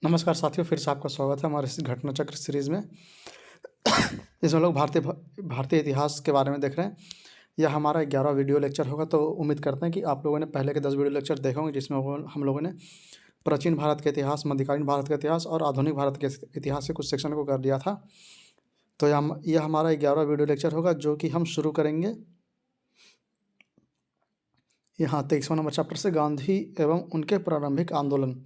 नमस्कार साथियों, फिर से आपका स्वागत है हमारे इस घटना चक्र सीरीज़ में। इसमें लोग भारतीय इतिहास के बारे में देख रहे हैं। यह हमारा 11वां वीडियो लेक्चर होगा, तो उम्मीद करते हैं कि आप लोगों ने पहले के 10 वीडियो लेक्चर देखे होंगे, जिसमें हम लोगों ने प्राचीन भारत के इतिहास, मध्यकालीन भारत का इतिहास और आधुनिक भारत के इतिहास के कुछ सेक्शन को कर लिया था। तो यह हमारा 11वां वीडियो लेक्चर होगा, जो कि हम शुरू करेंगे यहाँ 23वां नंबर चैप्टर से, गांधी एवं उनके प्रारंभिक आंदोलन।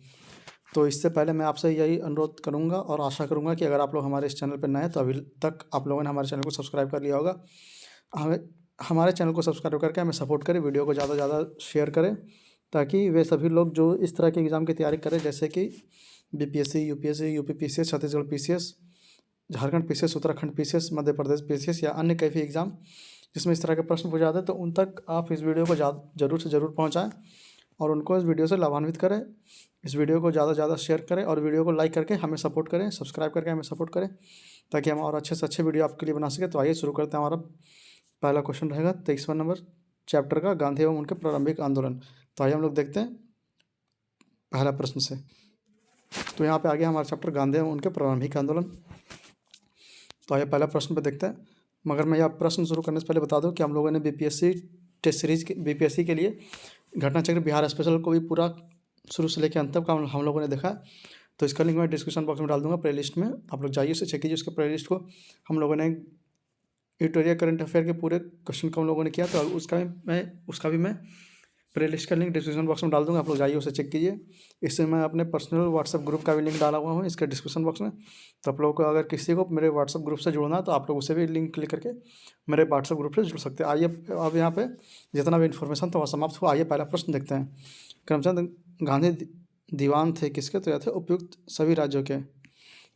तो इससे पहले मैं आपसे यही अनुरोध करूंगा और आशा करूंगा कि अगर आप लोग हमारे इस चैनल पर नए हैं तो अभी तक आप लोगों ने हमारे चैनल को सब्सक्राइब कर लिया होगा। हमारे चैनल को सब्सक्राइब करके हमें सपोर्ट करें, वीडियो को ज़्यादा से ज़्यादा शेयर करें, ताकि वे सभी लोग जो इस तरह के एग्ज़ाम की तैयारी करें, जैसे कि BPSC, UPSC, UP PCS, Chhattisgarh PCS, Jharkhand PCS, Uttarakhand PCS, Madhya Pradesh PCS या अन्य कई भी एग्ज़ाम जिसमें इस तरह के प्रश्न पूछे जाते हैं, तो उन तक आप इस वीडियो को ज़रूर से ज़रूर पहुँचाएँ और उनको इस वीडियो से लाभान्वित करें। इस वीडियो को ज़्यादा से ज़्यादा शेयर करें और वीडियो को लाइक करके हमें सपोर्ट करें, सब्सक्राइब करके हमें सपोर्ट करें, ताकि हम और अच्छे से अच्छे वीडियो आपके लिए बना सकें। तो आइए शुरू करते हैं। हमारा पहला क्वेश्चन रहेगा 23वां नंबर चैप्टर का, गांधी एवं उनके प्रारंभिक आंदोलन। तो आइए हम लोग देखते हैं पहला प्रश्न से। तो यहाँ पे आ गया हमारा चैप्टर गांधी एवं उनके प्रारंभिक आंदोलन। तो आइए पहला प्रश्न पे देखते हैं। मगर मैं यह प्रश्न शुरू करने से पहले बता दूं कि हम लोगों ने बीपीएससी टेस्ट सीरीज के बीपीएससी के लिए घटना चक्र बिहार स्पेशल को भी पूरा शुरू से लेकर अंत तक का हम लोगों ने देखा। तो इसका लिंक मैं डिस्क्रिप्शन बॉक्स में डाल दूंगा, प्ले लिस्ट में। आप लोग जाइए, उसे चेक कीजिए। उसके प्ले लिस्ट को हम लोगों ने ट्यूटोरियल करंट अफेयर के पूरे क्वेश्चन को हम लोगों ने किया, तो उसका भी मैं प्ले लिस्ट का लिंक डिस्क्रिप्शन बॉक्स में डाल दूंगा। आप लोग जाइए, उसे चेक कीजिए। इससे मैं अपने पर्सनल व्हाट्सएप ग्रुप का भी लिंक डाला हुआ हूँ इसके डिस्क्रिप्शन बॉक्स में। तो आप लोगों को अगर किसी को मेरे व्हाट्सएप ग्रुप से जुड़ना है तो आप लोग उसे भी लिंक क्लिक करके मेरे व्हाट्सएप ग्रुप से जुड़ सकते हैं। आइए अब यहाँ पे जितना भी इन्फॉर्मेशन था वह समाप्त हुआ। आइए पहला प्रश्न देखते हैं। करमचंद गांधी दीवान थे किसके? तो यह थे उपयुक्त सभी राज्यों के।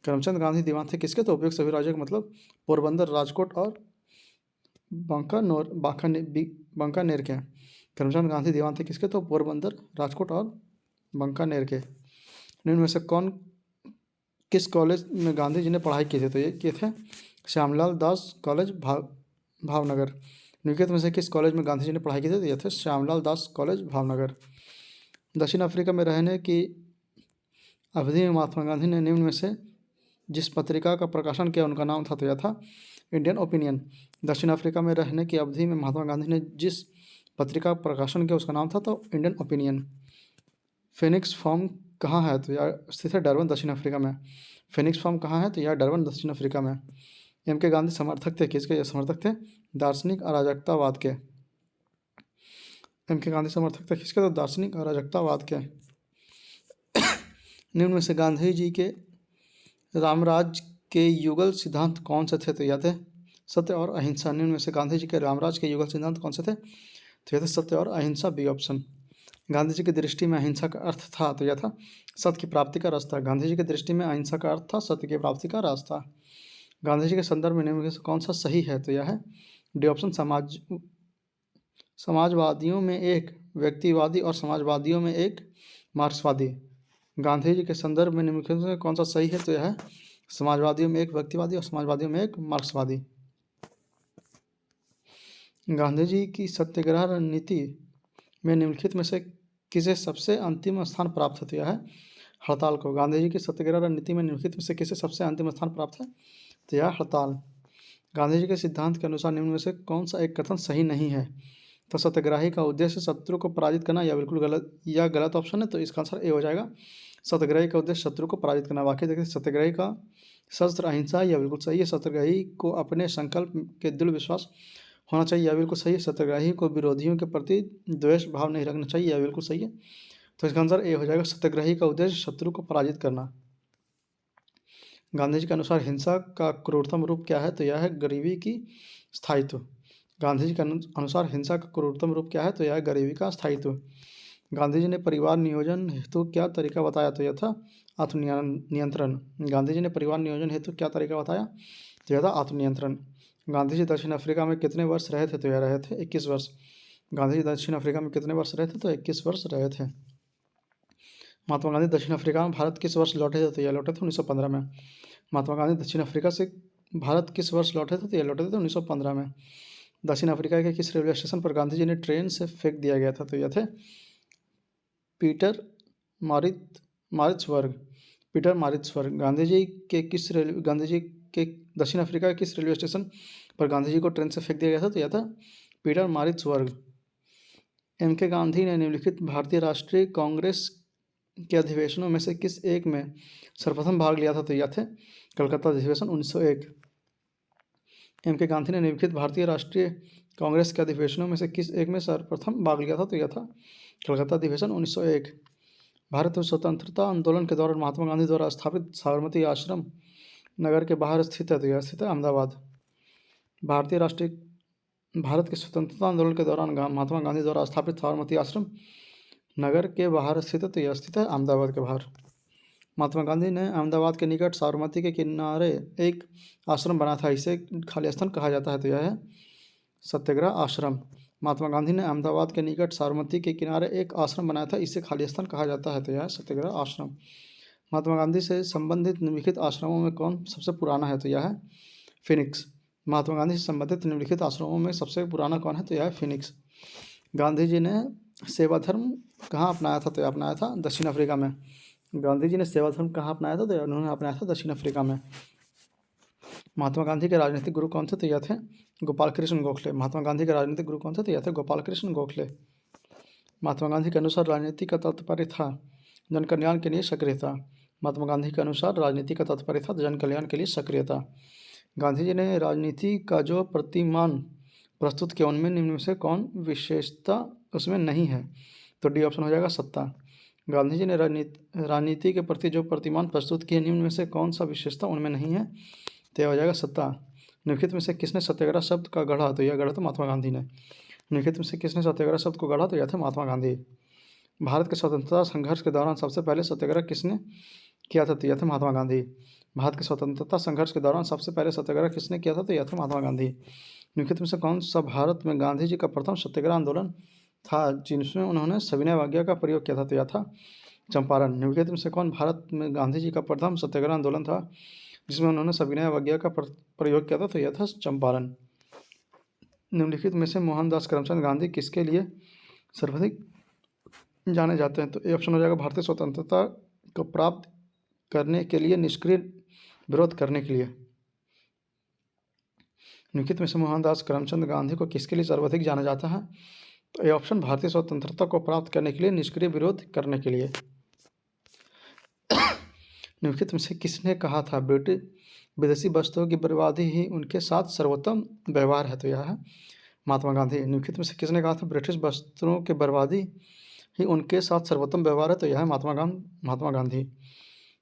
करमचंद गांधी दीवान थे किसके? तो उपयुक्त सभी राज्यों के मतलब पोरबंदर, राजकोट और बांकानेर के। करमचंद गांधी दीवान थे किसके? तो पोरबंदर, राजकोट और बांकानेर के। इनमें से किस कॉलेज में गांधी जी ने पढ़ाई की थी? तो ये किए थे श्यामलाल दास कॉलेज, भावनगर। निम्नलिखित में से किस कॉलेज में गांधी जी ने पढ़ाई की थी? तो ये थे श्यामलाल दास कॉलेज, भावनगर। दक्षिण अफ्रीका में रहने की अवधि में महात्मा गांधी ने निम्न में से जिस पत्रिका का प्रकाशन किया उनका नाम था? तो यह था इंडियन ओपिनियन। दक्षिण अफ्रीका में रहने की अवधि में महात्मा गांधी ने जिस पत्रिका का प्रकाशन किया उसका नाम था तो इंडियन ओपिनियन। फिनिक्स फार्म कहाँ है? तो यह स्थित है डरबन, दक्षिण अफ्रीका में। फिनिक्स फार्म कहाँ है? तो यह डरबन, दक्षिण अफ्रीका में। एम के गांधी समर्थक थे किसके? यह समर्थक थे दार्शनिक अराजकतावाद के। एम के गांधी समर्थक थे किसके? तो दार्शनिक अराजकतावाद के। निम्न में से गांधी जी के रामराज के युगल सिद्धांत कौन से थे? तो यह थे सत्य और अहिंसा। निम्न में से गांधी जी के रामराज के युगल सिद्धांत कौन से थे? तो यह थे सत्य और अहिंसा, बी ऑप्शन। गांधी जी की दृष्टि में अहिंसा का अर्थ था? तो यह था सत्य की प्राप्ति का रास्ता। गांधी जी की दृष्टि में अहिंसा का अर्थ था सत्य की प्राप्ति का रास्ता। गांधी जी के संदर्भ में निम्न में से कौन सा सही है? तो यह है डी ऑप्शन, समाजवादियों में एक व्यक्तिवादी और समाजवादियों में एक मार्क्सवादी। गांधी जी के संदर्भ में निम्नलिखित में कौन सा सही है? तो यह है समाजवादियों में एक व्यक्तिवादी और समाजवादियों में एक मार्क्सवादी। गांधी जी की सत्याग्रह रणनीति में निम्नलिखित में से किसे सबसे अंतिम स्थान प्राप्त है? तो यह है हड़ताल को। गांधी जी की सत्याग्रह रणनीति में निम्नलिखित में से किसे सबसे अंतिम स्थान प्राप्त है? तो यह हड़ताल। गांधी जी के सिद्धांत के अनुसार निम्न में से कौन सा एक कथन सही नहीं है? तो सत्याग्रही का उद्देश्य शत्रु को पराजित करना, या बिल्कुल गलत, या गलत ऑप्शन है, तो इसका आंसर ए हो जाएगा। सत्याग्रही का उद्देश्य शत्रु को पराजित करना। वाकई देखिए, सत्याग्रही का शस्त्र अहिंसा, यह बिल्कुल सही है। सत्याग्रही को अपने संकल्प के दृढ़ विश्वास होना चाहिए, यह बिल्कुल सही है। सत्याग्रही को विरोधियों के प्रति द्वेष भाव नहीं रखना चाहिए, यह बिल्कुल सही है। तो इसका आंसर ए हो जाएगा। सत्याग्रही का उद्देश्य शत्रु को पराजित करना। गांधी जी के अनुसार हिंसा का क्रूरतम रूप क्या है? तो यह है गरीबी की स्थायित्व। गांधी जी के अनुसार हिंसा का क्रूरतम रूप क्या है? तो यह है गरीबी का स्थायित्व। गांधी जी ने परिवार नियोजन हेतु क्या तरीका बताया? तो यह था आत्मनियंत्रण। गांधी जी ने परिवार नियोजन हेतु क्या तरीका बताया? तो यह था आत्मनियंत्रण। गांधी जी दक्षिण अफ्रीका में कितने वर्ष रहे थे? तो यह रहे थे 21 वर्ष। गांधी जी दक्षिण अफ्रीका में कितने वर्ष रहे थे? तो 21 वर्ष रहे थे। महात्मा गांधी दक्षिण अफ्रीका में भारत किस वर्ष लौटे थे? तो यह लौटे थे 1915 में। महात्मा गांधी दक्षिण अफ्रीका से भारत किस वर्ष लौटे थे? तो यह लौटे थे 1915 में। दक्षिण अफ्रीका के किस रेलवे स्टेशन पर गांधी जी ने ट्रेन से फेंक दिया गया था? तो यह थे Peter मारित्सबर्ग। Peter Maritzburg. Gandhi ji के दक्षिण अफ्रीका के किस रेलवे स्टेशन पर गांधी जी को ट्रेन से फेंक दिया गया था? तो यह था पीटर मारिट्सबर्ग। एम के गांधी ने निम्नलिखित भारतीय राष्ट्रीय कांग्रेस के अधिवेशनों में से किस एक में सर्वप्रथम भाग लिया था? तो यह थे कलकत्ता अधिवेशन 1901। एम के गांधी ने निम्नलिखित भारतीय राष्ट्रीय कांग्रेस के अधिवेशनों में से किस एक में सर्वप्रथम भाग लिया था? तो यह था कलकत्ता अधिवेशन 1901। भारत में स्वतंत्रता आंदोलन के दौरान महात्मा गांधी द्वारा स्थापित साबरमती आश्रम नगर के बाहर स्थित है? तो यह स्थित है अहमदाबाद। भारत के स्वतंत्रता आंदोलन के दौरान महात्मा गांधी द्वारा स्थापित साबरमती आश्रम नगर के बाहर स्थित है? तो यह स्थित है अहमदाबाद के बाहर। महात्मा गांधी ने अहमदाबाद के निकट साबरमती के किनारे एक आश्रम बनाया था, इसे खाली स्थान कहा जाता है? तो यह है सत्याग्रह आश्रम। महात्मा गांधी ने अहमदाबाद के निकट साबरमती के किनारे एक आश्रम बनाया था, इसे खाली स्थान कहा जाता है? तो यह है सत्याग्रह आश्रम। महात्मा गांधी से संबंधित निम्नलिखित आश्रमों में कौन सबसे पुराना है? तो यह है फिनिक्स। महात्मा गांधी से संबंधित निम्नलिखित आश्रमों में सबसे पुराना कौन है? तो यह है फिनिक्स। गांधी जी ने सेवा धर्म कहाँ अपनाया था? तो यह अपनाया था दक्षिण अफ्रीका में। गांधी जी ने सेवा धर्म कहाँ अपनाया था? तो उन्होंने अपनाया था दक्षिण अफ्रीका में। महात्मा गांधी के राजनीतिक गुरु कौन थे? तो यह थे गोपाल कृष्ण गोखले। महात्मा गांधी के राजनीतिक गुरु कौन थे? तो यह थे गोपाल कृष्ण गोखले। महात्मा गांधी के अनुसार राजनीति का तात्पर्य था जन कल्याण के लिए सक्रियता। महात्मा गांधी के अनुसार राजनीति का तात्पर्य था जन कल्याण के लिए सक्रियता। गांधी जी ने राजनीति का जो प्रतिमान प्रस्तुत किया उनमें निम्न में से कौन विशेषता उसमें नहीं है? तो डी ऑप्शन हो जाएगा सत्ता। गांधी जी ने राजनीति के प्रति जो प्रतिमान प्रस्तुत किए निम्न में से कौन सा विशेषता उनमें नहीं है? तो यह हो जाएगा सत्ता। निम्नलिखित में से किसने सत्याग्रह शब्द का गढ़ा? तो यह गढ़ा था महात्मा गांधी ने। निम्नलिखित में से किसने सत्याग्रह शब्द को गढ़ा? तो यह थे महात्मा गांधी। भारत के स्वतंत्रता संघर्ष के दौरान सबसे पहले सत्याग्रह किसने किया था? तो यह थे महात्मा गांधी। भारत के स्वतंत्रता संघर्ष के दौरान सबसे पहले सत्याग्रह किसने किया था? तो यह था महात्मा गांधी। निम्नलिखित में से कौन सा भारत में गांधी जी का प्रथम सत्याग्रह आंदोलन था जिसमें उन्होंने सविनय अवज्ञा का प्रयोग किया था? तो यह था चंपारण। निम्नलिखित में से कौन भारत में गांधी जी का प्रथम सत्याग्रह आंदोलन था जिसमें उन्होंने सविनय अवज्ञा का प्रयोग किया था? तो यह था चंपारण। निम्नलिखित में से मोहनदास करमचंद गांधी किसके लिए सर्वाधिक जाने जाते हैं? तो ए ऑप्शन हो जाएगा भारतीय स्वतंत्रता को प्राप्त करने के लिए निष्क्रिय विरोध करने के लिए। निम्नलिखित में से मोहनदास करमचंद गांधी को किसके लिए सर्वाधिक जाना जाता है? तो ए ऑप्शन भारतीय स्वतंत्रता को प्राप्त करने के लिए निष्क्रिय विरोध करने के लिए। निम्नलिखित में से किसने कहा था ब्रिटिश विदेशी वस्तुओं की बर्बादी ही उनके साथ सर्वोत्तम व्यवहार है? तो यह है महात्मा गांधी। निम्नलिखित में से किसने कहा था ब्रिटिश वस्तुओं की बर्बादी ही उनके साथ सर्वोत्तम व्यवहार है? तो यह है महात्मा गांधी।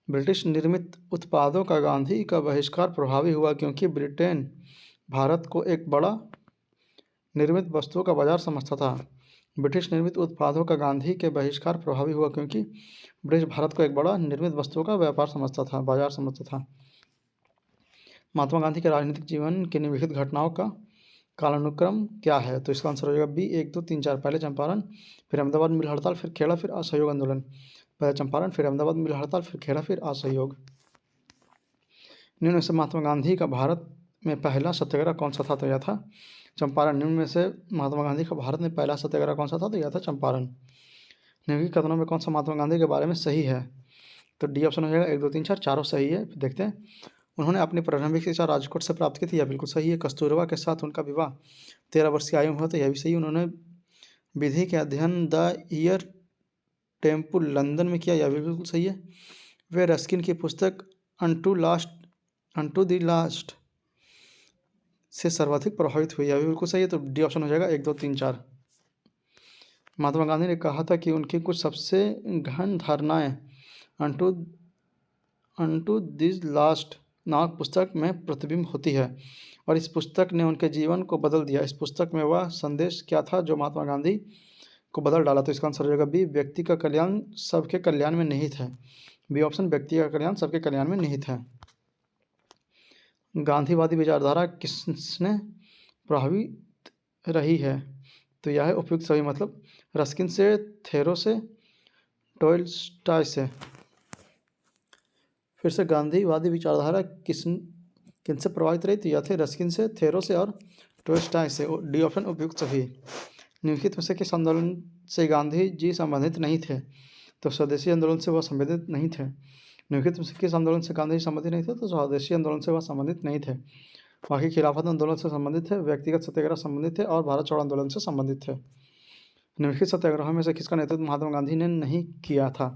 ब्रिटिश निर्मित उत्पादों का गांधी का बहिष्कार प्रभावी हुआ क्योंकि ब्रिटेन भारत को एक बड़ा निर्मित वस्तुओं का बाजार समझता था। ब्रिटिश निर्मित उत्पादों का गांधी के बहिष्कार प्रभावी हुआ क्योंकि ब्रिटिश भारत को एक बड़ा निर्मित वस्तुओं का बाजार समझता था। महात्मा गांधी के राजनीतिक जीवन के निम्नलिखित घटनाओं का कालानुक्रम क्या है? तो इसका आंसर हो जाएगा बी 1, 2, 3, 4। पहले चंपारण, फिर अहमदाबाद मिल हड़ताल, फिर खेड़ा, फिर असहयोग आंदोलन। पहले चंपारण, फिर अहमदाबाद मिल हड़ताल, फिर खेड़ा, फिर असहयोग। निम्न में से महात्मा गांधी का भारत में पहला सत्याग्रह कौन सा था? तो यह था चंपारण। निम्न में से महात्मा गांधी का भारत में पहला सत्याग्रह कौन सा था? तो यह था चंपारण। निम्नलिखित कथनों में कौन सा महात्मा गांधी के बारे में सही है? तो डी ऑप्शन हो जाएगा 1, 2, 3, 4 चारों सही है। देखते हैं। उन्होंने अपनी प्रारंभिक शिक्षा राजकोट से प्राप्त की थी, यह बिल्कुल सही है। कस्तूरबा के साथ उनका विवाह 13 वर्ष की आयु में हुआ, तो यह भी सही। उन्होंने विधि के अध्ययन द ईयर टेम्पल लंदन में किया, यह भी बिल्कुल सही है। वे रस्किन की पुस्तक अनटू द लास्ट से सर्वाधिक प्रभावित हुई, यह भी बिल्कुल सही है। तो डी ऑप्शन हो जाएगा 1, 2, 3, 4। महात्मा गांधी ने कहा था कि उनकी कुछ सबसे गहन धारणाएं अनटू दिस लास्ट नामक पुस्तक में प्रतिबिंब होती है और इस पुस्तक ने उनके जीवन को बदल दिया। इस पुस्तक में वह संदेश क्या था जो महात्मा गांधी को बदल डाला? तो इसका आंसर हो जाएगा बी, व्यक्ति का कल्याण सबके कल्याण में निहित है। बी ऑप्शन, व्यक्ति का कल्याण सबके कल्याण में निहित है। गांधीवादी विचारधारा किसने प्रभावित रही है? तो यह है उपयुक्त सभी, मतलब रस्किन से, थेरो से, टॉलस्टॉय से। फिर से गांधीवादी विचारधारा किनसे प्रभावित रही? तो यह थे रस्किन से, थेरो से और टॉलस्टॉय से। डी ऑप्शन उपयुक्त सभी। निम्नलिखित में से किस आंदोलन से गांधी जी संबंधित नहीं थे? तो स्वदेशी आंदोलन से वह संबंधित नहीं थे। निम्नलिखित में से किस आंदोलन से गांधी जी संबंधित नहीं थे? तो स्वदेशी आंदोलन से वह संबंधित नहीं थे। बाकी खिलाफत आंदोलन से संबंधित थे, व्यक्तिगत सत्याग्रह संबंधित थे और भारत छोड़ो आंदोलन से संबंधित थे। निम्नलिखित सत्याग्रह में से किसका नेतृत्व महात्मा गांधी ने नहीं किया था?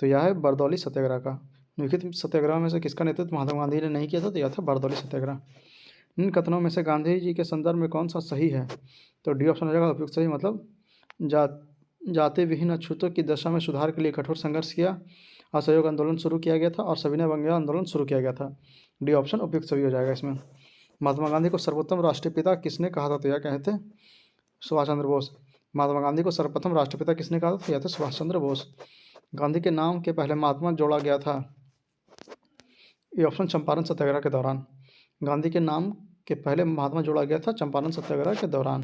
तो यह है बरदौली सत्याग्रह का। निम्नलिखित सत्याग्रह में से किसका नेतृत्व महात्मा गांधी ने नहीं किया था? तो यह था बरदौली सत्याग्रह। इन कथनों में से गांधी जी के संदर्भ में कौन सा सही है? तो डी ऑप्शन हो जाएगा उपयुक्त सही, मतलब जाति विहीन अछूतों की दशा में सुधार के लिए कठोर संघर्ष किया, असहयोग आंदोलन शुरू किया गया था और सविनय अवज्ञा आंदोलन शुरू किया गया था। डी ऑप्शन उपयुक्त सही हो जाएगा इसमें। महात्मा गांधी को सर्वोत्तम राष्ट्रपिता किसने कहा था? तो यह कहते सुभाष चंद्र बोस। महात्मा गांधी को सर्वप्रथम राष्ट्रपिता किसने कहा था? तो यह थे सुभाष चंद्र बोस। गांधी के नाम के पहले महात्मा जोड़ा गया था। ये ऑप्शन चंपारण सत्याग्रह के दौरान। गांधी के नाम के पहले महात्मा जोड़ा गया था चंपारण सत्याग्रह के दौरान।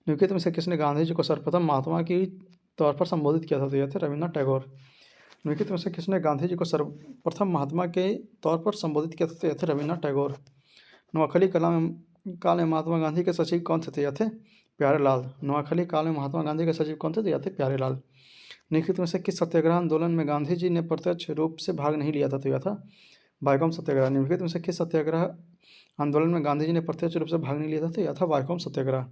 निम्नलिखित में से किसने गांधी जी को सर्वप्रथम महात्मा की तौर पर संबोधित किया था? तो यह थे रविन्द्रनाथ टैगोर। निम्नलिखित में से किसने गांधी जी को सर्वप्रथम महात्मा के तौर पर संबोधित किया था? तो यह थे रविन्द्रनाथ टैगोर। नोआखली काल में महात्मा गांधी के सचिव कौन थे? तो यह थे प्यारेलाल। नोआखली काल में महात्मा गांधी के सचिव कौन थे? तो यह थे प्यारेलाल। निम्नलिखित में से किस सत्याग्रह आंदोलन में गांधी जी ने प्रत्यक्ष रूप से भाग नहीं लिया था? तो यह था वाइकोम सत्याग्रह। निम्नलिखित में से किस सत्याग्रह आंदोलन में गांधी जी ने प्रत्यक्ष रूप से भाग नहीं लिया था? तो यह था वाइकोम सत्याग्रह।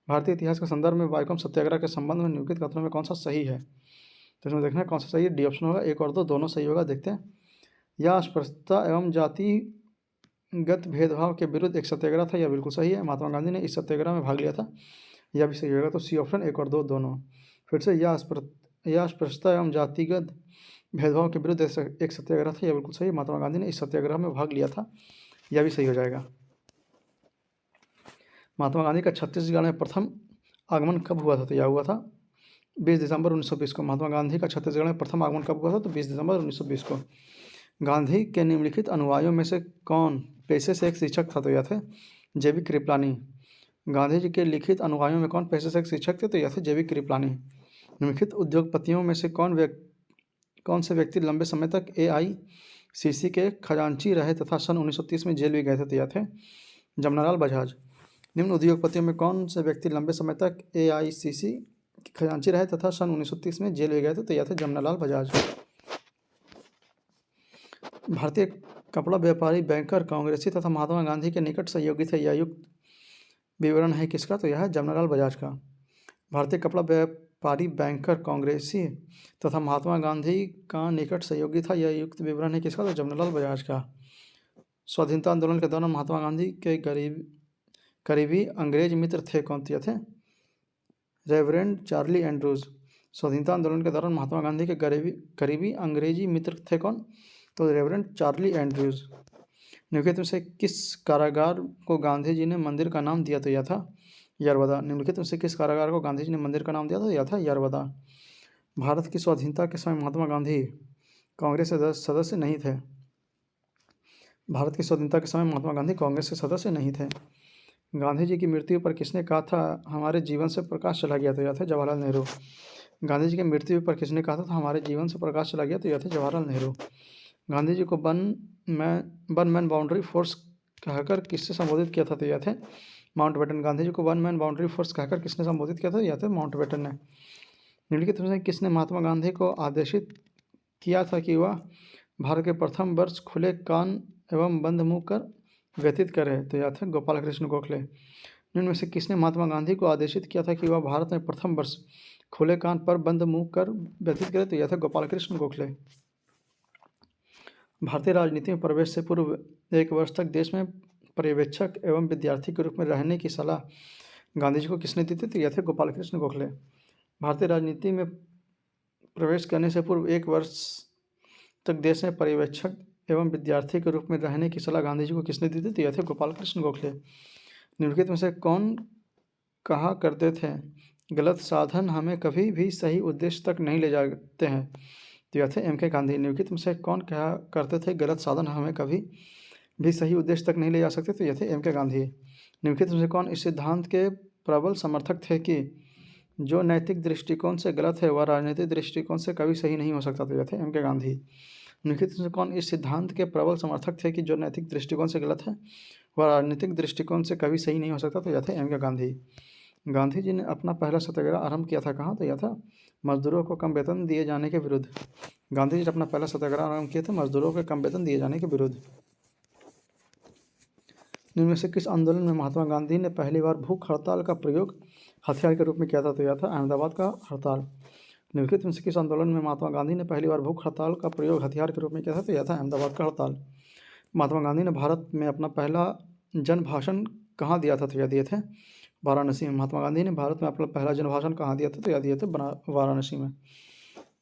भारतीय इतिहास के संदर्भ में वाइकोम सत्याग्रह के संबंध में निम्नलिखित कथनों में कौन सा सही है? तो इसमें देखना है कौन सा सही है। डी ऑप्शन होगा, 1 और 2 दोनों सही होगा। देखते हैं। यह अस्पृश्यता एवं जातिगत भेदभाव के विरुद्ध एक सत्याग्रह था, यह बिल्कुल सही है। महात्मा गांधी ने इस सत्याग्रह में भाग लिया था, यह भी सही होगा। तो सी ऑप्शन 1 और 2 दोनों। फिर से यह अस्पृश्यता एवं जातिगत भेदभाव के विरुद्ध एक सत्याग्रह था, यह बिल्कुल सही है। महात्मा गांधी ने इस सत्याग्रह में भाग लिया था, यह भी सही हो जाएगा। महात्मा गांधी का छत्तीसगढ़ में प्रथम आगमन कब हुआ था? तो यह हुआ था 20 दिसंबर 1920 को। महात्मा गांधी का छत्तीसगढ़ में प्रथम आगमन कब हुआ था? तो 20 दिसंबर 1920 को। गांधी के निम्नलिखित अनुयायियों में से कौन पेशे से एक शिक्षक था? तो यह थे जेबी कृपलानी। गांधी जी के लिखित अनुयायियों में कौन पेशे से एक शिक्षक थे? तो यह थे जेबी कृपलानी। निम्नलिखित उद्योगपतियों में से कौन से व्यक्ति लंबे समय तक AICC के खजांची रहे तथा सन 1930 में जेल भी गए थे? तो यह थे जमनालाल बजाज। निम्न उद्योगपतियों में कौन से व्यक्ति लंबे समय तक AICC के खजांची रहे तथा सन 1930 में जेल भी गए थे? तो यह थे जमनालाल बजाज। भारतीय कपड़ा व्यापारी, बैंकर, कांग्रेसी तथा महात्मा गांधी के निकट सहयोगी थे, यह युक्त विवरण है किसका? तो यह है जमनालाल बजाज का। भारतीय कपड़ा व्यापारी, बैंकर, कांग्रेसी तथा महात्मा गांधी का निकट सहयोगी था, यह युक्त विवरण है किसका? तो जमनालाल बजाज का। स्वाधीनता आंदोलन के दौरान महात्मा गांधी के करीबी अंग्रेज मित्र थे कौन? थे रेवरेंड चार्ली एंड्रूज। स्वाधीनता आंदोलन के दौरान महात्मा गांधी के करीबी अंग्रेजी मित्र थे कौन? तो रेवरेंड चार्ली एंड्रूज। निम्नलिखित में से किस कारागार को गांधी जी ने मंदिर का नाम दिया? तो यह था यरवदा। निम्नलिखित में से किस कारागार को गांधी जी ने मंदिर का नाम दिया? तो यह था यरवदा। भारत की स्वाधीनता के समय महात्मा गांधी कांग्रेस के सदस्य नहीं थे। भारत की स्वाधीनता के समय महात्मा गांधी कांग्रेस के सदस्य नहीं थे। गांधी जी की मृत्यु पर किसने कहा था हमारे जीवन से प्रकाश चला गया? तो यह थे जवाहरलाल नेहरू। गांधी जी की मृत्यु पर किसने कहा था हमारे जीवन से प्रकाश चला गया? तो यह थे जवाहरलाल नेहरू। गांधी जी को वन मैन बाउंड्री फोर्स कहकर किससे संबोधित किया था? तो यह थे माउंटबेटन। गांधी जी को वन मैन बाउंड्री फोर्स कहकर किसने संबोधित किया था? यह थे माउंटबेटन ने। निम्नलिखित में से किसने महात्मा गांधी को आदेशित किया था कि वह भारत के प्रथम वर्ष खुले कान एवं बंद मुँह कर व्यतीत करे? तो यह थे गोपाल कृष्ण गोखले। निम्न में से किसने महात्मा गांधी को आदेशित किया था कि वह भारत में प्रथम वर्ष खुले कान पर बंद मुँह कर व्यतीत करे? तो यह थे गोपाल कृष्ण गोखले। भारतीय राजनीति में प्रवेश से पूर्व 1 वर्ष तक देश में पर्यवेक्षक एवं विद्यार्थी के रूप में रहने की सलाह गांधी जी को किसने दी थी? तो यह थे गोपाल कृष्ण गोखले। भारतीय राजनीति में प्रवेश करने से पूर्व 1 वर्ष तक देश में पर्यवेक्षक एवं विद्यार्थी के रूप में रहने की सलाह गांधी जी को किसने दी थी? तो यह थे गोपाल कृष्ण गोखले। निम्नलिखित में से कौन कहा करते थे गलत साधन हमें कभी भी सही उद्देश्य तक नहीं ले जाते हैं? तो यह थे MK गांधी। निम्नलिखित में से कौन कहा करते थे गलत साधन हमें कभी भी सही उद्देश्य तक नहीं ले जा सकते? तो यह थे MK गांधी। निम्नलिखित में से कौन इस सिद्धांत के प्रबल समर्थक थे कि जो नैतिक दृष्टिकोण से गलत है वह राजनीतिक दृष्टिकोण से कभी सही नहीं हो सकता? तो यह थे MK गांधी। निम्नलिखित में से कौन इस सिद्धांत के प्रबल समर्थक थे कि जो नैतिक दृष्टिकोण से गलत है वह राजनीतिक दृष्टिकोण से कभी सही नहीं हो सकता? तो यह थे MK गांधी। गांधी जी ने अपना पहला सत्याग्रह आरंभ किया था कहाँ? तो यह था मजदूरों को कम वेतन दिए जाने के विरुद्ध। गांधी जी ने अपना पहला सत्याग्रह आरंभ किए थे मजदूरों को कम वेतन दिए जाने के विरुद्ध। इनमें से किस आंदोलन में महात्मा गांधी ने पहली बार भूख हड़ताल का प्रयोग हथियार के रूप में किया था? तो यह था अहमदाबाद का हड़ताल। निम्नलिखित में से किस आंदोलन में महात्मा गांधी ने पहली बार भूख हड़ताल का प्रयोग हथियार के रूप में किया था? तो यह था अहमदाबाद का हड़ताल। महात्मा गांधी ने भारत में अपना पहला जन भाषण कहाँ दिया था? तो यह दिए थे वाराणसी में। महात्मा गांधी ने भारत में अपना पहला जन भाषण कहाँ दिया था? तो यह दिए थे वाराणसी में।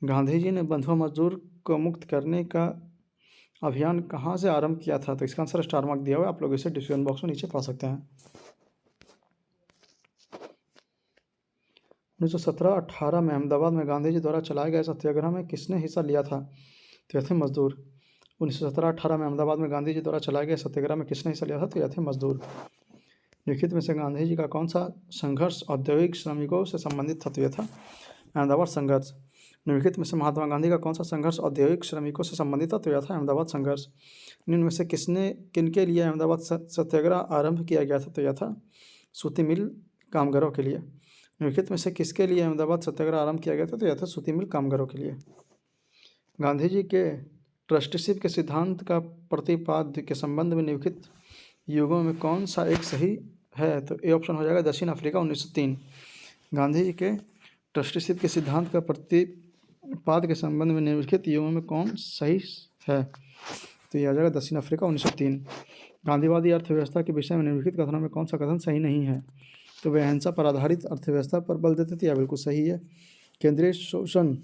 गांधी जी ने बंधुआ मजदूर को मुक्त करने का अभियान कहाँ से आरंभ किया था? तो इसका आंसर स्टार मार्क दिया हुआ है, आप लोग इसे डिस्क्रिप्शन बॉक्स में नीचे पढ़ सकते हैं। 1917-18 में अहमदाबाद में गांधी जी द्वारा चलाए गए सत्याग्रह में किसने हिस्सा लिया था? तो यह थे मजदूर। 1917-18 में अहमदाबाद में गांधी जी द्वारा चलाए गए सत्याग्रह में किसने हिस्सा लिया था? तो यह थे मजदूर। लिखित में से गांधी जी का कौन सा संघर्ष औद्योगिक श्रमिकों से संबंधित था? तो यह था अहमदाबाद संघर्ष। निम्नलिखित में से महात्मा गांधी का कौन सा संघर्ष औद्योगिक श्रमिकों से संबंधित था? तो यह था अहमदाबाद संघर्ष। निम्न में से किनके लिए अहमदाबाद सत्याग्रह आरंभ किया गया था? तो यह था सूती मिल कामगारों के लिए। निम्नलिखित में से किसके लिए अहमदाबाद सत्याग्रह आरंभ किया गया था? तो यह था सूती मिल कामगारों के लिए। गांधी जी के ट्रस्टीशिप के सिद्धांत का प्रतिपाद्य के संबंध में निम्नलिखित युगों में कौन सा एक सही है? तो ए ऑप्शन हो जाएगा दक्षिण अफ्रीका 1903। गांधी जी के ट्रस्टीशिप के सिद्धांत का प्रतिपाद्य के संबंध में निम्नलिखित युगों में कौन सही है? तो यह आ जाएगा दक्षिण अफ्रीका 1903। गांधीवादी अर्थव्यवस्था के विषय में निम्नलिखित कथनों में कौन सा कथन सही नहीं है? तो वे अहिंसा पर आधारित अर्थव्यवस्था पर बल देते थे, यह बिल्कुल सही है। केंद्रीय शोषण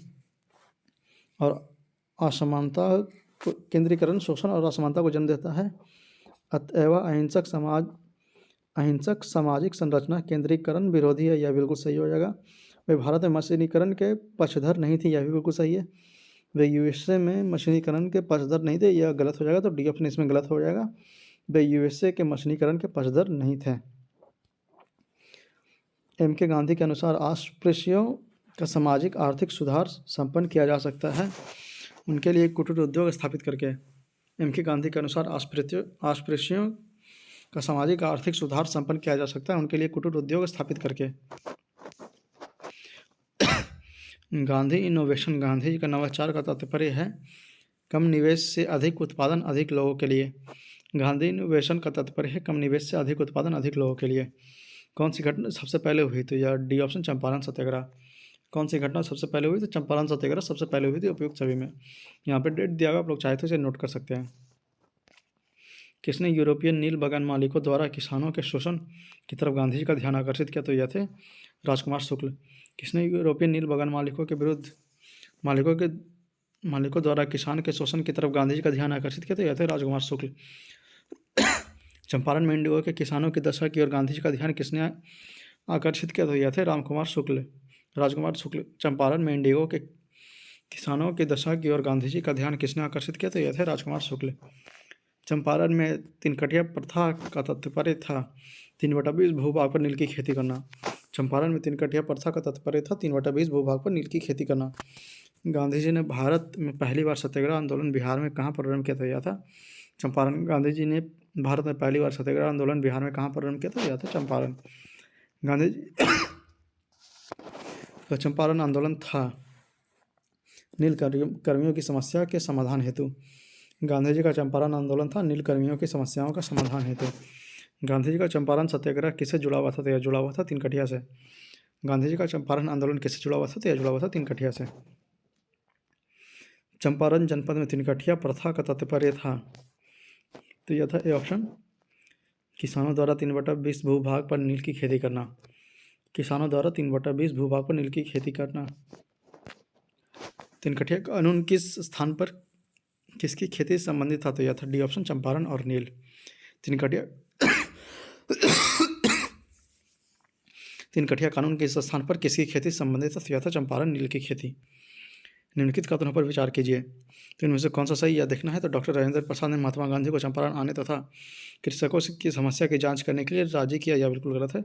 और असमानता केंद्रीकरण शोषण और असमानता को जन्म देता है, अतएव अहिंसक सामाजिक संरचना केंद्रीकरण विरोधी है, यह बिल्कुल सही हो जाएगा। वे भारत में मशीनीकरण के पक्षधर नहीं थे, यह भी बिल्कुल सही है। वे यूएसए में मशीनीकरण के पक्षधर नहीं थे, यह गलत हो जाएगा, तो डी ऑप्शन इसमें गलत हो जाएगा। वे यूएसए के मशीनीकरण के पक्षधर नहीं थे। एम के गांधी के अनुसार अस्पृश्यों का सामाजिक आर्थिक सुधार संपन्न किया जा सकता है उनके लिए कुटीर उद्योग स्थापित करके। एम के गांधी के अनुसार अस्पृश्यों का सामाजिक आर्थिक सुधार संपन्न किया जा सकता है उनके लिए कुटीर उद्योग स्थापित करके। गांधी इनोवेशन। गांधी जी का नवाचार का तात्पर्य है कम निवेश से अधिक उत्पादन अधिक लोगों के लिए। गांधी इनोवेशन का तात्पर्य है कम निवेश से अधिक उत्पादन अधिक लोगों के लिए। कौन सी घटना सबसे पहले हुई? तो यह डी ऑप्शन चंपारण सत्याग्रह। कौन सी घटना सबसे पहले हुई? तो चंपारण सत्याग्रह सबसे पहले हुई थी उपयुक्त सभी में। यहाँ पे डेट दिया हुआ, आप लोग चाहे तो इसे नोट कर सकते हैं। किसने यूरोपियन नील बागान मालिकों द्वारा किसानों के शोषण की तरफ गांधी जी का ध्यान आकर्षित किया? तो यह थे राजकुमार शुक्ल। किसने यूरोपियन नील बागान मालिकों के विरुद्ध मालिकों द्वारा किसान के शोषण की तरफ गांधी जी का ध्यान आकर्षित किया? तो यह थे राजकुमार शुक्ल। चंपारण में इंडिगो के किसानों की दशा की ओर गांधी जी का ध्यान किसने आकर्षित किया? तो यह थे राजकुमार शुक्ल। चंपारण में इंडिगो के किसानों की दशा की ओर गांधी जी का ध्यान किसने आकर्षित किया? तो यह थे राजकुमार शुक्ल। चंपारण में तिनकटिया प्रथा का तात्पर्य था 3/20 भूभाग पर नील की खेती करना। चंपारण में तिनकटिया प्रथा का तात्पर्य था 3/20 भूभाग पर नील की खेती करना। गांधी जी ने भारत में पहली बार सत्याग्रह आंदोलन बिहार में कहाँ प्रारंभ किया? तो यह था चंपारण। गांधी जी ने भारत में पहली बार सत्याग्रह आंदोलन बिहार में कहाँ प्रारंभ किया? तो यह था चंपारण। गांधी जी का चंपारण आंदोलन था नील कर्मियों की समस्या के समाधान हेतु। गांधी जी का चंपारण आंदोलन था नील कर्मियों की समस्याओं का समाधान हेतु। गांधी जी का चंपारण सत्याग्रह किससे जुड़ा हुआ था? तो यह जुड़ा हुआ था तिनकटिया से। गांधी जी का चंपारण आंदोलन किससे जुड़ा हुआ था? तो यह जुड़ा हुआ था तिनकटिया से। चंपारण जनपद में तिनकटिया प्रथा का तात्पर्य था? तो यह था ए ऑप्शन किसानों द्वारा 3/20 भूभाग पर नील की खेती करना। किसानों द्वारा 3/20 भूभाग पर नील की खेती करना। तिनकटिया कानून किस स्थान पर किसकी खेती से संबंधित था? तो यह था डी ऑप्शन चंपारण और नील। तिनकटिया कानून किस स्थान पर किसकी खेती से संबंधित था? तो यह था चंपारण नील की खेती। निम्नलिखित कथनों पर विचार कीजिए, तो इनमें से कौन सा सही यह देखना है। तो डॉक्टर राजेंद्र प्रसाद ने महात्मा गांधी को चंपारण आने तथा कृषकों की समस्या की जांच करने के लिए राजी किया, यह बिल्कुल गलत है।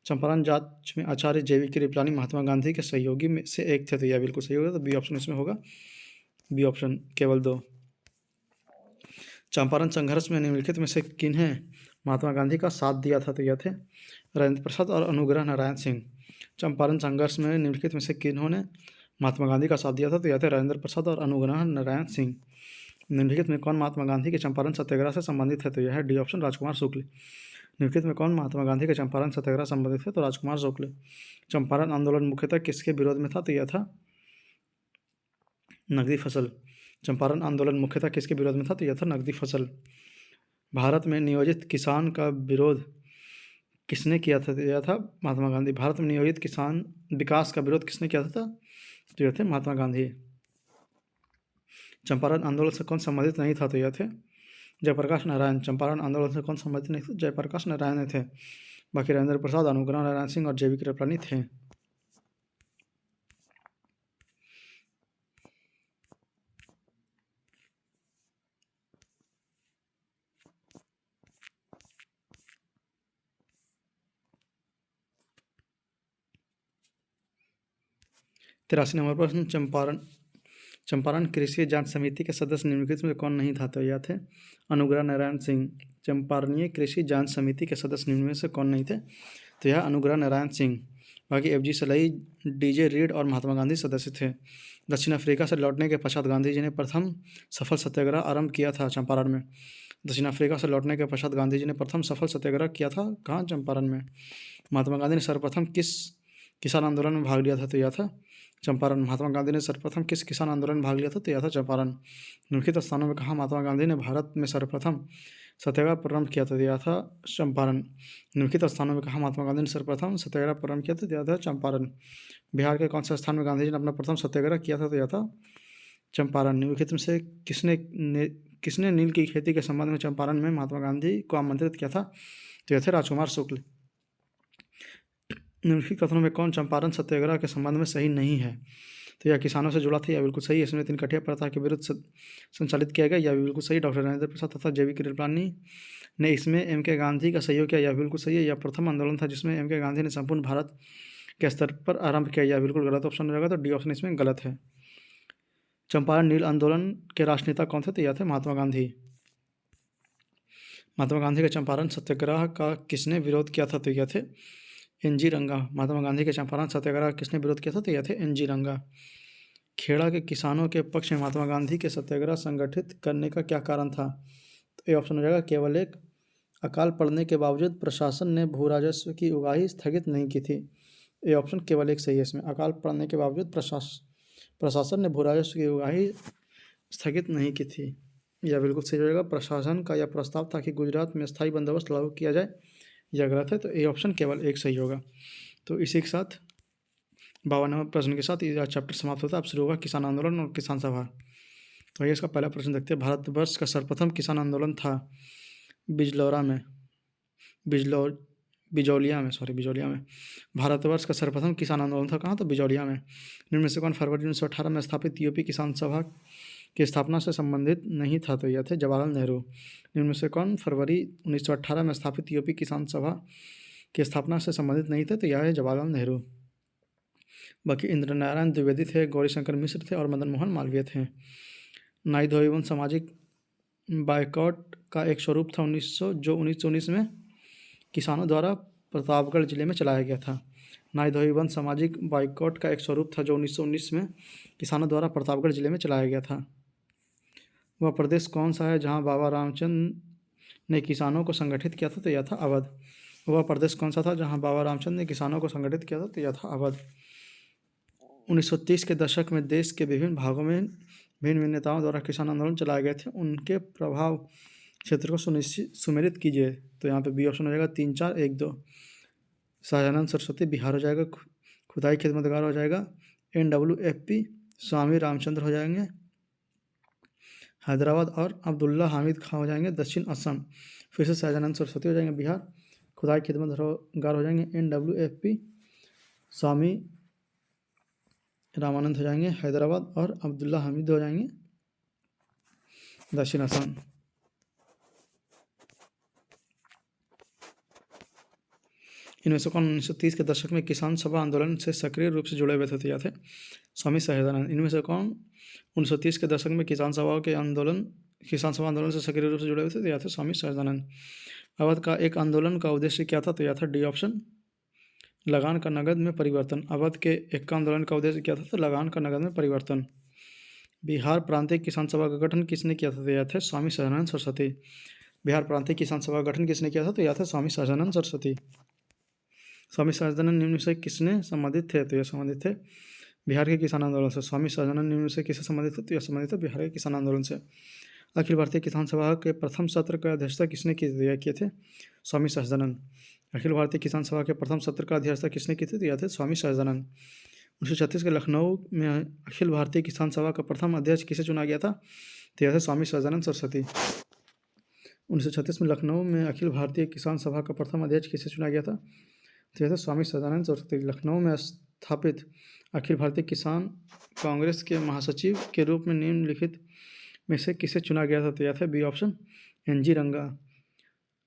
चंपारण जांच में आचार्य जेवी कृपलानी महात्मा गांधी के सहयोगी में से एक थे, तो यह बिल्कुल सही होगा। तो बी ऑप्शन इसमें होगा, बी ऑप्शन केवल 2। चंपारण संघर्ष में निम्नलिखित में से किन्हें महात्मा गांधी का साथ दिया था? तो यह थे राजेंद्र प्रसाद और अनुग्रह नारायण सिंह। चंपारण संघर्ष में निम्नलिखित में से किन्होंने महात्मा गांधी का साथ दिया था तो यह थे राजेंद्र प्रसाद और अनुग्रह नारायण सिंह। निम्नलिखित में कौन महात्मा गांधी के चंपारण सत्याग्रह से संबंधित है तो यह है डी ऑप्शन राजकुमार शुक्ल। निम्नलिखित में कौन महात्मा गांधी के चंपारण सत्याग्रह से संबंधित है तो राजकुमार शुक्ल। चंपारण आंदोलन मुख्यतः किसके विरोध में था तो यह था नकदी फसल। चंपारण आंदोलन मुख्यतः किसके विरोध में था तो यह था नकदी फसल। भारत में नियोजित किसान का विरोध किसने किया था तो यह था महात्मा गांधी। भारत में नियोजित किसान विकास का विरोध किसने किया था तो यह थे महात्मा गांधी। चंपारण आंदोलन से कौन संबंधित नहीं था तो यह थे जयप्रकाश नारायण। चंपारण आंदोलन से कौन संबंधित नहीं थे जयप्रकाश नारायण थे। बाकी राजेंद्र प्रसाद, अनुग्रह नारायण सिंह और जेबी कृपलानी थे। तिरासी नंबर प्रश्न, चंपारण कृषि जांच समिति के सदस्य निम्नलिखित में कौन नहीं था तो यह थे अनुग्रह नारायण सिंह। चंपारणीय कृषि जांच समिति के सदस्य निम्न में से कौन नहीं थे तो यह अनुग्रह नारायण सिंह। बाकी एफ जी सलाई, डीजे रीड और महात्मा गांधी सदस्य थे। दक्षिण अफ्रीका से लौटने के पश्चात गांधी जी ने प्रथम सफल सत्याग्रह आरंभ किया था चंपारण में। दक्षिण अफ्रीका से लौटने के पश्चात गांधी जी ने प्रथम सफल सत्याग्रह किया था कहाँ, चंपारण में। महात्मा गांधी ने सर्वप्रथम किस किसान आंदोलन में भाग लिया था तो यह था चंपारण। महात्मा गांधी ने सर्वप्रथम किस किसान आंदोलन में भाग लिया था तो यह था चंपारण। निम्नलिखित स्थानों में कहा महात्मा गांधी ने भारत में सर्वप्रथम सत्याग्रह प्रारंभ किया था तो यह था चंपारण। निम्नलिखित स्थानों में कहा महात्मा गांधी ने सर्वप्रथम सत्याग्रह प्रारंभ किया था तो यह था चंपारण। बिहार के कौन से स्थान में गांधी जी ने अपना प्रथम सत्याग्रह किया था तो यह था चंपारण। निम्नलिखित में से किसने नील की खेती के संबंध में चंपारण में महात्मा गांधी को आमंत्रित किया था तो यह थे राजकुमार शुक्ल। निम्नलिखित कथनों में कौन चंपारण सत्याग्रह के संबंध में सही नहीं है तो यह किसानों से जुड़ा था, यह बिल्कुल सही। इसमें 3 कठिया प्रथा के विरुद्ध संचालित किया गया, यह भी बिल्कुल सही। डॉक्टर राजेंद्र प्रसाद तथा जेबी कृपलानी ने इसमें एम के गांधी का सहयोग किया, यह बिल्कुल सही है। यह प्रथम आंदोलन था जिसमें एम के गांधी ने संपूर्ण भारत के स्तर पर आरंभ किया, यह बिल्कुल गलत ऑप्शन हो जाएगा तो डी ऑप्शन इसमें गलत है। चंपारण नील आंदोलन के राष्ट्रनेता कौन थे तो यह थे महात्मा गांधी। महात्मा गांधी के चंपारण सत्याग्रह का किसने विरोध किया था तो यह थे एन.जी. रंगा। महात्मा गांधी के चंपारण सत्याग्रह किसने विरोध किया था तो यह थे एन.जी. रंगा। खेड़ा के किसानों के पक्ष में महात्मा गांधी के सत्याग्रह संगठित करने का क्या कारण था तो ये ऑप्शन हो जाएगा केवल एक, अकाल पड़ने के बावजूद प्रशासन ने भू राजस्व की उगाही स्थगित नहीं की थी। ये ऑप्शन केवल एक सही है इसमें, अकाल पड़ने के बावजूद प्रशासन ने भू राजस्व की उगाही स्थगित नहीं की थी, यह बिल्कुल सही हो जाएगा। प्रशासन का यह प्रस्ताव था कि गुजरात में स्थायी बंदोबस्त लागू किया जाए, यह गलत है तो ये ऑप्शन केवल एक सही होगा। तो इसी के साथ 52वें प्रश्न के साथ यह चैप्टर समाप्त होता है। अब शुरू होगा किसान आंदोलन और किसान सभा। तो ये इसका पहला प्रश्न देखते हैं। भारतवर्ष का सर्वप्रथम किसान आंदोलन था बिजौलिया में। भारतवर्ष का सर्वप्रथम किसान आंदोलन था कहाँ तो बिजौलिया में। निम्न में से कौन फरवरी 1918 में स्थापित यूपी किसान सभा की स्थापना से संबंधित नहीं था तो यह थे जवाहरलाल नेहरू। निम्न में से कौन फरवरी 1918 में स्थापित यूपी किसान सभा की स्थापना से संबंधित नहीं थे तो यह है जवाहरलाल नेहरू। बाकी इंद्र नारायण द्विवेदी थे, गौरीशंकर मिश्र थे और मदन मोहन मालवीय थे। नाई धोई बंद सामाजिक बायकॉट का एक स्वरूप था 1919 में किसानों द्वारा प्रतापगढ़ जिले में चलाया गया था। नाई धोई बंद सामाजिक बायकॉट का एक स्वरूप था जो 1919 में किसानों द्वारा प्रतापगढ़ जिले में चलाया गया था। वह प्रदेश कौन सा है जहां बाबा रामचंद्र ने किसानों को संगठित किया था तो यह था अवध। वह प्रदेश कौन सा था जहां बाबा रामचंद्र ने किसानों को संगठित किया था तो यह था अवध। 1930 के दशक में देश के विभिन्न भागों में भिन्न भिन्न नेताओं द्वारा किसान आंदोलन चलाए गए थे, उनके प्रभाव क्षेत्र को सुमेलित कीजिए तो यहाँ पे बी ऑप्शन हो जाएगा 3, 4, 1, 2। सहजानंद सरस्वती बिहार हो जाएगा, खुदाई खिदमतगार हो जाएगा, NWFP स्वामी रामचंद्र हो जाएंगे हैदराबाद, और अब्दुल्ला हामिद खां हो जाएंगे दक्षिण असम। फिर से सहजानंद सरस्वती हो जाएंगे बिहार, खुदाई खिदमतगार हो जाएंगे NWFP स्वामी रामानंद हो जाएंगे हैदराबाद, और अब्दुल्ला हामिद हो जाएंगे दक्षिण असम। इनमें से कौन 1930 के दशक में किसान सभा आंदोलन से सक्रिय रूप से जुड़े हुए थे या थे स्वामी सहजानंद। इनमें से कौन 1930 के दशक में किसान सभा आंदोलन से सक्रिय रूप से जुड़े हुए थे या थे स्वामी सहजानंद। अवध का एक आंदोलन का उद्देश्य क्या था तो यह था डी ऑप्शन लगान का नगद में परिवर्तन। अवध के एक्का आंदोलन का उद्देश्य क्या था? तो लगान का नगद में परिवर्तन। बिहार प्रांतीय किसान सभा का गठन किसने किया था? तो यह थे स्वामी सहजानंद सरस्वती। बिहार प्रांतीय किसान सभा का गठन किसने किया था? तो यह थे स्वामी सहजानंद सरस्वती। स्वामी सहजानंद निम्न से किसने संबंधित थे? तो यह संबंधित थे बिहार के किसान आंदोलन से। स्वामी सहजानंद निम्न से किससे संबंधित थे? तो यह संबंधित है बिहार के किसान आंदोलन से। अखिल भारतीय किसान सभा के प्रथम सत्र का अध्यक्षता किसने की? तो यह किए थे स्वामी सहजानंद। अखिल भारतीय किसान सभा के प्रथम सत्र का अध्यक्षता किसने की थी? तो यह थे स्वामी सहजानंद। 1936 के लखनऊ में अखिल भारतीय किसान सभा का प्रथम अध्यक्ष किसे चुना गया था? तो यह थे स्वामी सहजानंद सरस्वती। 1936 में लखनऊ में अखिल भारतीय किसान सभा का प्रथम अध्यक्ष किसे चुना गया था? तो यह थे स्वामी सहजानंद सरस्वती। लखनऊ में स्थापित अखिल भारतीय किसान कांग्रेस के महासचिव के रूप में निम्नलिखित में से किसे चुना गया था? तो यह था बी ऑप्शन एन.जी. रंगा।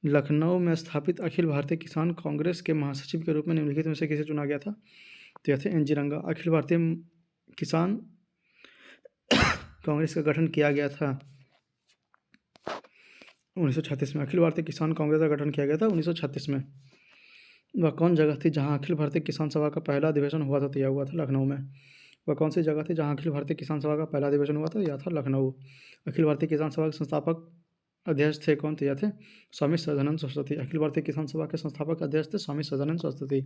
लखनऊ में स्थापित अखिल भारतीय किसान कांग्रेस के महासचिव के रूप में निम्नलिखित में से किसे चुना गया था? तो यह थे एन.जी. रंगा। अखिल भारतीय किसान कांग्रेस का गठन किया गया था 1936 में। अखिल भारतीय किसान कांग्रेस का गठन किया गया था 1936 में। वह कौन जगह थी जहां अखिल भारतीय किसान सभा का पहला अधिवेशन हुआ था? तो यह हुआ था लखनऊ में। वह कौन सी जगह थी जहां अखिल भारतीय किसान सभा का पहला अधिवेशन हुआ था? यह था लखनऊ। अखिल भारतीय किसान सभा के संस्थापक अध्यक्ष थे कौन? तो यह थे स्वामी सहजानंद सरस्वती। अखिल भारतीय किसान सभा के संस्थापक अध्यक्ष थे स्वामी सहजानंद सरस्वती।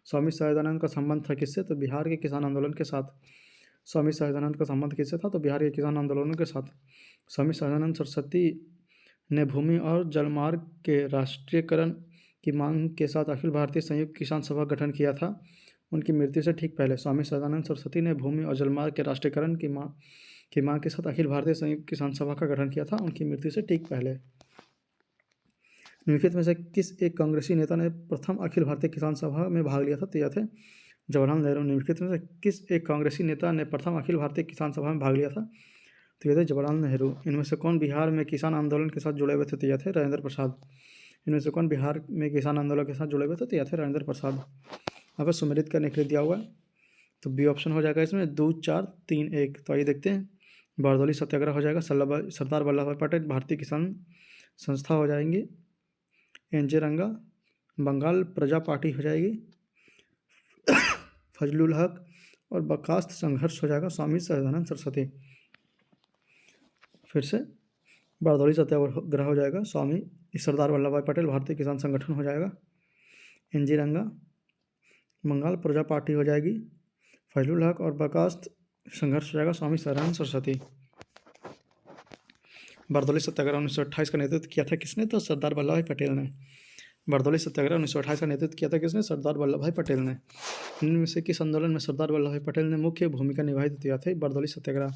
स्वामी सहजानंद का संबंध था किससे? तो बिहार के किसान आंदोलन के साथ। स्वामी सहजानंद का संबंध किससे था? तो बिहार के किसान आंदोलनों के साथ। स्वामी सहजानंद सरस्वती ने भूमि और जलमार्ग के राष्ट्रीयकरण की मांग के साथ अखिल भारतीय संयुक्त किसान सभा गठन किया था। उनकी मृत्यु से ठीक पहले स्वामी सहजानंद सरस्वती ने भूमि और जलमार्ग के राष्ट्रीयकरण की मांग के साथ अखिल भारतीय संयुक्त किसान सभा का गठन किया था, उनकी मृत्यु से ठीक पहले। निम्नलिखित में से किस एक कांग्रेसी नेता ने प्रथम अखिल भारतीय किसान सभा में भाग लिया था? तो यह थे जवाहरलाल नेहरू। निम्नलिखित में से किस एक कांग्रेसी नेता ने प्रथम अखिल भारतीय किसान सभा में भाग लिया था? तो यह थे जवाहरलाल नेहरू। इनमें से कौन बिहार में किसान आंदोलन के साथ जुड़े हुए थे? तो यह थे राजेंद्र प्रसाद। इनमें से कौन बिहार में किसान आंदोलन के साथ जुड़े हुए थे? तो यह थे राजेंद्र प्रसाद। यहाँ पर सुमेलित करने के लिए दिया हुआ है, तो बी ऑप्शन हो जाएगा इसमें 2, 4, 3, 1। तो आइए देखते हैं। बारदौली सत्याग्रह हो जाएगा। सरदार वल्लभ भाई पटेल भारतीय किसान संस्था हो जाएंगी। एन.जे. रंगा बंगाल प्रजा पार्टी हो जाएगी। फजलुल हक और बर्खास्त संघर्ष हो जाएगा स्वामी सहजानंद सरस्वती। फिर से बारदौली सत्याग्रह हो जाएगा स्वामी सरदार वल्लभ भाई पटेल भारतीय किसान संगठन हो जाएगा। एन.जी. रंगा बंगाल प्रजा पार्टी हो जाएगी। फजलुल हक और बर्खास्त संघर्ष हो जाएगा स्वामी सहजानंद सरस्वती। बारदौली सत्याग्रह 1928 का नेतृत्व किया था किसने? तो सरदार वल्लभ भाई पटेल ने। बारदौली सत्याग्रह 1928 का नेतृत्व किया था किसने? सरदार वल्लभ भाई पटेल ने। इनमें से किस आंदोलन में सरदार वल्लभ भाई पटेल ने मुख्य भूमिका निभाई थी? यह थी बारदौली सत्याग्रह।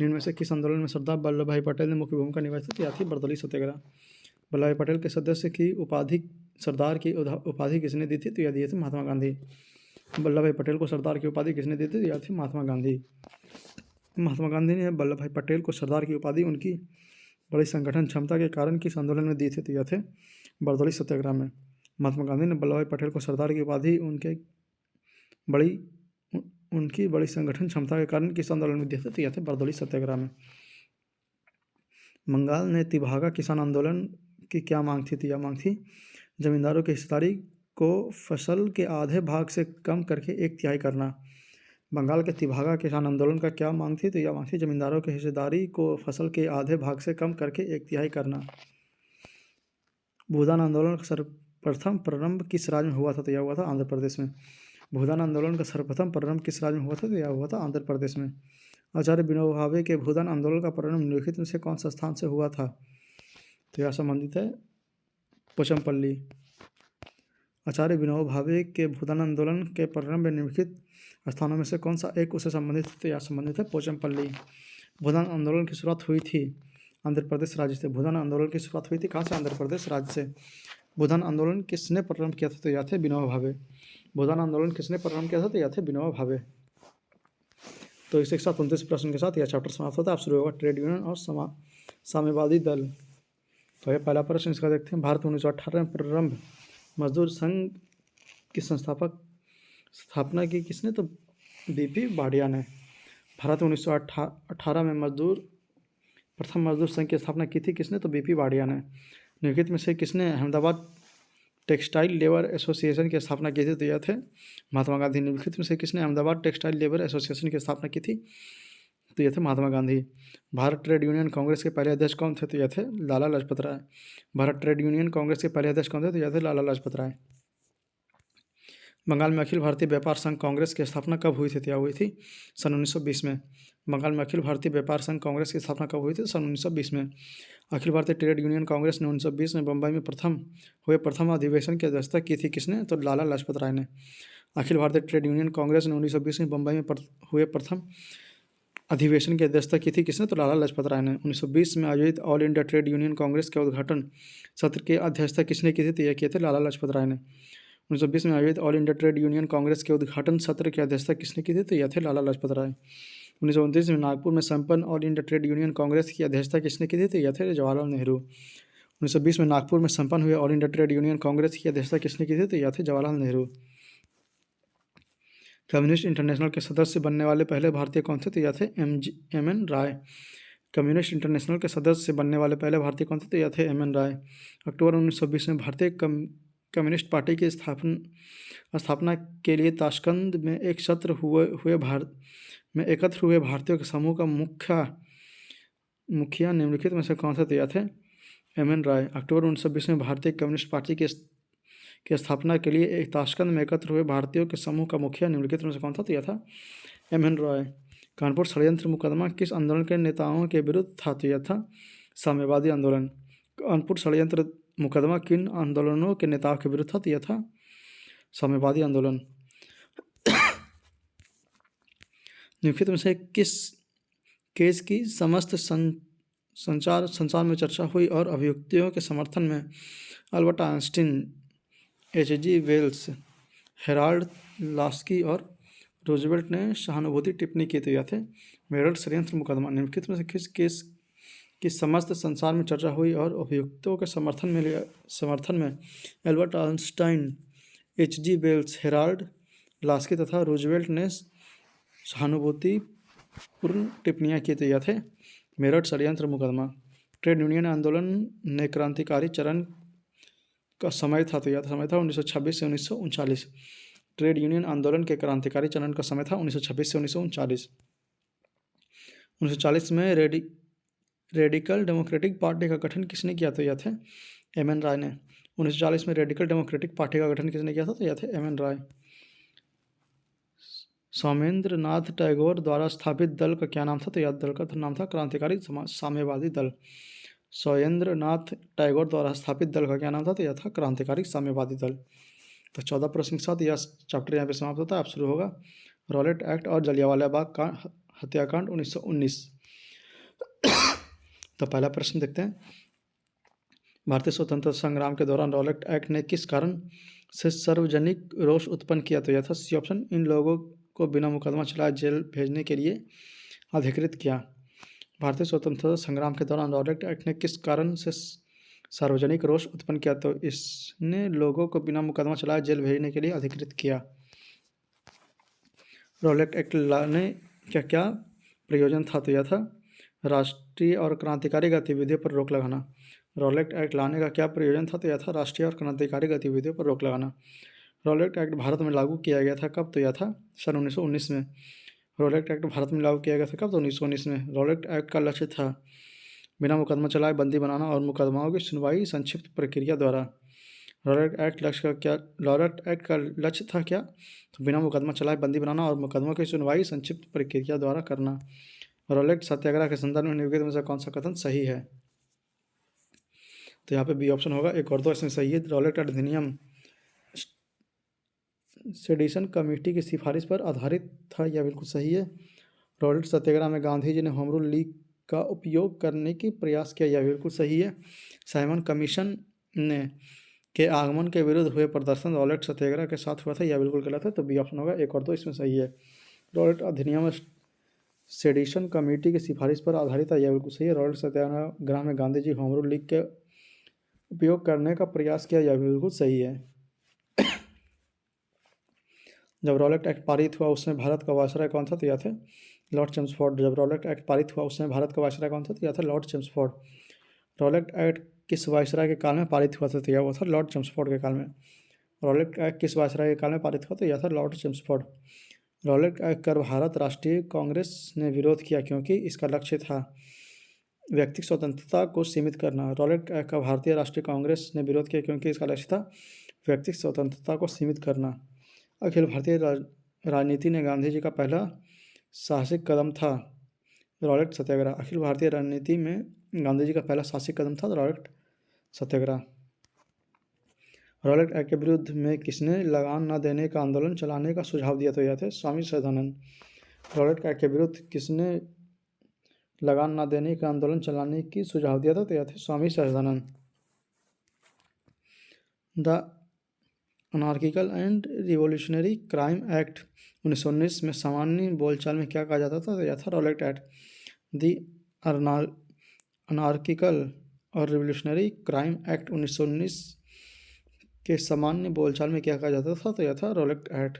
इनमें से किस आंदोलन में सरदार वल्लभ भाई पटेल ने मुख्य भूमिका निभाई थी? यह थी बारदौली सत्याग्रह। वल्लभ भाई पटेल के सदस्य की उपाधि सरदार की उपाधि किसने दी थी? तो यह दिए थे महात्मा गांधी। वल्लभ भाई पटेल को सरदार की उपाधि किसने दी थी? यह थी महात्मा गांधी। महात्मा गांधी ने वल्लभ भाई पटेल को सरदार की उपाधि उनकी बड़ी संगठन क्षमता के कारण किस आंदोलन में दी थी? तो यह थे बारदौली सत्याग्रह में। महात्मा गांधी ने वल्लभ भाई पटेल को सरदार की उपाधि उनकी बड़ी संगठन क्षमता के कारण किस आंदोलन में दिए थे? तो यह थे बारदौली सत्याग्रह में। बंगाल ने तिभागा किसान आंदोलन की क्या मांग थी? तो यह मांग थी जमींदारों की हिस्सेदारी को फसल के आधे भाग से कम करके 1/3 करना। बंगाल के तिभागा किसान आंदोलन का क्या मांग थी? तो यह मांग थी जमींदारों की हिस्सेदारी को फसल के आधे भाग से कम करके 1/3 करना। भूदान आंदोलन का सर्वप्रथम प्रारंभ किस राज्य में हुआ था? तो यह हुआ था आंध्र प्रदेश में। भूदान आंदोलन का सर्वप्रथम प्रारंभ किस राज्य में हुआ था? तो यह हुआ था आंध्र प्रदेश में। आचार्य विनोबा भावे के भूदान आंदोलन का प्रारंभ निम्नलिखित में से कौन सा स्थान से हुआ था? तो यह संबंधित है पोचमपल्ली। आचार्य विनोबा भावे के भूदान आंदोलन के प्रारंभ में निम्नलिखित स्थानों में से कौन सा एक उससे संबंधित है? तो यह संबंधित है पोचमपल्ली। भूदान आंदोलन की शुरुआत हुई थी आंध्र प्रदेश राज्य से। भूदान आंदोलन की शुरुआत हुई थी कहाँ से? आंध्र प्रदेश राज्य से। भूदान आंदोलन किसने प्रारंभ किया था? तो यह थे विनोबा भावे। भूदान आंदोलन किसने प्रारंभ किया था? तो यह थे विनोबा भावे। तो इस 129 प्रश्न के साथ यह चैप्टर समाप्त होता है। आप शुरू होगा ट्रेड यूनियन और साम्यवादी दल। तो यह पहला प्रश्न इसका देखते हैं। भारत 1918 में प्रारंभ मजदूर संघ की स्थापना की किसने? तो बीपी बाड़िया ने। भारत 1918 में प्रथम मजदूर संघ की स्थापना की थी किसने? तो बीपी बाड़िया ने। निम्नलिखित में से किसने अहमदाबाद टेक्सटाइल लेबर एसोसिएशन की स्थापना की थी? तो यह थे महात्मा गांधी। निम्नलिखित में से किसने अहमदाबाद टेक्सटाइल लेबर एसोसिएशन की स्थापना की थी? तो यह थे महात्मा गांधी। भारत ट्रेड यूनियन कांग्रेस के पहले अध्यक्ष कौन थे? तो यह थे लाला लाजपत राय। भारत ट्रेड यूनियन कांग्रेस के पहले अध्यक्ष कौन थे? तो यह थे लाला लाजपत राय। बंगाल में अखिल भारतीय व्यापार संघ कांग्रेस की स्थापना कब हुई थी? तो यह हुई थी सन 1920 में। बंगाल में अखिल भारतीय व्यापार संघ कांग्रेस की स्थापना कब हुई थी? सन 1920 में। अखिल भारतीय ट्रेड यूनियन कांग्रेस ने 1920 में बम्बई में प्रथम अधिवेशन की अध्यक्षता की थी? किसने? तो लाला लाजपत राय ने। अखिल भारतीय ट्रेड यूनियन कांग्रेस ने 1920 में बम्बई में हुए प्रथम अधिवेशन की अध्यक्षता की थी? किसने? तो लाला लाजपत राय ने। 1920 में आयोजित all India trade union Congress के उद्घाटन सत्र की अध्यक्षता किसने की थी? तो यह किए थे लाला लाजपत राय ने। 1920 में आयोजित all India trade union Congress के उद्घाटन सत्र की अध्यक्षता किसने की थी? तो यह थे लाला लाजपत राय। 1929 में नागपुर में संपन्न all India trade union Congress की अध्यक्षता किसने की थी? तो यह थे जवाहरलाल नेहरू। 1920 में नागपुर में संपन्न हुए all India trade union Congress की अध्यक्षता किसने की थी? तो यह थे जवाहरलाल नेहरू। कम्युनिस्ट इंटरनेशनल के सदस्य बनने वाले पहले भारतीय कौन थे? तो यह थे एम एन राय। कम्युनिस्ट इंटरनेशनल के सदस्य बनने वाले पहले भारतीय कौन थे? तो यह थे एम.एन. राय। अक्टूबर 1920 में भारतीय कम्युनिस्ट पार्टी की स्थापना के लिए ताशकंद में एकत्र हुए भारतीयों के समूह का मुखिया निम्नलिखित में से कौन थे? तो यह थे एम.एन. राय। अक्टूबर 1920 में भारतीय कम्युनिस्ट पार्टी की स्थापना के लिए एक ताशकंद में एकत्र हुए भारतीयों के समूह का मुखिया निम्नलिखित में से कौन था? तो यह था एम.एन. रॉय। कानपुर षड्यंत्र मुकदमा किस आंदोलन के नेताओं के विरुद्ध था? तो यह था साम्यवादी आंदोलन। कानपुर षड्यंत्र मुकदमा किन आंदोलनों के नेताओं के विरुद्ध था? तो यह था साम्यवादी आंदोलन। निम्नलिखित में से किस केस की समस्त संसार में चर्चा हुई और अभियुक्तियों के समर्थन में Albert Einstein, H.G. Wells, Harold Laski और रूजवेल्ट ने सहानुभूति टिप्पणी की? तो यह थे मेरठ षड्यंत्र मुकदमा। निम्नलिखित में से किस केस की समस्त संसार में चर्चा हुई और अभियुक्तों के समर्थन में Albert Einstein, H.G. Wells, Harold Laski तथा रूजवेल्ट ने सहानुभूतिपूर्ण टिप्पणियाँ की? तो यह थे मेरठ षड्यंत्र मुकदमा। ट्रेड यूनियन आंदोलन ने क्रांतिकारी चरण का समय था? तो यह समय था 1926 से 1939। ट्रेड यूनियन आंदोलन के क्रांतिकारी चरण का समय था 1926 से 1939। 1940 में रेडिकल डेमोक्रेटिक पार्टी का गठन किसने किया? तो यह थे एम.एन. राय ने। 1940 में रेडिकल डेमोक्रेटिक पार्टी का गठन किसने किया था? तो यह थे एम.एन. राय। सोमेंद्र नाथ टैगोर द्वारा स्थापित दल का क्या नाम था? तो यह दल का नाम था क्रांतिकारी साम्यवादी दल। सोमेंद्र नाथ टैगोर द्वारा स्थापित दल का क्या नाम था? तो यह था क्रांतिकारी साम्यवादी दल। तो 14 प्रश्न के साथ यह चैप्टर यहाँ पे समाप्त होता है। अब शुरू होगा रॉलेट एक्ट और जलियांवाला बाग हत्याकांड 1919। तो पहला प्रश्न देखते हैं, भारतीय स्वतंत्रता संग्राम के दौरान रॉलेट एक्ट ने किस कारण से सार्वजनिक रोष उत्पन्न किया? तो यह था सी ऑप्शन, इन लोगों को बिना मुकदमा चलाए जेल भेजने के लिए अधिकृत किया। भारतीय स्वतंत्रता संग्राम के दौरान रॉलेट एक्ट ने किस कारण से सार्वजनिक रोष उत्पन्न किया? तो इसने लोगों को बिना मुकदमा चलाए जेल भेजने के लिए अधिकृत किया। रॉलेट एक्ट लाने क्या क्या प्रयोजन था? तो यह था राष्ट्रीय और क्रांतिकारी गतिविधियों पर रोक लगाना। रॉलेट एक्ट लाने का क्या प्रयोजन था? तो यह था राष्ट्रीय और क्रांतिकारी गतिविधियों पर रोक लगाना। रॉलेट एक्ट भारत में लागू किया गया था कब? तो यह था सन 1919 में। रॉलेट एक्ट भारत में लागू किया गया था कब? तो 1919 में। रॉलेट एक्ट का लक्ष्य था बिना मुकदमा चलाए बंदी बनाना और मुकदमाओं की सुनवाई संक्षिप्त प्रक्रिया द्वारा। रॉलेट एक्ट का लक्ष्य था क्या? तो बिना मुकदमा चलाए बंदी बनाना और मुकदमों की सुनवाई संक्षिप्त प्रक्रिया द्वारा करना। रॉलेट सत्याग्रह के संदर्भ में निम्नलिखित में से कौन सा कथन सही है? तो यहाँ पे बी ऑप्शन होगा। एक और दो इसमें सही है। रॉलेट अधिनियम सेडिशन कमेटी की सिफारिश पर आधारित था, यह बिल्कुल सही है। रॉलेट सत्याग्रह में गांधी जी ने होम रूल लीग का उपयोग करने की प्रयास किया, यह बिल्कुल सही है। साइमन कमीशन के आगमन के विरुद्ध हुए प्रदर्शन रॉलेट सत्याग्रह के साथ हुआ था, यह बिल्कुल गलत है। तो बी ऑप्शन होगा। एक और दो इसमें सही है। रॉलेट अधिनियम सेडिशन कमेटी की सिफारिश पर आधारित है, यह बिल्कुल सही है। रॉलेट सत्याग्रह में Gandhi ji home rule league के उपयोग करने का प्रयास किया, यह बिल्कुल सही है। जब रॉलेट एक्ट पारित हुआ उसमें भारत का वायसराय कौन था? तो यह थे लॉर्ड चेम्सफोर्ड। जब रॉलेट एक्ट पारित हुआ उसमें भारत का वायसराय कौन था? तो यह था लॉर्ड चेम्सफोर्ड। रॉलेट एक्ट किस वायसराय के काल में पारित हुआ था? तो यह हुआ था लॉर्ड चेम्सफोर्ड के काल में। रॉलेट एक्ट किस वायसराय के काल में पारित हुआ? तो यह था लॉर्ड चेम्सफोर्ड। रॉलेट एक्ट का भारत राष्ट्रीय कांग्रेस ने विरोध किया क्योंकि इसका लक्ष्य था व्यक्तिगत स्वतंत्रता को सीमित करना। रॉलेट एक्ट का भारतीय राष्ट्रीय कांग्रेस ने विरोध किया क्योंकि इसका लक्ष्य था व्यक्तिगत स्वतंत्रता को सीमित करना। अखिल भारतीय राजनीति ने गांधी जी का पहला साहसिक कदम था रॉलेट सत्याग्रह। अखिल भारतीय राजनीति में गांधी जी का पहला साहसिक कदम था रॉलेट सत्याग्रह। रॉलेट एक्ट के विरुद्ध में किसने लगान न देने का आंदोलन चलाने का सुझाव दिया? तो यह थे स्वामी सदानंद। रॉलेट एक्ट के विरुद्ध किसने लगान न देने का आंदोलन चलाने की सुझाव दिया था? तो यह थे Swami Sadanand. The anarchical and revolutionary crime act 1919 में सामान्य बोलचाल में क्या कहा जाता था? तो यह था रॉलेट एक्ट। द अनार्किकल और रिवोल्यूशनरी क्राइम एक्ट 1919 के सामान्य बोलचाल में क्या कहा जाता था? तो यह था रॉलेट एक्ट।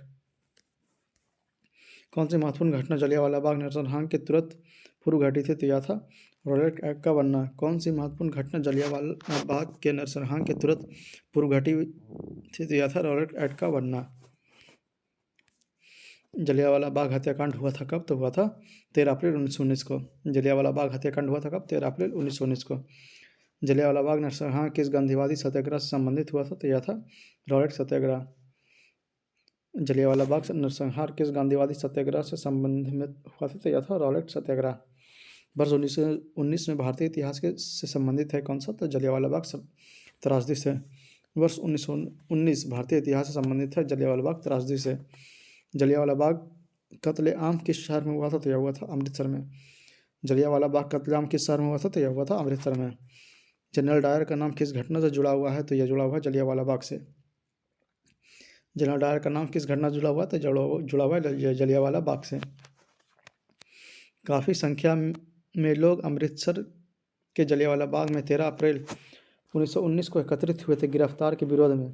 कौन सी महत्वपूर्ण घटना जलियांवाला बाग नरसंहार के तुरंत पूर्व घटी थी? तो यह था रॉलेट एक्ट का बनना। कौन सी महत्वपूर्ण घटना जलियांवाला बाग के नरसंहार के तुरंत पूर्व घटी थी? तो यह था रॉलेट एक्ट का बनना। जलियांवाला बाग हत्याकांड हुआ था कब? तो हुआ था 13 अप्रैल 1919 को। जलियांवाला बाग हत्याकांड हुआ था कब? 13 अप्रैल 1919 को। जलियांवाला बाग नरसंहार किस गांधीवादी सत्याग्रह से संबंधित हुआ था? तो यह था रॉलेट सत्याग्रह। जलियांवाला बाग नरसंहार किस गांधीवादी सत्याग्रह से संबंधित हुआ था? तो यह था रॉलेट सत्याग्रह। वर्ष 1919 में भारतीय इतिहास के से संबंधित है कौन सा? तो जलियांवाला बाग त्रासदी से। वर्ष 1919 भारतीय इतिहास से संबंधित है जलियांवाला बाग त्रासदी से। जलियांवाला बाग कत्लेआम किस शहर में हुआ था? तो यह हुआ था अमृतसर में। जलियांवाला बाग कत्लेआम किस शहर में हुआ था? तो यह हुआ था अमृतसर में। जनरल डायर का नाम किस घटना से जुड़ा हुआ है? तो यह जुड़ा हुआ है जलियांवाला बाग से। जनरल डायर का नाम किस घटना से जुड़ा हुआ है? तो जुड़ा हुआ है जलियांवाला बाग से। काफ़ी संख्या में लोग अमृतसर के जलियांवाला बाग में 13 अप्रैल 1919 को एकत्रित हुए थे गिरफ्तार के विरोध में।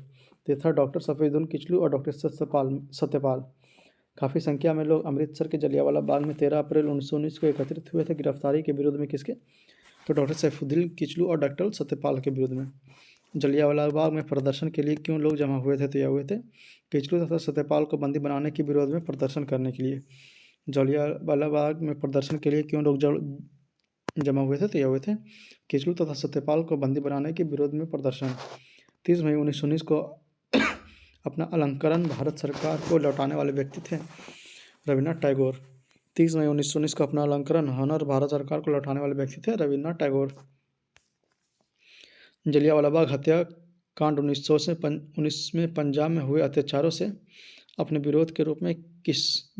ये था डॉक्टर सफीउद्दीन किचलू और डॉक्टर सत्यपाल। काफ़ी संख्या में लोग अमृतसर के जलियांवाला बाग में 13 अप्रैल 1919 को एकत्रित हुए थे गिरफ्तारी के विरोध में। किसके? तो डॉक्टर सैफुद्दीन किचलू और डॉक्टर सत्यपाल के विरोध में। जलियांवाला बाग में प्रदर्शन के लिए क्यों लोग जमा हुए थे? तो यह हुए थे किचलू तथा सत्यपाल को बंदी बनाने के विरोध में प्रदर्शन करने के लिए। जलियांवाला बाग में प्रदर्शन के लिए क्यों लोग जमा हुए थे? तो यह हुए थे किचलू तथा सत्यपाल को बंदी बनाने के विरोध में प्रदर्शन। 30 मई 1919 को अपना अलंकरण भारत सरकार को लौटाने वाले व्यक्ति थे रविन्द्रनाथ टैगोर। 30 मई 1919 को अपना अलंकरण हॉनर भारत सरकार को लौटाने वाले व्यक्ति थे रविन्द्रनाथ टैगोर। जलियांवाला बाग हत्याकांड 1919 में पंजाब में हुए अत्याचारों से अपने विरोध के रूप में किस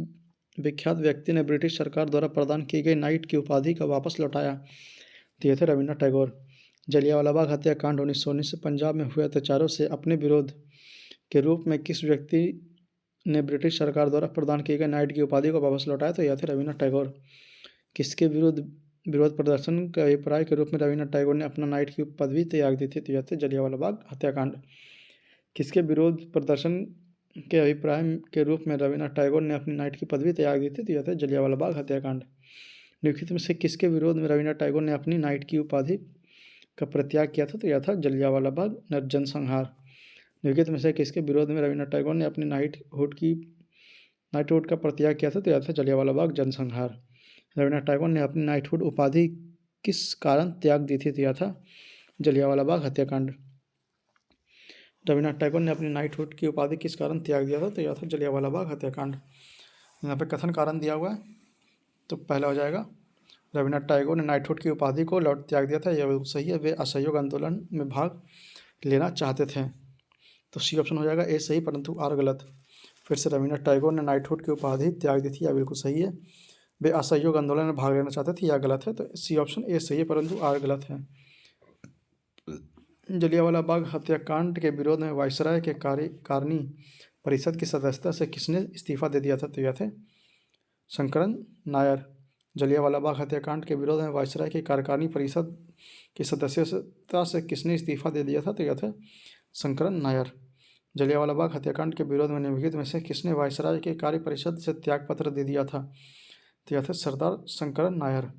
विख्यात व्यक्ति ने ब्रिटिश सरकार द्वारा प्रदान की गई नाइट की उपाधि का वापस लौटाया? तो ये थे रविन्द्रनाथ टैगोर। जलियांवाला बाग हत्याकांड 1919 से पंजाब में हुए अत्याचारों से अपने विरोध के रूप में किस व्यक्ति ने ब्रिटिश सरकार द्वारा प्रदान की गई नाइट की उपाधि को वापस लौटाया? तो यह थे रविन्द्रनाथ टैगोर। किसके विरोध प्रदर्शन के अभिप्राय के रूप में रविन्द्रनाथ टैगोर ने अपना नाइट की पदवी त्याग दी थी? तो यह थे जलियांवाला बाग हत्याकांड। किसके विरोध प्रदर्शन के अभिप्राय के रूप में रविन्द्रनाथ टैगोर ने अपनी नाइट की पदवी त्याग दी थी? तो यह था जलियांवाला बाग हत्याकांड। निम्नलिखित में से किसके विरोध में रविन्द्रनाथ टैगोर ने अपनी नाइट की उपाधि का परित्याग किया था? तो यह था जलियांवाला बाग जनसंहार। निम्नलिखित में से किसके विरोध में रविन्द्रनाथ टैगोर ने अपनी नाइटहुड का परित्याग किया था? तो यह था जलियांवाला बाग जनसंहार। रविन्द्रनाथ टैगोर ने अपनी नाइटहुड उपाधि किस कारण त्याग दी थी? तो यह था जलियांवाला बाग हत्याकांड। रविन्द्रनाथ टैगोर ने अपनी नाइटहुड की उपाधि किस कारण त्याग दिया था? तो यह था जलियांवाला बाग हत्याकांड। यहाँ पे कथन कारण दिया हुआ है, तो पहला हो जाएगा रविन्द्रनाथ टैगोर ने नाइटहुड की उपाधि को त्याग दिया था, यह बिल्कुल सही है। वे असहयोग आंदोलन में भाग लेना चाहते थे, तो सी ऑप्शन हो जाएगा ए सही परंतु आर गलत। फिर से रविन्द्रनाथ टैगोर ने नाइटहुड की उपाधि त्याग दी थी, यह बिल्कुल सही है। वे असहयोग आंदोलन में भाग लेना चाहते थे, यह गलत है। तो सी ऑप्शन ए सही है परंतु आर गलत है। जलियांवाला बाग हत्याकांड के विरोध में वायसराय के कार्यकारिणी परिषद की सदस्यता से किसने इस्तीफा दे दिया था? तो यह थे शंकरन नायर। जलियांवाला बाग हत्याकांड के विरोध में वायसराय की कार्यकारिणी परिषद की सदस्यता से किसने इस्तीफा दे दिया था? तो यह थे शंकरन नायर। जलियांवाला बाग हत्याकांड के विरोध में निम्नलिखित में से किसने वायसराय के कार्य परिषद से त्यागपत्र दे दिया था? तो यह थे सरदार शंकरन नायर।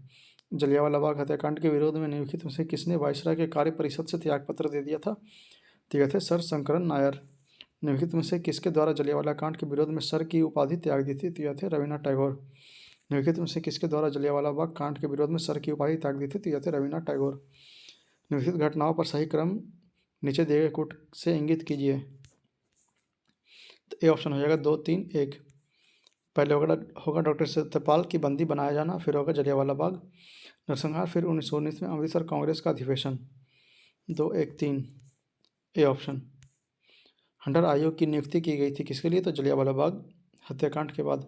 जलियांवाला बाग हत्याकांड के विरोध में निम्नलिखित में से किसने वायसराय के कार्य परिषद से त्यागपत्र दे दिया था? तो यह थे सर शंकरन नायर। निम्नलिखित में से किसके द्वारा जलियांवाला कांड के विरोध में सर की उपाधि त्याग दी थी? तो यह थे रवीन्द्रनाथ टैगोर। निम्नलिखित में से किसके द्वारा जलियांवाला बाग कांड के विरोध में सर की उपाधि त्याग दी थी? तो यह थे रवीन्द्रनाथ टैगोर। निम्नलिखित घटनाओं पर सही क्रम नीचे दिए गए कोट से इंगित कीजिए। तो ए ऑप्शन हो जाएगा 2, 3, 1। पहले होगा डॉक्टर सत्यपाल की बंदी बनाया जाना, फिर होगा जलियांवाला बाग नरसंहार, फिर 1919 में अमृतसर कांग्रेस का अधिवेशन। 2, 1, 3 ए ऑप्शन। हंटर आयोग की नियुक्ति की गई थी किसके लिए? तो जलियांवाला बाग हत्याकांड के बाद।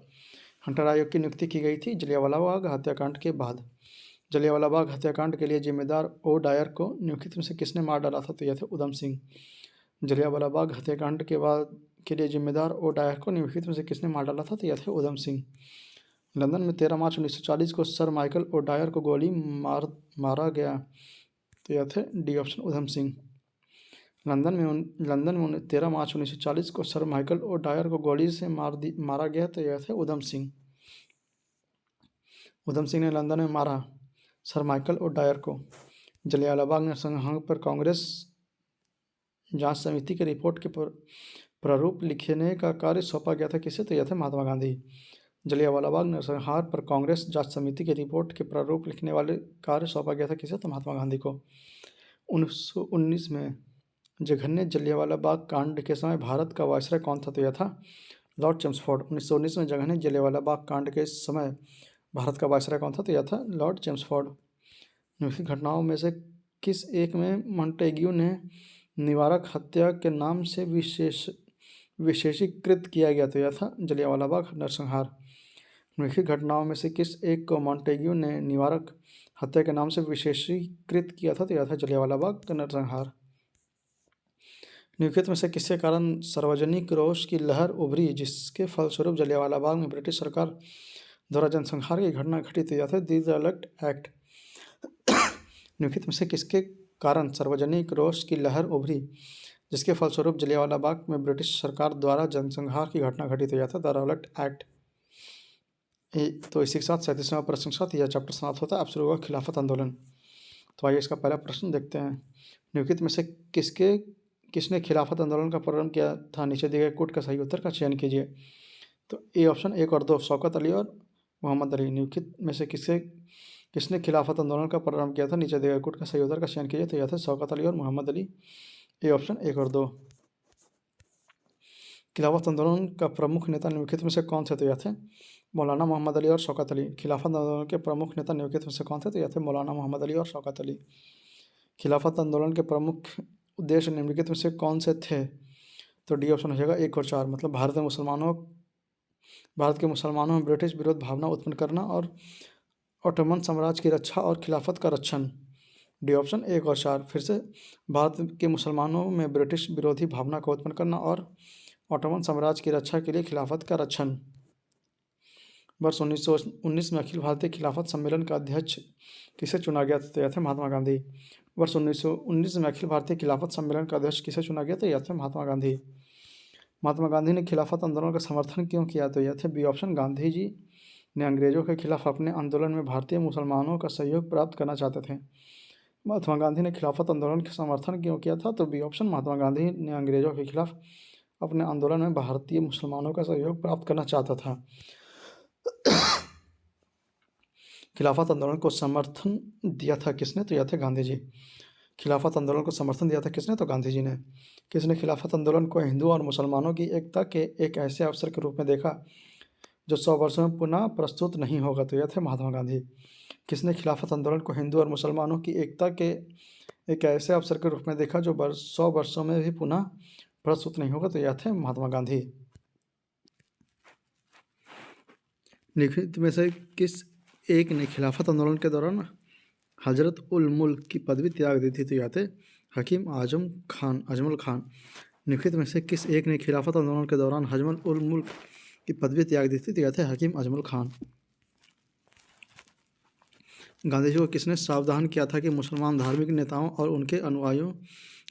हंटर आयोग की नियुक्ति की गई थी जलियांवाला बाग हत्याकांड के बाद। जलियांवाला बाग हत्याकांड के लिए जिम्मेदार ओ डायर को निम्नलिखित में से किसने मार डाला था? तो यह थे उधम सिंह। जलियांवाला बाग हत्याकांड के बाद के लिए जिम्मेदार ओ डायर को निम्नलिखित में से किसने मार डाला था? तो यह थे उधम सिंह। लंदन में 13 मार्च 1940 को सर माइकल ओ डायर को गोली मारा गया। तो यह थे D option Udham Singh. London में 13 मार्च 1940 को सर माइकल ओ डायर को गोली से मारा गया। तो यह थे उधम सिंह। उधम सिंह ने लंदन में मारा सर माइकल ओ डायर को। जलियांवाला बाग नरसंहार पर कांग्रेस जांच समिति की रिपोर्ट के प्रारूप लिखने का कार्य सौंपा गया था किसे? तो यह थे महात्मा गांधी। जलियांवाला बाग नरसंहार पर कांग्रेस जांच समिति के रिपोर्ट के प्रारूप लिखने वाले कार्य सौंपा गया था किसे? तो महात्मा गांधी को। 1919 में जघन्य जलियांवाला बाग कांड के समय भारत का वायसराय कौन था? तो यह था लॉर्ड चेम्सफोर्ड। 1919 में जघन्य जलियांवाला बाग कांड के समय भारत का वायसराय कौन था? तो यह था लॉर्ड चेम्सफोर्ड। निम्नलिखित घटनाओं में से किस एक में मॉन्टेग्यू ने निवारक हत्या के नाम से विशेषीकृत किया गया? तो यह था जलियांवाला बाग नरसंहार। निम्नलिखित घटनाओं में से किस एक को मॉन्टेग्यू ने निवारक हत्या के नाम से विशेषीकृत किया था? तो यह था जलियांवाला बाग नरसंहार। निम्नलिखित में से किसके कारण सार्वजनिक रोष की लहर उभरी जिसके फलस्वरूप जलियांवाला बाग में ब्रिटिश सरकार द्वारा जनसंहार की घटना घटित? यह था दी रॉलेट एक्ट। निम्नलिखित में से किसके कारण सार्वजनिक रोष की लहर उभरी जिसके फलस्वरूप जलियांवाला बाग में ब्रिटिश सरकार द्वारा जनसंहार की घटना घटित? यह था द रॉलेट एक्ट। तो इसी के साथ 37वां प्रश्न के साथ यह चैप्टर समाप्त होता है। अब शुरू होगा खिलाफत आंदोलन। तो आइए इसका पहला प्रश्न देखते हैं। निम्नलिखित में से किसने खिलाफत आंदोलन का प्रारंभ किया था? नीचे दिए गए कोट का सही उत्तर का चयन कीजिए। तो ए ऑप्शन 1 और 2 शौकत अली और मोहम्मद अली। निम्नलिखित में से किसने खिलाफत आंदोलन का प्रारंभ किया था? नीचे दिए गए कोट का सही उत्तर का चयन कीजिए। तो यह थे शौकत अली और मोहम्मद अली। ए ऑप्शन 1 और 2। खिलाफत आंदोलन का प्रमुख नेता निम्नलिखित में से कौन थे? तो यह थे मौलाना मोहम्मद अली और शौकत अली। खिलाफत आंदोलन के प्रमुख नेता निम्नलिखित में से कौन थे? तो यह थे मौलाना मोहम्मद अली और शौकत अली। खिलाफत आंदोलन के प्रमुख उद्देश्य निम्नलिखित में से कौन से थे? तो डी ऑप्शन हो जाएगा 1 और 4। मतलब भारत के मुसलमानों में ब्रिटिश विरोध भावना उत्पन्न करना और ऑटोमन साम्राज्य की रक्षा और खिलाफत का रक्षण। डी ऑप्शन 1 और 4 फिर से। भारत के मुसलमानों में ब्रिटिश विरोधी भावना को उत्पन्न करना और ऑटोमन साम्राज्य की रक्षा के लिए खिलाफत का रक्षण। वर्ष 1919 में अखिल भारतीय खिलाफत सम्मेलन का अध्यक्ष किसे चुना गया? तो यह थे महात्मा गांधी। वर्ष 1919 में अखिल भारतीय खिलाफत सम्मेलन का अध्यक्ष किसे चुना गया? तो यह थे महात्मा गांधी। महात्मा गांधी ने खिलाफत आंदोलन का समर्थन क्यों किया? तो यह थे बी ऑप्शन। गांधी जी ने अंग्रेजों के खिलाफ अपने आंदोलन में भारतीय मुसलमानों का सहयोग प्राप्त करना चाहते थे। महात्मा गांधी ने खिलाफत आंदोलन का समर्थन क्यों किया था? तो बी ऑप्शन। महात्मा गांधी ने अंग्रेजों के खिलाफ अपने आंदोलन में भारतीय मुसलमानों का सहयोग प्राप्त करना चाहता था। खिलाफत आंदोलन को समर्थन दिया था किसने? तो यह थे गांधी जी। खिलाफत आंदोलन को समर्थन दिया था किसने? तो गांधी जी ने। किसने खिलाफत आंदोलन को हिंदू और मुसलमानों की एकता के एक ऐसे अवसर के रूप में देखा जो 100 वर्षों में पुनः प्रस्तुत नहीं होगा? तो यह थे महात्मा गांधी। किसने खिलाफत आंदोलन को हिंदू और मुसलमानों की एकता के एक ऐसे अवसर के रूप में देखा जो 100 वर्षों में भी पुनः प्रस्तुत नहीं होगा? तो यह थे महात्मा गांधी। निम्नलिखित में से किस एक ने खिलाफत आंदोलन के दौरान हजरत उल मुल्क की पदवी त्याग दी थी? तो यह थे हकीम अजमल खान। निम्नलिखित में से किस एक ने खिलाफत आंदोलन के दौरान हजरत उल मुल्क की पदवी त्याग दी थी? तो यह थे हकीम अजमल खान। गांधी जी को किसने सावधान किया था कि मुसलमान धार्मिक नेताओं और उनके अनुयायियों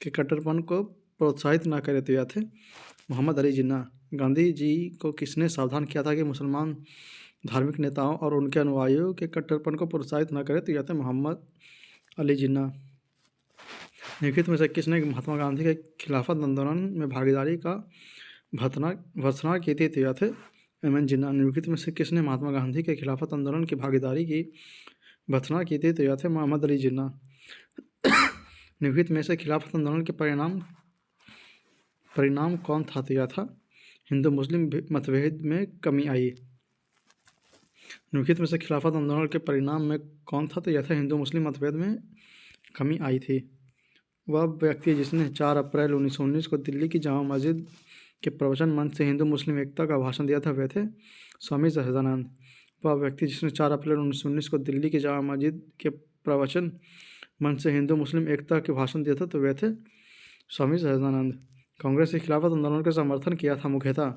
के कट्टरपन को प्रोत्साहित न करें? तो यह थे मोहम्मद अली जिन्ना। गांधी जी को किसने सावधान किया था कि मुसलमान धार्मिक नेताओं और उनके अनुयायियों के कट्टरपन को प्रोत्साहित न करे तो यह थे मोहम्मद अली जिन्ना। निम्नलिखित में से किसने महात्मा गांधी के खिलाफत आंदोलन में भागीदारी का भर्त्सना की थी तो यह थे एम एन जिन्ना। निम्नलिखित में से किसने महात्मा गांधी के खिलाफत आंदोलन की भागीदारी की भर्त्सना की थी तो यह थे मोहम्मद अली जिन्ना। निम्नलिखित में से खिलाफत आंदोलन के परिणाम कौन था तो यह था हिंदू मुस्लिम मतभेद में कमी आई। निम्नलिखित में से खिलाफत आंदोलन के परिणाम में कौन था तो यह था हिंदू मुस्लिम मतभेद में कमी आई थी। वह व्यक्ति जिसने 4 अप्रैल 1919 को दिल्ली की जामा मस्जिद के प्रवचन मंच से हिंदू मुस्लिम एकता का भाषण दिया था वे थे स्वामी सहजानंद। वह व्यक्ति जिसने 4 अप्रैल 1919 को दिल्ली की जामा मस्जिद के प्रवचन मंच से हिंदू मुस्लिम एकता के भाषण दिया था तो वे थे स्वामी सहजानंद। कांग्रेस के खिलाफत आंदोलन का समर्थन किया था मुख्यतः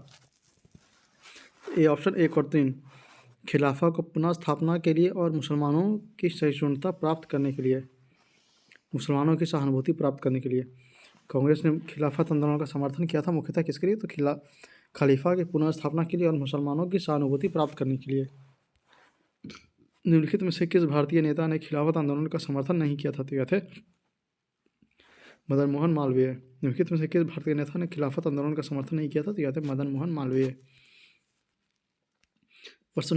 ये ऑप्शन 1 और 3 खिलाफा को पुनः स्थापना के लिए और मुसलमानों की सहिष्णुता प्राप्त करने के लिए, मुसलमानों की सहानुभूति प्राप्त करने के लिए। कांग्रेस ने खिलाफत आंदोलन का समर्थन किया था मुख्यतः किसके लिए तो खलीफा की पुनः स्थापना के लिए और मुसलमानों की सहानुभूति प्राप्त करने के लिए। निम्नलिखित में से किस भारतीय नेता ने खिलाफत आंदोलन का समर्थन नहीं किया था तो यह थे मदन मोहन मालवीय। निम्नलिखित में से किस भारतीय नेता ने खिलाफत आंदोलन का समर्थन नहीं किया था तो यह थे मदन मोहन मालवीय। वर्ष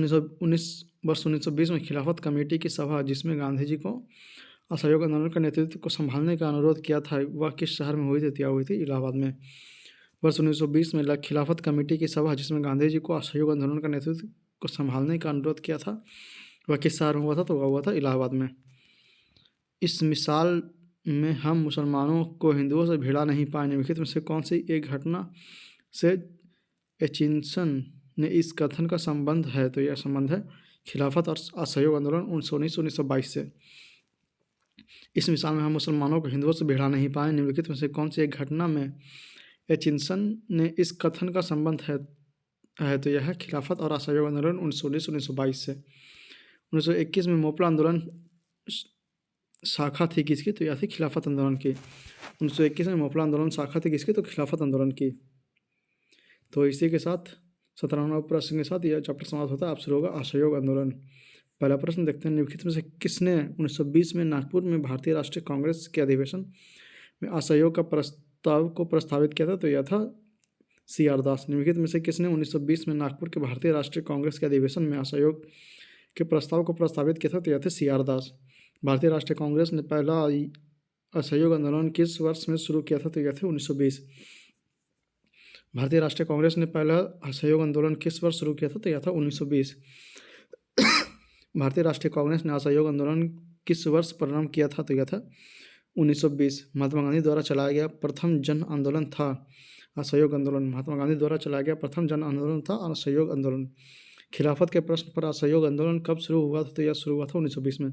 1920 में खिलाफत कमेटी की सभा जिसमें गांधी जी को असहयोग आंदोलन का नेतृत्व को संभालने का अनुरोध किया था वह किस शहर में हुई थी तो हुई थी इलाहाबाद में। वर्ष 1920 में खिलाफत कमेटी की सभा जिसमें गांधी जी को असहयोग आंदोलन का नेतृत्व को संभालने का अनुरोध किया था वह किस शहर में हुआ था तो वह हुआ था इलाहाबाद में। इस मिसाल में हम मुसलमानों को हिंदुओं से भिड़ा नहीं पाए। निम्नलिखित में से कौन सी एक घटना से एचिंसन ने इस कथन का संबंध है तो यह संबंध है खिलाफत और असहयोग आंदोलन 1919-1922 से। इस मिसाल में हम मुसलमानों को हिंदुओं से भिड़ा नहीं पाए। निम्नलिखित में से कौन सी एक घटना में एचिंसन ने इस कथन का संबंध है तो यह है खिलाफत और असहयोग आंदोलन 1919-1922 से। 1921 में मोपला आंदोलन शाखा थी किसकी तो यह थी खिलाफत आंदोलन की। 1921 में मोपला आंदोलन शाखा थी किसकी तो खिलाफत आंदोलन की। तो इसी के साथ 17वां प्रश्न के साथ यह चैप्टर समाप्त होता है। अब शुरू होगा असहयोग आंदोलन। पहला प्रश्न देखते हैं निम्नलिखित में से किसने 1920 में नागपुर में भारतीय राष्ट्रीय कांग्रेस के अधिवेशन में असहयोग का प्रस्ताव को प्रस्तावित किया था तो यह था CR दास। निम्नलिखित में से किसने 1920 में नागपुर के भारतीय राष्ट्रीय कांग्रेस के अधिवेशन में असहयोग के प्रस्ताव को प्रस्तावित किया था तो यह थे CR दास। भारतीय राष्ट्रीय कांग्रेस ने पहला असहयोग आंदोलन किस वर्ष में शुरू किया था तो यह थे 1920। भारतीय राष्ट्रीय कांग्रेस ने पहला असहयोग आंदोलन किस वर्ष शुरू किया था तो यह था 1920। भारतीय राष्ट्रीय कांग्रेस ने असहयोग आंदोलन किस वर्ष प्रारंभ किया था तो यह था 1920। महात्मा गांधी द्वारा चलाया गया प्रथम जन आंदोलन था असहयोग आंदोलन। महात्मा गांधी द्वारा चलाया गया प्रथम जन आंदोलन था असहयोग आंदोलन। खिलाफत के प्रश्न पर असहयोग आंदोलन कब शुरू हुआ था तो यह शुरू हुआ था 1920 में।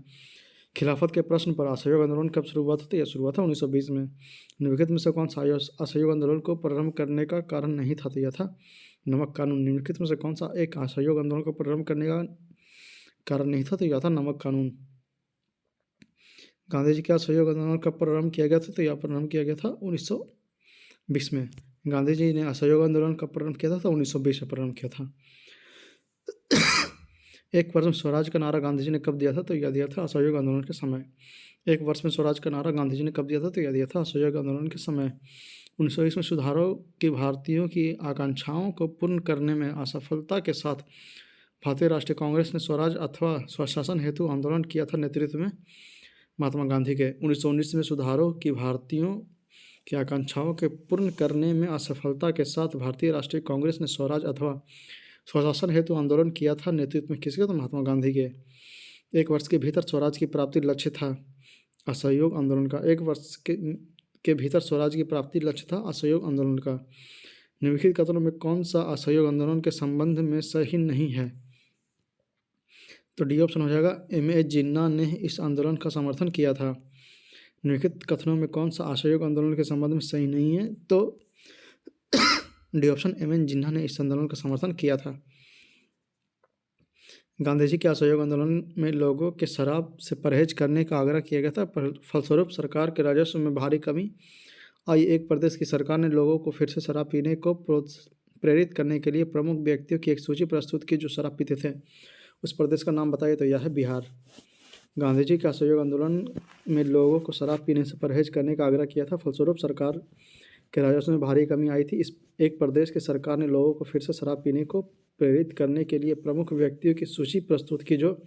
खिलाफत के प्रश्न पर असहयोग आंदोलन कब शुरू हुआ था तो यह शुरू हुआ था 1920 में। निम्नलिखित में से कौन सा असहयोग आंदोलन को प्रारंभ करने का कारण नहीं था तो यह था नमक कानून। निम्नलिखित में से कौन सा एक असहयोग आंदोलन को प्रारंभ करने का कारण नहीं था तो यह था नमक कानून। गांधी जी के असहयोग आंदोलन कब प्रारंभ किया गया था तो यह प्रारंभ किया गया था 1920 में। गांधी जी ने असहयोग आंदोलन कब प्रारंभ किया था तो 1920 में प्रारंभ किया था। एक वर्ष में स्वराज का नारा गांधी जी ने कब दिया था तो यह दिया था असहयोग आंदोलन के समय। एक वर्ष में स्वराज का नारा गांधी जी ने कब दिया था तो यह दिया था असहयोग आंदोलन के समय। 1920 में सुधारों की भारतीयों की आकांक्षाओं को पूर्ण करने में असफलता के साथ भारतीय राष्ट्रीय कांग्रेस ने स्वराज अथवा स्वशासन हेतु आंदोलन किया था नेतृत्व में महात्मा गांधी के। 1919 में सुधारों की भारतीयों की आकांक्षाओं के पूर्ण करने में असफलता के साथ भारतीय राष्ट्रीय कांग्रेस ने स्वराज अथवा स्वशासन हेतु आंदोलन किया था नेतृत्व में किसके तो महात्मा गांधी के। एक वर्ष के भीतर स्वराज की प्राप्ति लक्ष्य था असहयोग आंदोलन का। एक वर्ष के भीतर स्वराज की प्राप्ति लक्ष्य था असहयोग आंदोलन का। निम्नलिखित कथनों में कौन सा असहयोग आंदोलन के संबंध में सही नहीं है तो डी ऑप्शन हो जाएगा M.A. जिन्ना ने इस आंदोलन का समर्थन किया था। निम्नलिखित कथनों में कौन सा असहयोग आंदोलन के संबंध में सही नहीं है तो डी ऑप्शन M.N. जिन्ना ने इस आंदोलन का समर्थन किया था। गांधी जी के असहयोग आंदोलन में लोगों के शराब से परहेज करने का आग्रह किया गया था। फलस्वरूप सरकार के राजस्व में भारी कमी आई। एक प्रदेश की सरकार ने लोगों को फिर से शराब पीने को प्रेरित करने के लिए प्रमुख व्यक्तियों की एक सूची प्रस्तुत की जो शराब पीते थे। उस प्रदेश का नाम बताइए, तो यह है बिहार। गांधी जी के असहयोग आंदोलन में लोगों को शराब पीने से परहेज करने का आग्रह किया था। फलस्वरूप सरकार के राजस्व में भारी कमी आई थी। इस एक प्रदेश की सरकार ने लोगों को फिर से शराब पीने को प्रेरित करने के लिए प्रमुख व्यक्तियों की सूची प्रस्तुत की जो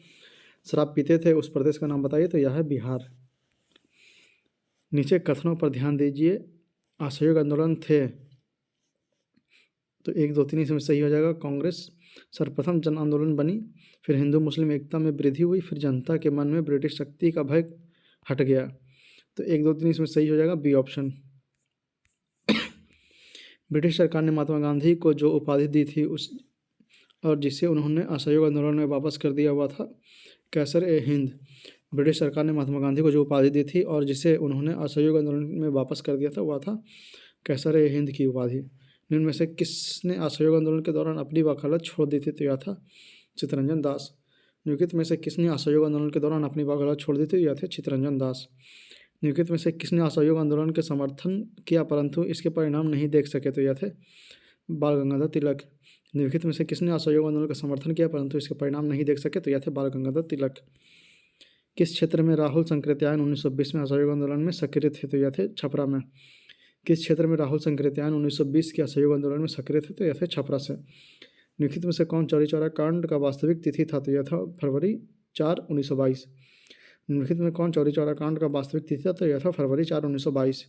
शराब पीते थे। उस प्रदेश का नाम बताइए, तो यह है बिहार। नीचे कथनों पर ध्यान दीजिए। असहयोग आंदोलन थे, तो 1, 2, 3 इसमें सही हो जाएगा। कांग्रेस सर्वप्रथम जन आंदोलन बनी, फिर हिंदू मुस्लिम एकता में वृद्धि हुई, फिर जनता के मन में ब्रिटिश शक्ति का भय हट गया। तो 1, 2, 3 इसमें सही हो जाएगा, बी ऑप्शन। ब्रिटिश सरकार ने महात्मा गांधी को जो उपाधि दी थी उस और जिसे उन्होंने असहयोग आंदोलन में वापस कर दिया हुआ था कैसर ए हिंद। ब्रिटिश सरकार ने महात्मा गांधी को जो उपाधि दी थी और जिसे उन्होंने असहयोग आंदोलन में वापस कर दिया था वह था कैसर ए हिंद की उपाधि। निम्न में से किसने असहयोग आंदोलन के दौरान अपनी वकालत छोड़ दी थी, तो यह था चित्तरंजन दास। निम्नलिखित में से किसने असहयोग आंदोलन के दौरान अपनी वकालत छोड़ दी थी, यह थे चित्तरंजन दास। निम्नलिखित में से किसने असहयोग आंदोलन के समर्थन किया परंतु इसके परिणाम नहीं देख सके, तो यह थे बाल गंगाधर तिलक। निम्नलिखित में से किसने असहयोग आंदोलन का समर्थन किया परंतु इसके परिणाम नहीं देख सके, तो यह थे बाल गंगाधर तिलक। किस क्षेत्र में राहुल संकृत्यायन 1920 में असहयोग आंदोलन में सक्रिय थे, तो यह थे छपरा में। किस क्षेत्र में राहुल संकृत्यायन 1920 के असहयोग आंदोलन में सक्रिय थे, तो यह थे छपरा से। निम्नलिखित में से कौन चौरी चौरा कांड का वास्तविक तिथि था, तो यह था फरवरी 4, 1922। निम्नलिखित में कौन चौरी चौरा कांड का वास्तविक तिथि था, तो यह था फरवरी 4, 1922।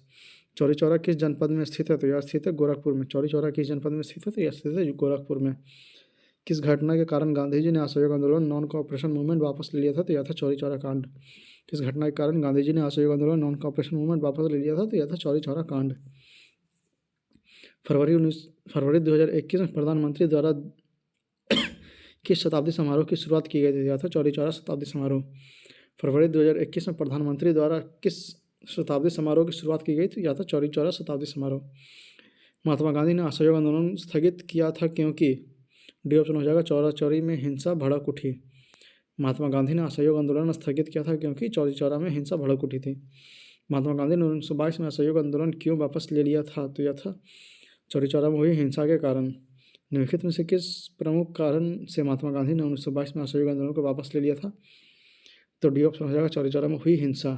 चौरी चौरा किस जनपद में स्थित है, तो यह स्थित है गोरखपुर में। चौरी चौरा किस जनपद में स्थित है, तो यह स्थित है गोरखपुर में। किस घटना के कारण गांधी जी ने असहयोग आंदोलन नॉन कॉपरेशन मूवमेंट वापस ले लिया था, तो यह था चौरी चौरा कांड। किस घटना के कारण गांधी जी ने असहयोग आंदोलन नॉन कॉपरेशन मूवमेंट वापस ले लिया था, तो यह था चौरी चौरा कांड। फरवरी 2021 में प्रधानमंत्री द्वारा किस शताब्दी समारोह की शुरुआत की गई थी, यह था चौरी चौरा शताब्दी समारोह। फरवरी 2021 में प्रधानमंत्री द्वारा किस शताब्दी समारोह की शुरुआत की गई थी, यह था चौरी चौरा शताब्दी समारोह। महात्मा गांधी ने असहयोग आंदोलन स्थगित किया था क्योंकि डी ऑप्शन हो जाएगा चौरा चौरी में हिंसा भड़क उठी। महात्मा गांधी ने असहयोग आंदोलन स्थगित किया था क्योंकि चौरी चौरा में हिंसा भड़क उठी थी। महात्मा गांधी ने 1922 में असहयोग आंदोलन क्यों वापस ले लिया था, तो यह था चौरी चौरा में हुई हिंसा के कारण। निम्नलिखित में से किस प्रमुख कारण से महात्मा गांधी ने 1922 में असहयोग आंदोलन को वापस ले लिया था, तो डी ऑप्शन हो जाएगा चौरी चौरा में हुई हिंसा।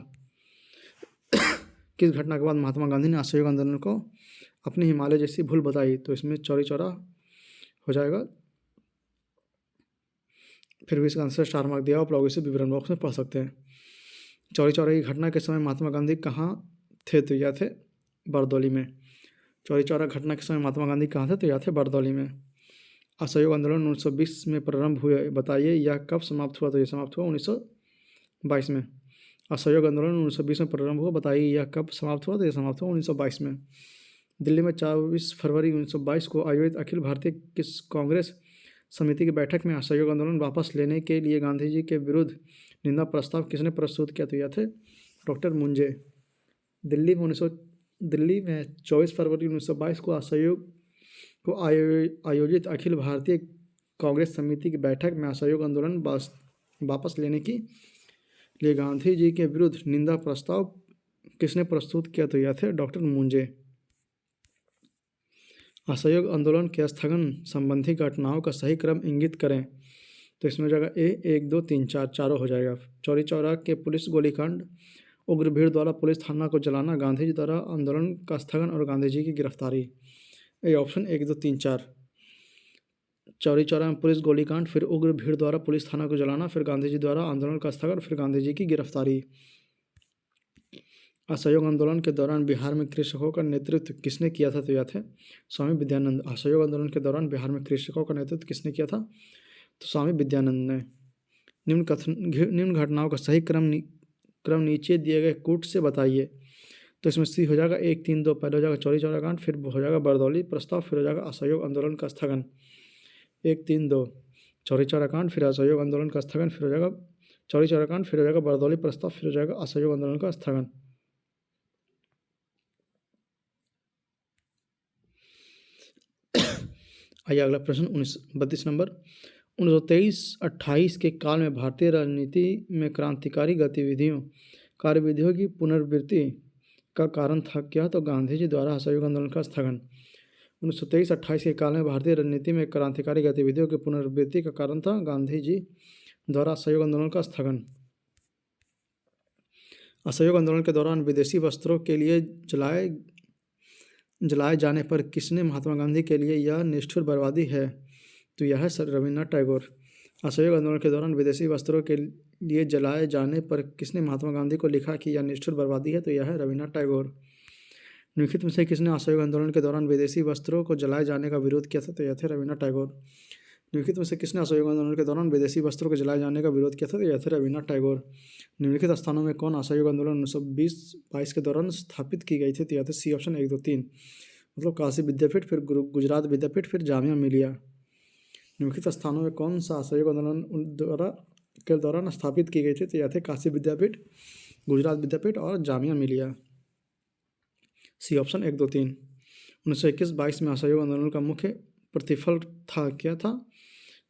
किस घटना के बाद महात्मा गांधी ने असहयोग आंदोलन को अपनी हिमालय जैसी भूल बताई, तो इसमें चौरी चौरा हो जाएगा। फिर भी इसका आंसर स्टार मार्क दिया, आप लोग इसे विवरण बॉक्स में पढ़ सकते हैं। चौरी चौरा की घटना के समय महात्मा गांधी कहाँ थे, तो यह थे बरदौली में। चौरी चौरा घटना के समय महात्मा गांधी कहाँ थे, तो यह थे बरदौली में। असहयोग आंदोलन 1920 में प्रारंभ हुए, बताइए यह कब समाप्त हुआ, तो यह समाप्त हुआ 1922 में। असहयोग आंदोलन 1920 में प्रारंभ हुआ, बताइए यह कब समाप्त हुआ, तो यह समाप्त हुआ 1922 में। दिल्ली में 24 फरवरी 1922 को आयोजित अखिल भारतीय किस कांग्रेस समिति की बैठक में असहयोग आंदोलन वापस लेने के लिए गांधी जी के विरुद्ध निंदा प्रस्ताव किसने प्रस्तुत किया, तो यह थे डॉक्टर मुंजे। दिल्ली में 24 फरवरी 1922 को असहयोग को आयोजित अखिल भारतीय कांग्रेस समिति की बैठक में असहयोग आंदोलन वापस लेने के लिए गांधी जी के विरुद्ध निंदा प्रस्ताव किसने प्रस्तुत किया, तो यह थे डॉक्टर मुंजे। असहयोग आंदोलन के स्थगन संबंधी घटनाओं का सही क्रम इंगित करें, तो इसमें हो जाएगा ए 1, 2, 3, 4 चारों हो जाएगा। चौरी चौरा के पुलिस गोलीकांड, उग्र भीड़ द्वारा पुलिस थाना को जलाना, गांधी जी द्वारा आंदोलन का स्थगन और गांधी जी की गिरफ्तारी। ये ऑप्शन 1, 2, 3, 4। चौरी चौरा में पुलिस गोलीकांड, फिर उग्र भीड़ द्वारा पुलिस थाना को जलाना, फिर गांधी जी द्वारा आंदोलन का स्थगन, फिर गांधी जी की गिरफ्तारी। असहयोग आंदोलन के दौरान बिहार में कृषकों का नेतृत्व किसने किया था, तो यह थे स्वामी विद्यानंद। असहयोग आंदोलन के दौरान बिहार में कृषकों का नेतृत्व किसने किया था, तो स्वामी विद्यानंद ने। निम्न घटनाओं का सही क्रम नीचे दिए गए कूट से बताइए, तो इसमें सी हो जाएगा 1, 3, 2। पहले हो जाएगा चौरी चौरा कांड, फिर हो जाएगा बरदौली प्रस्ताव, फिर हो जाएगा असहयोग आंदोलन का स्थगन। 1, 3, 2 चौरी चौरा कांड, फिर असहयोग आंदोलन का स्थगन, फिर हो जाएगा चौरी चौरा कांड, फिर हो जाएगा बरदौली प्रस्ताव, फिर हो जाएगा असहयोग आंदोलन का स्थगन। आइए अगला प्रश्न 32 नंबर। 1923-28 के काल में भारतीय राजनीति में क्रांतिकारी कार्यविधियों की पुनर्वृत्ति का कारण था क्या, तो गांधी जी द्वारा असहयोग आंदोलन का स्थगन। 1923-28 के काल में भारतीय राजनीति में क्रांतिकारी गतिविधियों की पुनरावृत्ति का कारण था गांधी जी द्वारा असहयोग आंदोलन का स्थगन। असहयोग आंदोलन के दौरान विदेशी वस्त्रों के लिए जलाए जाने पर किसने महात्मा गांधी के लिए यह निष्ठुर बर्बादी है? तो यह है सर रविन्द्रनाथ टैगोर। असहयोग आंदोलन के दौरान विदेशी वस्त्रों के लिए जलाए जाने पर किसने महात्मा गांधी को लिखा कि यह निष्ठुर बर्बादी है? तो यह है रविन्द्रनाथ टैगोर। निम्नलिखित में से किसने असहयोग आंदोलन के दौरान विदेशी वस्त्रों को जलाए जाने का विरोध किया था? तो यह थे रविन्द्रनाथ टैगोर। निम्नलिखित में से किसने असहयोग आंदोलन के दौरान विदेशी वस्त्रों को जलाए जाने का विरोध किया था? तो यह थे रविन्द्रनाथ टैगोर। निम्नलिखित स्थानों में कौन असहयोग आंदोलन 1920-22 के दौरान स्थापित की गई थी? तो यह थे सी ऑप्शन 1, 2, 3, मतलब काशी विद्यापीठ, फिर गुजरात विद्यापीठ, फिर जामिया मिलिया। निम्नलिखित स्थानों में कौन सा असहयोग आंदोलन के दौरान स्थापित की गई थी? तो यह थे काशी विद्यापीठ, गुजरात विद्यापीठ और जामिया मिलिया। सी ऑप्शन 1, 2, 3। 1921-22 में असहयोग आंदोलन का मुख्य प्रतिफल था, क्या था?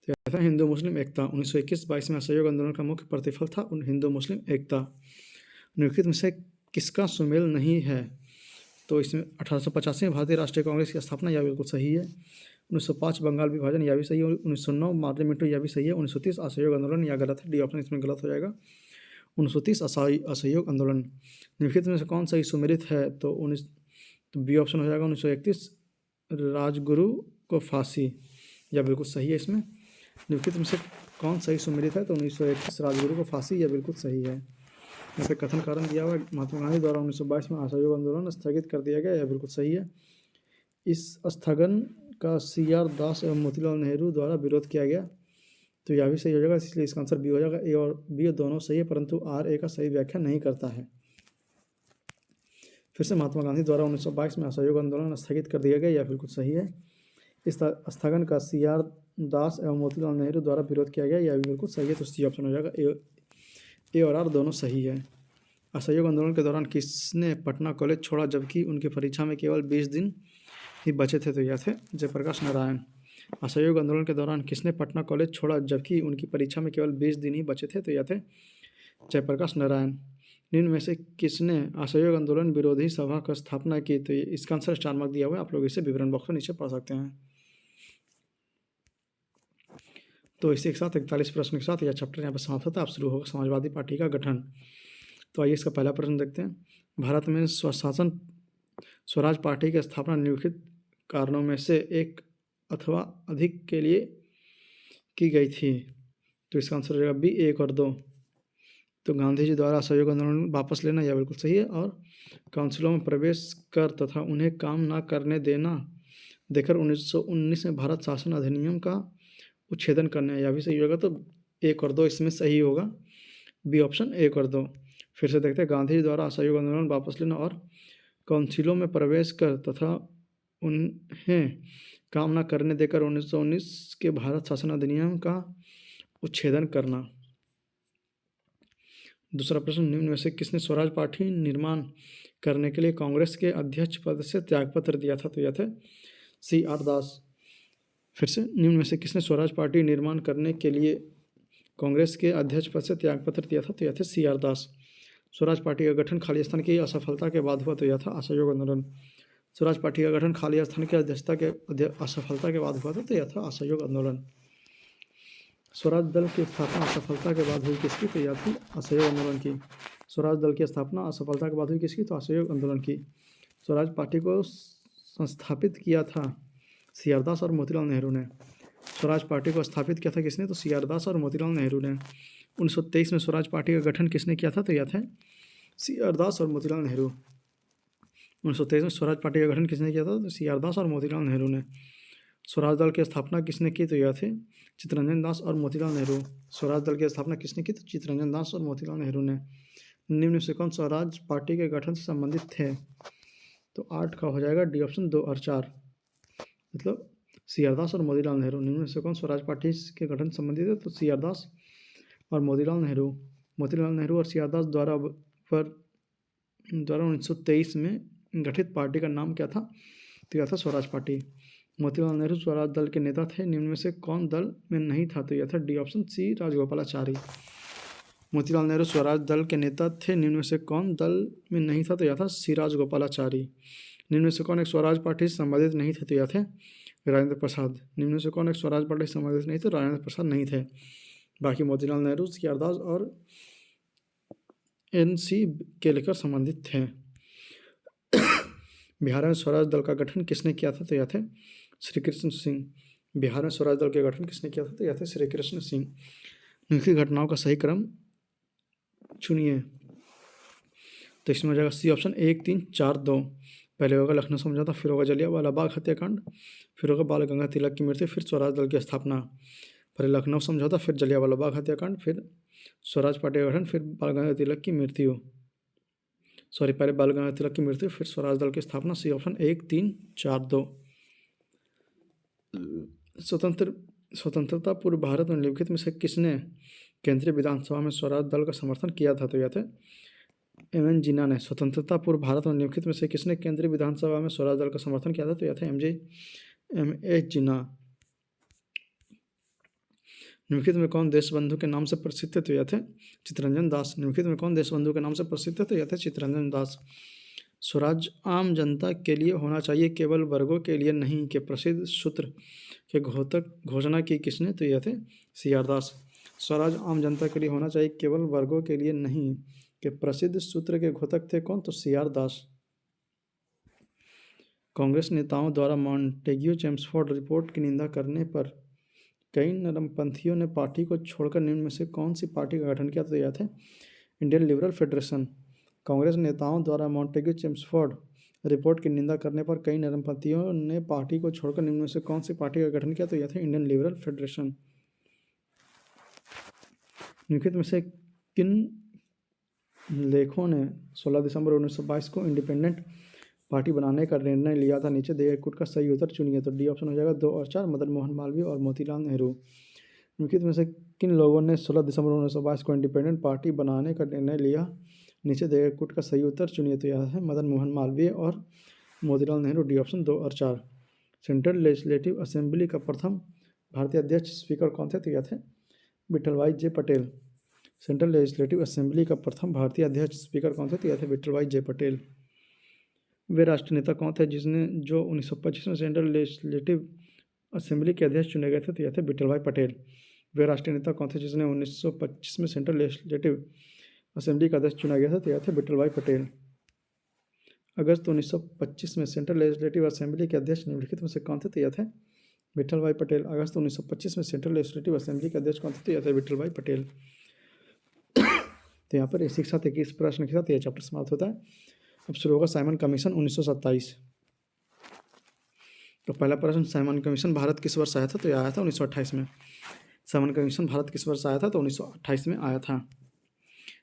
तो यह था हिंदू मुस्लिम एकता। 1921-22 में असहयोग आंदोलन का मुख्य प्रतिफल था हिंदू मुस्लिम एकता। निम्नलिखित में से किसका सुमेल नहीं है? तो इसमें 1885 में भारतीय राष्ट्रीय कांग्रेस की स्थापना, यह बिल्कुल सही है। 1905 बंगाल विभाजन, यह भी सही है। 1909 मार्ले मिंटो, यह भी सही है। 1930 असहयोग आंदोलन, यह गलत है, डी ऑप्शन इसमें गलत हो जाएगा। 1930 असहयोग आंदोलन। निम्नलिखित में से कौन सही सुमेलित है? तो बी ऑप्शन हो जाएगा। 1931 राजगुरु को फांसी, यह बिल्कुल सही है इसमें। निम्नलिखित में से कौन सही सुमेलित है? तो 1931 राजगुरु को फांसी, यह बिल्कुल सही है। यहाँ पे कथन कारण दिया हुआ है, महात्मा गांधी द्वारा 1922 में असहयोग आंदोलन स्थगित कर दिया गया, यह बिल्कुल सही है। इस स्थगन का CR दास एवं मोतीलाल नेहरू द्वारा विरोध किया गया, तो यह भी सही हो जाएगा, इसलिए इसका आंसर बी हो जाएगा। ए और बी दोनों सही है, परंतु RA का सही व्याख्या नहीं करता है। फिर से महात्मा गांधी द्वारा 1922 में असहयोग आंदोलन स्थगित कर दिया गया, यह बिल्कुल सही है। इस स्थगन का CR दास एवं मोतीलाल नेहरू द्वारा विरोध किया गया, यह भी बिल्कुल सही है, तो सी ऑप्शन हो जाएगा। ए और आर दोनों सही है। असहयोग आंदोलन के दौरान किसने पटना कॉलेज छोड़ा जबकि उनकी परीक्षा में केवल 20 दिन ही बचे थे? तो यह थे जयप्रकाश नारायण। असहयोग आंदोलन के दौरान किसने पटना कॉलेज छोड़ा जबकि उनकी परीक्षा में केवल 20 दिन ही बचे थे? तो यह थे जयप्रकाश नारायण। निम्न में से किसने असहयोग आंदोलन विरोधी सभा का स्थापना की? तो इसका आंसर 4 मार्क दिया हुआ है, आप लोग इसे विवरण बॉक्स में नीचे पढ़ सकते हैं। तो इसी के साथ 41 प्रश्न के साथ यह चैप्टर यहाँ पर समाप्त होता है। अब शुरू होगा समाजवादी पार्टी का गठन। तो आइए इसका पहला प्रश्न देखते हैं। भारत में स्वशासन स्वराज पार्टी की स्थापना निम्नलिखित कारणों में से एक अथवा अधिक के लिए की गई थी? तो इसका आंसर हो जाएगा बी, 1 और 2। तो गांधी जी द्वारा असहयोग आंदोलन वापस लेना, यह बिल्कुल सही है। और काउंसिलों में प्रवेश कर तथा उन्हें काम न करने देकर 1919 में भारत शासन अधिनियम का उच्छेदन करना, यह भी सही होगा। तो 1 और 2 इसमें सही होगा, बी ऑप्शन 1 और 2। फिर से देखते हैं, गांधी जी द्वारा असहयोग आंदोलन वापस लेना और काउंसिलों में प्रवेश कर तथा उन्हें काम न करने देकर 1919 के भारत शासन अधिनियम का उच्छेदन करना। दूसरा प्रश्न, निम्न में से किसने स्वराज पार्टी निर्माण करने के लिए कांग्रेस के अध्यक्ष पद से त्यागपत्र दिया था? तो यह थे CR दास। फिर से, निम्न में से किसने स्वराज पार्टी निर्माण करने के लिए कांग्रेस के अध्यक्ष पद से त्यागपत्र दिया था? तो यह थे CR दास। स्वराज पार्टी का गठन खाली स्थान की असफलता के बाद हुआ, तो यह था असहयोग आंदोलन। स्वराज पार्टी का गठन खाली स्थान की अध्यक्षता के असफलता के बाद हुआ था, तो यह था असहयोग आंदोलन। स्वराज दल की स्थापना असफलता के बाद हुई किसकी? तो यह थी असहयोग आंदोलन की। स्वराज दल की स्थापना असफलता के बाद हुई किसकी? तो असहयोग आंदोलन की। स्वराज पार्टी को संस्थापित किया था CR दास और मोतीलाल नेहरू ने। स्वराज पार्टी को स्थापित किया था किसने? तो CR दास और मोतीलाल नेहरू ने। 1923 में स्वराज पार्टी का गठन किसने किया था? तो यह थे CR दास और मोतीलाल नेहरू। 1923 में स्वराज पार्टी का गठन किसने किया था? तो CR दास और मोतीलाल नेहरू ने। स्वराज दल की स्थापना किसने की? तो यह थे चित्तरंजन दास और मोतीलाल नेहरू। स्वराज दल की स्थापना किसने की? तो चित्तरंजन दास और मोतीलाल नेहरू ने। निम्न से कौन स्वराज पार्टी के गठन से संबंधित थे? तो 8 का हो जाएगा, डी ऑप्शन 2 और 4, मतलब CR दास और मोतीलाल नेहरू। निम्न से कौन स्वराज पार्टी के गठन से संबंधित है? तो CR दास और मोतीलाल नेहरू। मोतीलाल नेहरू और CR दास द्वारा 1923 में गठित पार्टी का नाम क्या था? तो यह था स्वराज पार्टी। मोतीलाल नेहरू स्वराज दल के नेता थे, निम्न में से कौन दल में नहीं था? तो यह था D option C, Rajagopalachari. Motilal Nehru Swaraj दल के नेता थे, निम्न में से कौन दल में नहीं था? तो यह था C, राजगोपालाचारी। निम्न में से कौन एक स्वराज पार्टी से संबंधित नहीं थे? तो यह थे राजेंद्र प्रसाद। निम्न में से कौन एक स्वराज पार्टी से संबंधित नहीं थे? राजेंद्र प्रसाद नहीं थे। बाकी मोतीलाल नेहरू, सी आर दास और NC केलेकर संबंधित थे। बिहार में स्वराज दल का गठन किसने किया था? तो यह थे श्री कृष्ण सिंह। बिहार में स्वराज दल के गठन किसने किया था? तो यह थे श्री कृष्ण सिंह। निम्नलिखित घटनाओं का सही क्रम चुनिए। तो इसमें हो जाएगा सी ऑप्शन 1, 3, 4, 2। पहले होगा लखनऊ समझौता, फिर होगा जलियांवाला बाग हत्याकांड, फिर होगा बाल गंगाधर तिलक की मृत्यु, फिर स्वराज दल की स्थापना। पहले लखनऊ समझौता, फिर जलियांवाला बाग हत्याकांड, फिर स्वराज पार्टी का गठन, फिर बाल गंगाधर तिलक की मृत्यु। सॉरी, पहले बाल गंगाधर तिलक की मृत्यु, फिर स्वराज दल की स्थापना। C option 1, 3, 4, 2। स्वतंत्रता पूर्व भारत में निम्नलिखित में से किसने केंद्रीय विधानसभा में स्वराज दल का समर्थन किया था? तो यह थे MN जिन्ना ने। स्वतंत्रता पूर्व भारत में निम्नलिखित में से किसने केंद्रीय विधानसभा में स्वराज दल का समर्थन किया था? तो यह थे MA जिन्ना। निम्नलिखित में कौन देशबंधु के नाम से प्रसिद्ध थे? तो यह थे चित्तरंजन दास। निम्नलिखित में कौन देशबंधु के नाम से प्रसिद्ध थे? तो यह थे चित्तरंजन दास। स्वराज आम जनता के लिए होना चाहिए, केवल वर्गों के लिए नहीं, के प्रसिद्ध सूत्र के घोषणा की किसने? तो यह थे CR दास। स्वराज आम जनता के लिए होना चाहिए, केवल वर्गों के लिए नहीं, के प्रसिद्ध सूत्र के घोषक थे कौन? तो CR दास। कांग्रेस नेताओं द्वारा मॉन्टेग्यू चेम्सफोर्ड रिपोर्ट की निंदा करने पर कई नरमपंथियों ने पार्टी को छोड़कर निम्न में से कौन सी पार्टी का गठन किया? तो यह थे इंडियन लिबरल फेडरेशन। कांग्रेस नेताओं द्वारा मॉन्टेग्यू चेम्सफोर्ड रिपोर्ट की निंदा करने पर कई नरमपंथियों ने पार्टी को छोड़कर निम्न में से कौन सी पार्टी का गठन किया? तो यह थे इंडियन लिबरल फेडरेशन। निम्नलिखित में से किन लेखों ने 16 दिसंबर 1922 को इंडिपेंडेंट पार्टी बनाने का निर्णय लिया था? नीचे दिए गए कूट का सही उत्तर चुनिए। तो डी ऑप्शन हो जाएगा 2 और 4, मदन मोहन मालवीय और मोतीलाल नेहरू। निम्नलिखित में से किन लोगों ने 16 दिसंबर 1922 को इंडिपेंडेंट पार्टी बनाने का निर्णय लिया? नीचे दिए गए कूट का सही उत्तर चुनिए। तो यह है मदन मोहन मालवीय और मोतीलाल नेहरू। डी ऑप्शन 2 और 4। सेंट्रल लेजिस्लेटिव असेंबली का प्रथम भारतीय अध्यक्ष स्पीकर कौन थे? तो यह थे विठल भाई जे पटेल। सेंट्रल लेजिस्लेटिव असेंबली का प्रथम भारतीय अध्यक्ष स्पीकर कौन थे? तो यह थे विठल भाई जे पटेल। वे राष्ट्रीय नेता कौन थे जो 1925 में सेंट्रल लेजिस्लेटिव असेंबली के अध्यक्ष चुने गए थे? तो यह थे विठल भाई पटेल। वे राष्ट्रीय नेता कौन थे जिसने 1925 में सेंट्रल लेजिस्लेटिव असेंबली का अध्यक्ष चुना गया था? तो यह थे विठल भाई पटेल। अगस्त 1925 में सेंट्रल लेजिस्लेटिव असेंबली के अध्यक्ष निम्नलिखित में से कौन थे? तो यह थे विठल भाई पटेल। अगस्त 1925 में सेंट्रल लेजिस्लेटिव असेंबली के अध्यक्ष कौन थे? तो यह थे विठल भाई पटेल। तो यहाँ पर शिक्षा तक इस प्रश्न के साथ यह चैप्टर समाप्त होता है। अब शुरू होगा साइमन कमीशन 1927। तो पहला प्रश्न, साइमन कमीशन भारत किस वर्ष आया था? तो यह आया था 1928 में। साइमन कमीशन भारत किस वर्ष आया था? तो 1928 में आया था।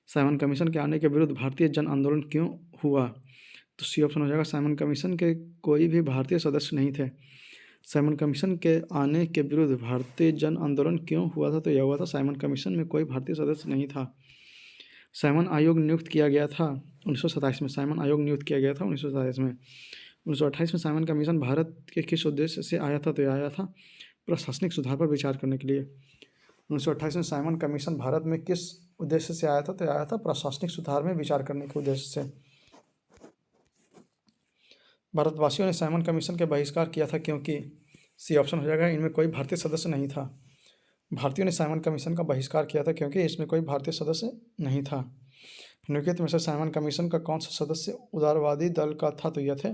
साइमन कमीशन के आने के विरुद्ध भारतीय जन आंदोलन क्यों हुआ? तो सी ऑप्शन हो जाएगा साइमन कमीशन के कोई भी भारतीय सदस्य नहीं थे। साइमन कमीशन के आने के विरुद्ध भारतीय जन आंदोलन क्यों हुआ था? तो यह हुआ था साइमन कमीशन में कोई भारतीय सदस्य नहीं था। साइमन आयोग नियुक्त किया गया था 1927 में। साइमन आयोग नियुक्त किया गया था 1927 में। 1928 में साइमन कमीशन भारत के किस उद्देश्य से आया था? तो यह आया था प्रशासनिक सुधार पर विचार करने के लिए। 1928 में साइमन कमीशन भारत में किस उद्देश्य से आया था? तो आया था प्रशासनिक सुधार में विचार करने के उद्देश्य से। भारतवासियों ने साइमन कमीशन के बहिष्कार किया था क्योंकि सी ऑप्शन हो जाएगा इनमें कोई भारतीय सदस्य नहीं था। भारतीयों ने साइमन कमीशन का बहिष्कार किया था क्योंकि इसमें कोई भारतीय सदस्य नहीं था। निम्नलिखित में से साइमन कमीशन का कौन सा सदस्य उदारवादी दल का था? तो यह थे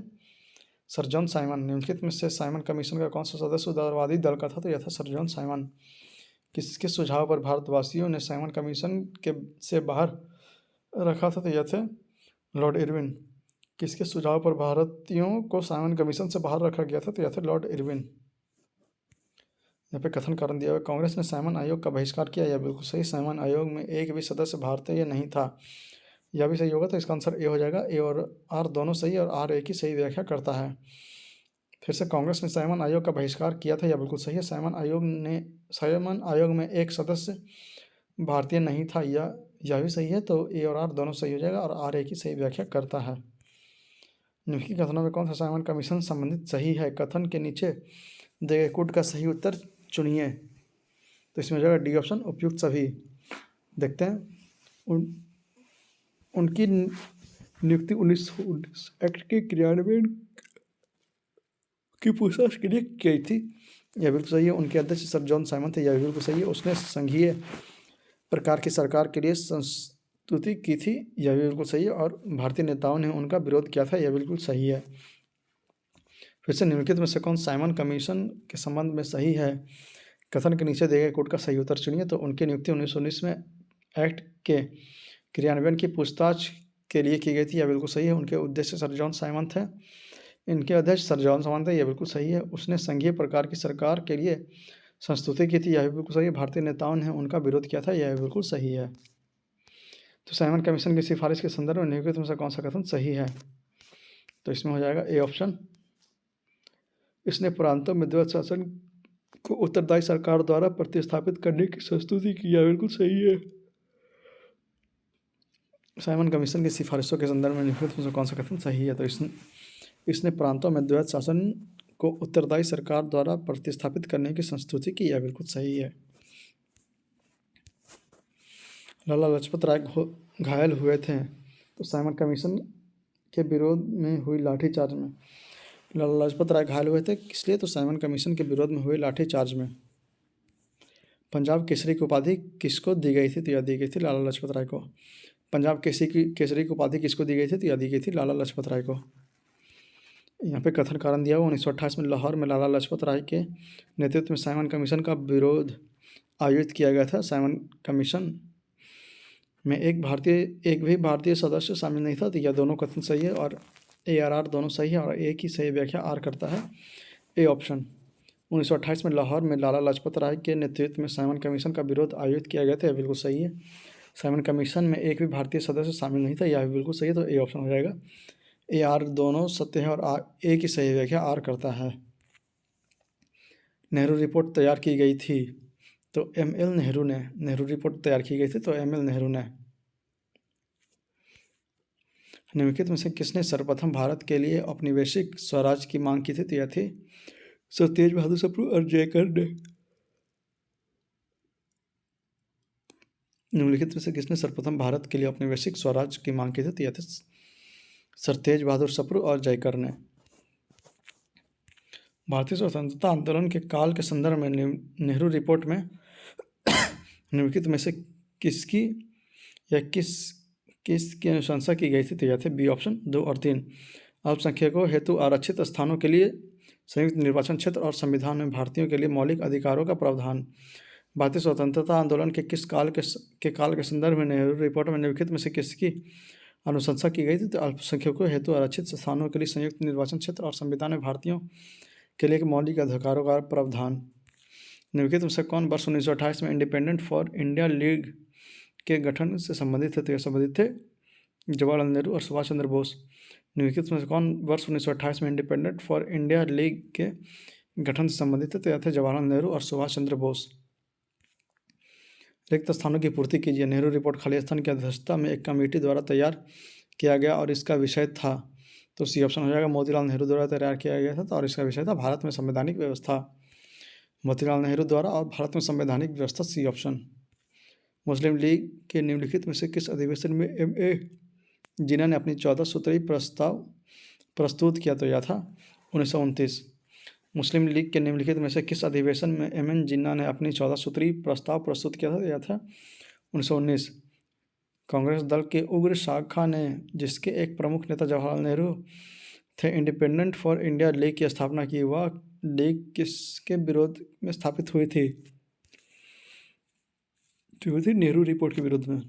सर जॉन साइमन। निम्नलिखित में से साइमन कमीशन का कौन सा सदस्य उदारवादी दल का था? तो यह था सर जॉन साइमन। किसके सुझाव पर भारतवासियों ने साइमन कमीशन के से बाहर रखा था? तो यह थे लॉर्ड इरविन। किसके सुझाव पर भारतीयों को साइमन कमीशन से बाहर रखा गया था? तो यह थे लॉर्ड इरविन। यहाँ पे कथन कारण दिया हुआ, कांग्रेस ने साइमन आयोग का बहिष्कार किया। यह बिल्कुल सही। साइमन आयोग में एक भी सदस्य भारतीय नहीं था। यह भी सही होगा। तो इसका आंसर ए हो जाएगा। ए और आर दोनों सही और आर एक ही सही व्याख्या करता है। फिर से कांग्रेस ने साइमन आयोग का बहिष्कार किया था। यह बिल्कुल सही है। साइमन आयोग में एक सदस्य भारतीय नहीं था। यह भी सही है। तो ए और आर दोनों सही हो जाएगा और आर एक ही सही व्याख्या करता है। निम्नलिखित कथनों में कौन सा साइमन कमीशन संबंधित सही है? कथन के नीचे दिए गए कूट का सही उत्तर चुनिए। तो इसमें हो जाएगा डी ऑप्शन उपयुक्त सभी। देखते हैं उनकी नियुक्ति 1919 एक्ट के क्रियान्वयन की पूछताछ के लिए की गई थी। यह बिल्कुल सही है। उनके अध्यक्ष सर जॉन साइमन थे। यह भी बिल्कुल सही है। उसने संघीय प्रकार की सरकार के लिए संस्तुति की थी। यह भी बिल्कुल सही है। और भारतीय नेताओं ने उनका विरोध किया था। यह बिल्कुल सही है। फिर से निम्नलिखित में से कौन साइमन कमीशन के संबंध में सही है? कथन के नीचे दिए गए कोड का सही उत्तर चुनिए। तो उनकी नियुक्ति 1919 में एक्ट के क्रियान्वयन की पूछताछ के लिए की गई थी। यह बिल्कुल सही है। उनके उद्देश्य सर जॉन साइमन थे। इनके अध्यक्ष सर जॉन साइमन थे। यह बिल्कुल सही है। उसने संघीय प्रकार की सरकार के लिए संस्तुति की थी। यह भी बिल्कुल सही है। भारतीय नेताओं ने उनका विरोध किया था। यह बिल्कुल सही है। तो साइमन कमीशन की सिफारिश के संदर्भ में निम्नलिखित में से कौन सा कथन सही है? तो इसमें हो जाएगा ए ऑप्शन। इसने प्रांतों में द्वैत शासन को उत्तरदायी सरकार द्वारा प्रतिस्थापित करने की संस्तुति की। यह बिल्कुल सही है। साइमन कमीशन की सिफारिशों के संदर्भ में निम्नलिखित में से कौन सा कथन सही है? तो इसने प्रांतों में द्वैत शासन को उत्तरदायी सरकार द्वारा प्रतिस्थापित करने की संस्तुति की। यह बिल्कुल सही है। लाला लाजपत राय घायल हुए थे तो साइमन कमीशन के विरोध में हुई लाठीचार्ज में। लाला लाजपत राय घायल हुए थे इसलिए तो साइमन कमीशन के विरोध में हुए लाठीचार्ज में। पंजाब केसरी की उपाधि किसको दी गई थी? तो यह दी गई थी लाला लाजपत राय को। पंजाब केसरी की उपाधि किसको दी गई थी? तो यह दी गई थी लाला लाजपत राय को। यहाँ पे कथन कारण दिया हुआ 1928 में लाहौर में लाला लाजपत राय के नेतृत्व में साइमन कमीशन का विरोध आयोजित किया गया था। साइमन कमीशन में एक भी भारतीय सदस्य शामिल नहीं था। तो यह दोनों कथन सही है और ARR दोनों सही है और एक ही सही व्याख्या आर करता है। A option. 1928 में लाहौर में लाला लाजपत राय के नेतृत्व में साइमन कमीशन का विरोध आयोजित किया गया था। यह बिल्कुल सही है। साइमन कमीशन में एक भी भारतीय सदस्य शामिल नहीं था। यह भी बिल्कुल सही है। तो ए ऑप्शन हो जाएगा। AR दोनों सत्य है और एक ही सही व्याख्या आर करता है। नेहरू रिपोर्ट तैयार की गई थी तो ML नेहरू ने। नेहरू रिपोर्ट तैयार की गई थी तो ML नेहरू ने। निम्नलिखित में से किसने सर्वप्रथम भारत के लिए औपनिवेशिक स्वराज की मांग की थी? तो यह थी सर तेज बहादुर सप्रू और जयकर ने। निम्नलिखित में से किसने सर्वप्रथम भारत के लिए औपनिवेशिक स्वराज की मांग की थी? तो यह थे सर तेज बहादुर सप्रू और जयकर ने। भारतीय स्वतंत्रता आंदोलन के काल के संदर्भ में नेहरू रिपोर्ट में निम्नलिखित में से किसकी या किसकी अनुशंसा की गई थी? तो यह थे बी ऑप्शन 2 और 3। अल्पसंख्यकों हेतु आरक्षित स्थानों के लिए संयुक्त निर्वाचन क्षेत्र और संविधान में भारतीयों के लिए मौलिक अधिकारों का प्रावधान। भारतीय स्वतंत्रता आंदोलन के किस काल के संदर्भ में नेहरू रिपोर्ट में निम्नलिखित में से किसकी अनुशंसा की गई थी? तो अल्पसंख्यकों हेतु आरक्षित स्थानों के लिए संयुक्त निर्वाचन क्षेत्र और संविधान में भारतीयों के लिए मौलिक अधिकारों का प्रावधान। निम्नलिखित में से कौन वर्ष 1928 में इंडिपेंडेंट फॉर इंडिया लीग के गठन से संबंधित थे? तो यह संबंधित थे जवाहरलाल नेहरू और सुभाष चंद्र बोस। निम्नलिखित में से कौन वर्ष 1928 में इंडिपेंडेंट फॉर इंडिया लीग के गठन से संबंधित थे? तो यह थे जवाहरलाल नेहरू और सुभाष चंद्र बोस। रिक्त स्थानों की पूर्ति कीजिए। नेहरू रिपोर्ट खाली स्थान की अध्यक्षता में एक कमेटी द्वारा तैयार किया गया और इसका विषय था। तो सी ऑप्शन हो जाएगा। मोतीलाल नेहरू द्वारा तैयार किया गया था और इसका विषय था भारत में संवैधानिक व्यवस्था। मोतीलाल नेहरू द्वारा और भारत में संवैधानिक व्यवस्था, सी ऑप्शन। मुस्लिम लीग के निम्नलिखित में से किस अधिवेशन में MA जिन्ना ने अपनी 14 सूत्री प्रस्ताव प्रस्तुत किया? तो यह था 1929। मुस्लिम लीग के निम्नलिखित में से किस अधिवेशन में MN जिन्ना ने अपनी 14 सूत्री प्रस्ताव प्रस्तुत किया था? यह था 1919। कांग्रेस दल के उग्र शाखा ने, जिसके एक प्रमुख नेता जवाहरलाल नेहरू थे, इंडिपेंडेंट फॉर इंडिया लीग की स्थापना की। वह लीग किसके विरोध में स्थापित हुई थी? जो थी नेहरू रिपोर्ट के विरुद्ध में।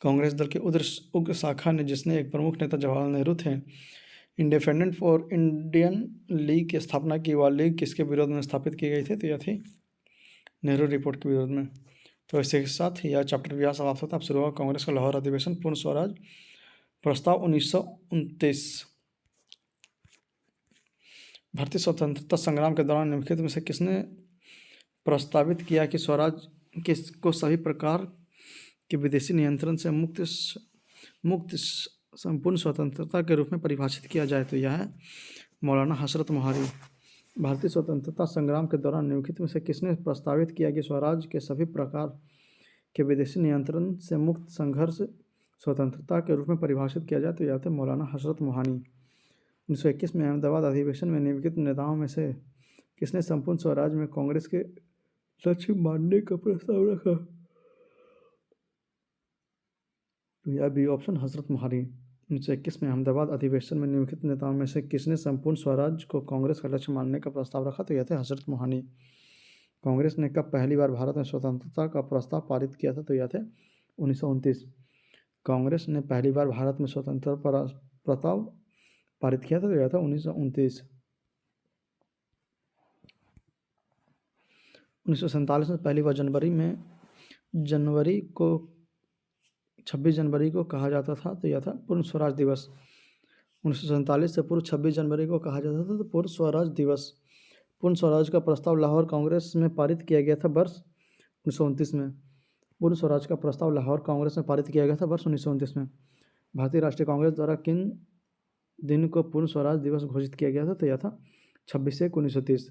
कांग्रेस दल के उग्र शाखा ने, जिसने एक प्रमुख नेता जवाहरलाल नेहरू थे, इंडिपेंडेंट फॉर इंडियन लीग की स्थापना की। वह लीग किसके विरोध में स्थापित की गई थी? तो यह थी नेहरू रिपोर्ट के विरोध में। तो इसी के साथ यह चैप्टर भी समाप्त होता है। अब शुरू हुआ कांग्रेस का लाहौर अधिवेशन, पूर्ण स्वराज प्रस्ताव 1929। भारतीय स्वतंत्रता संग्राम के दौरान निम्नलिखित में से किसने प्रस्तावित किया कि स्वराज को सभी प्रकार के विदेशी नियंत्रण से मुक्त संपूर्ण स्वतंत्रता के रूप में परिभाषित किया जाए? तो यह है मौलाना हसरत मोहारी। भारतीय स्वतंत्रता संग्राम के दौरान निम्नलिखित में से किसने प्रस्तावित किया कि स्वराज के सभी प्रकार के विदेशी नियंत्रण से मुक्त स्वतंत्रता के रूप में परिभाषित किया जाए तो यह थे मौलाना हजरत मोहानी। 1921 में अहमदाबाद अधिवेशन में निम्नलिखित नेताओं में से किसने संपूर्ण स्वराज में कांग्रेस के लक्ष्य मानने का प्रस्ताव रखा? तो यह बी ऑप्शन हजरत मोहानी। 1921 में अहमदाबाद अधिवेशन में निम्नलिखित नेताओं में से किसने संपूर्ण स्वराज को कांग्रेस का लक्ष्य मानने का प्रस्ताव रखा? तो यह थे हजरत मोहानी। कांग्रेस ने कब पहली बार भारत में स्वतंत्रता का प्रस्ताव पारित किया था? तो यह थे 1929। कांग्रेस ने पहली बार भारत में स्वतंत्रता प्रस्ताव पारित किया था तो यह था 1929। 1947 में पहली बार जनवरी को 26 जनवरी को कहा जाता था तो यह था पूर्ण स्वराज दिवस। 1947 से पूर्व 26 जनवरी को कहा जाता था तो पूर्ण स्वराज दिवस। पूर्ण स्वराज का प्रस्ताव लाहौर कांग्रेस में पारित किया गया था वर्ष 1929 में। पूर्ण स्वराज का प्रस्ताव लाहौर कांग्रेस में पारित किया गया था वर्ष 1929 में। भारतीय राष्ट्रीय कांग्रेस द्वारा किन दिन को पूर्ण स्वराज दिवस घोषित किया गया था? तो यह था 26/1/1930।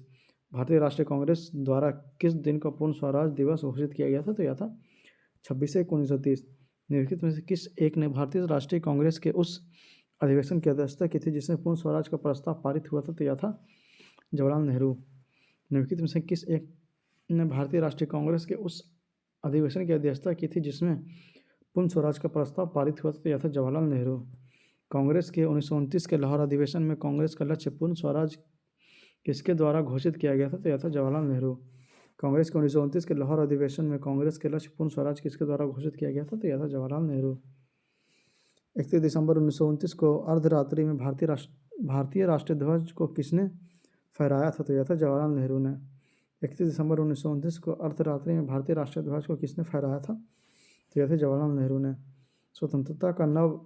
भारतीय राष्ट्रीय कांग्रेस द्वारा किस दिन को पूर्ण स्वराज दिवस घोषित किया गया था? तो यह था 26/1/1930। निम्नलिखित में से किस एक ने भारतीय राष्ट्रीय कांग्रेस के उस अधिवेशन की अध्यक्षता की थी जिसमें पूर्ण स्वराज का प्रस्ताव पारित हुआ था? तो यह था जवाहरलाल नेहरू। निम्नलिखित में से किस एक ने भारतीय राष्ट्रीय कांग्रेस के उस अधिवेशन की अध्यक्षता की थी जिसमें पूर्ण स्वराज का प्रस्ताव पारित हुआ था? तो यह था जवाहरलाल नेहरू। कांग्रेस के 1929 के लाहौर अधिवेशन में कांग्रेस का लक्ष्य पूर्ण स्वराज किसके द्वारा घोषित किया गया था? तो यह था जवाहरलाल नेहरू। कांग्रेस के 1929 के लाहौर अधिवेशन में कांग्रेस के लक्ष्य पूर्ण स्वराज किसके द्वारा घोषित किया गया था? तो यह था जवाहरलाल नेहरू। 31 दिसंबर 1929 को अर्धरात्रि में भारतीय राष्ट्रीय ध्वज को किसने फहराया था? तो यह था जवाहरलाल नेहरू ने। 31 दिसंबर 1929 को अर्धरात्रि में भारतीय राष्ट्रीय ध्वज को किसने फहराया था? तो यह थे जवाहरलाल नेहरू ने। स्वतंत्रता का नव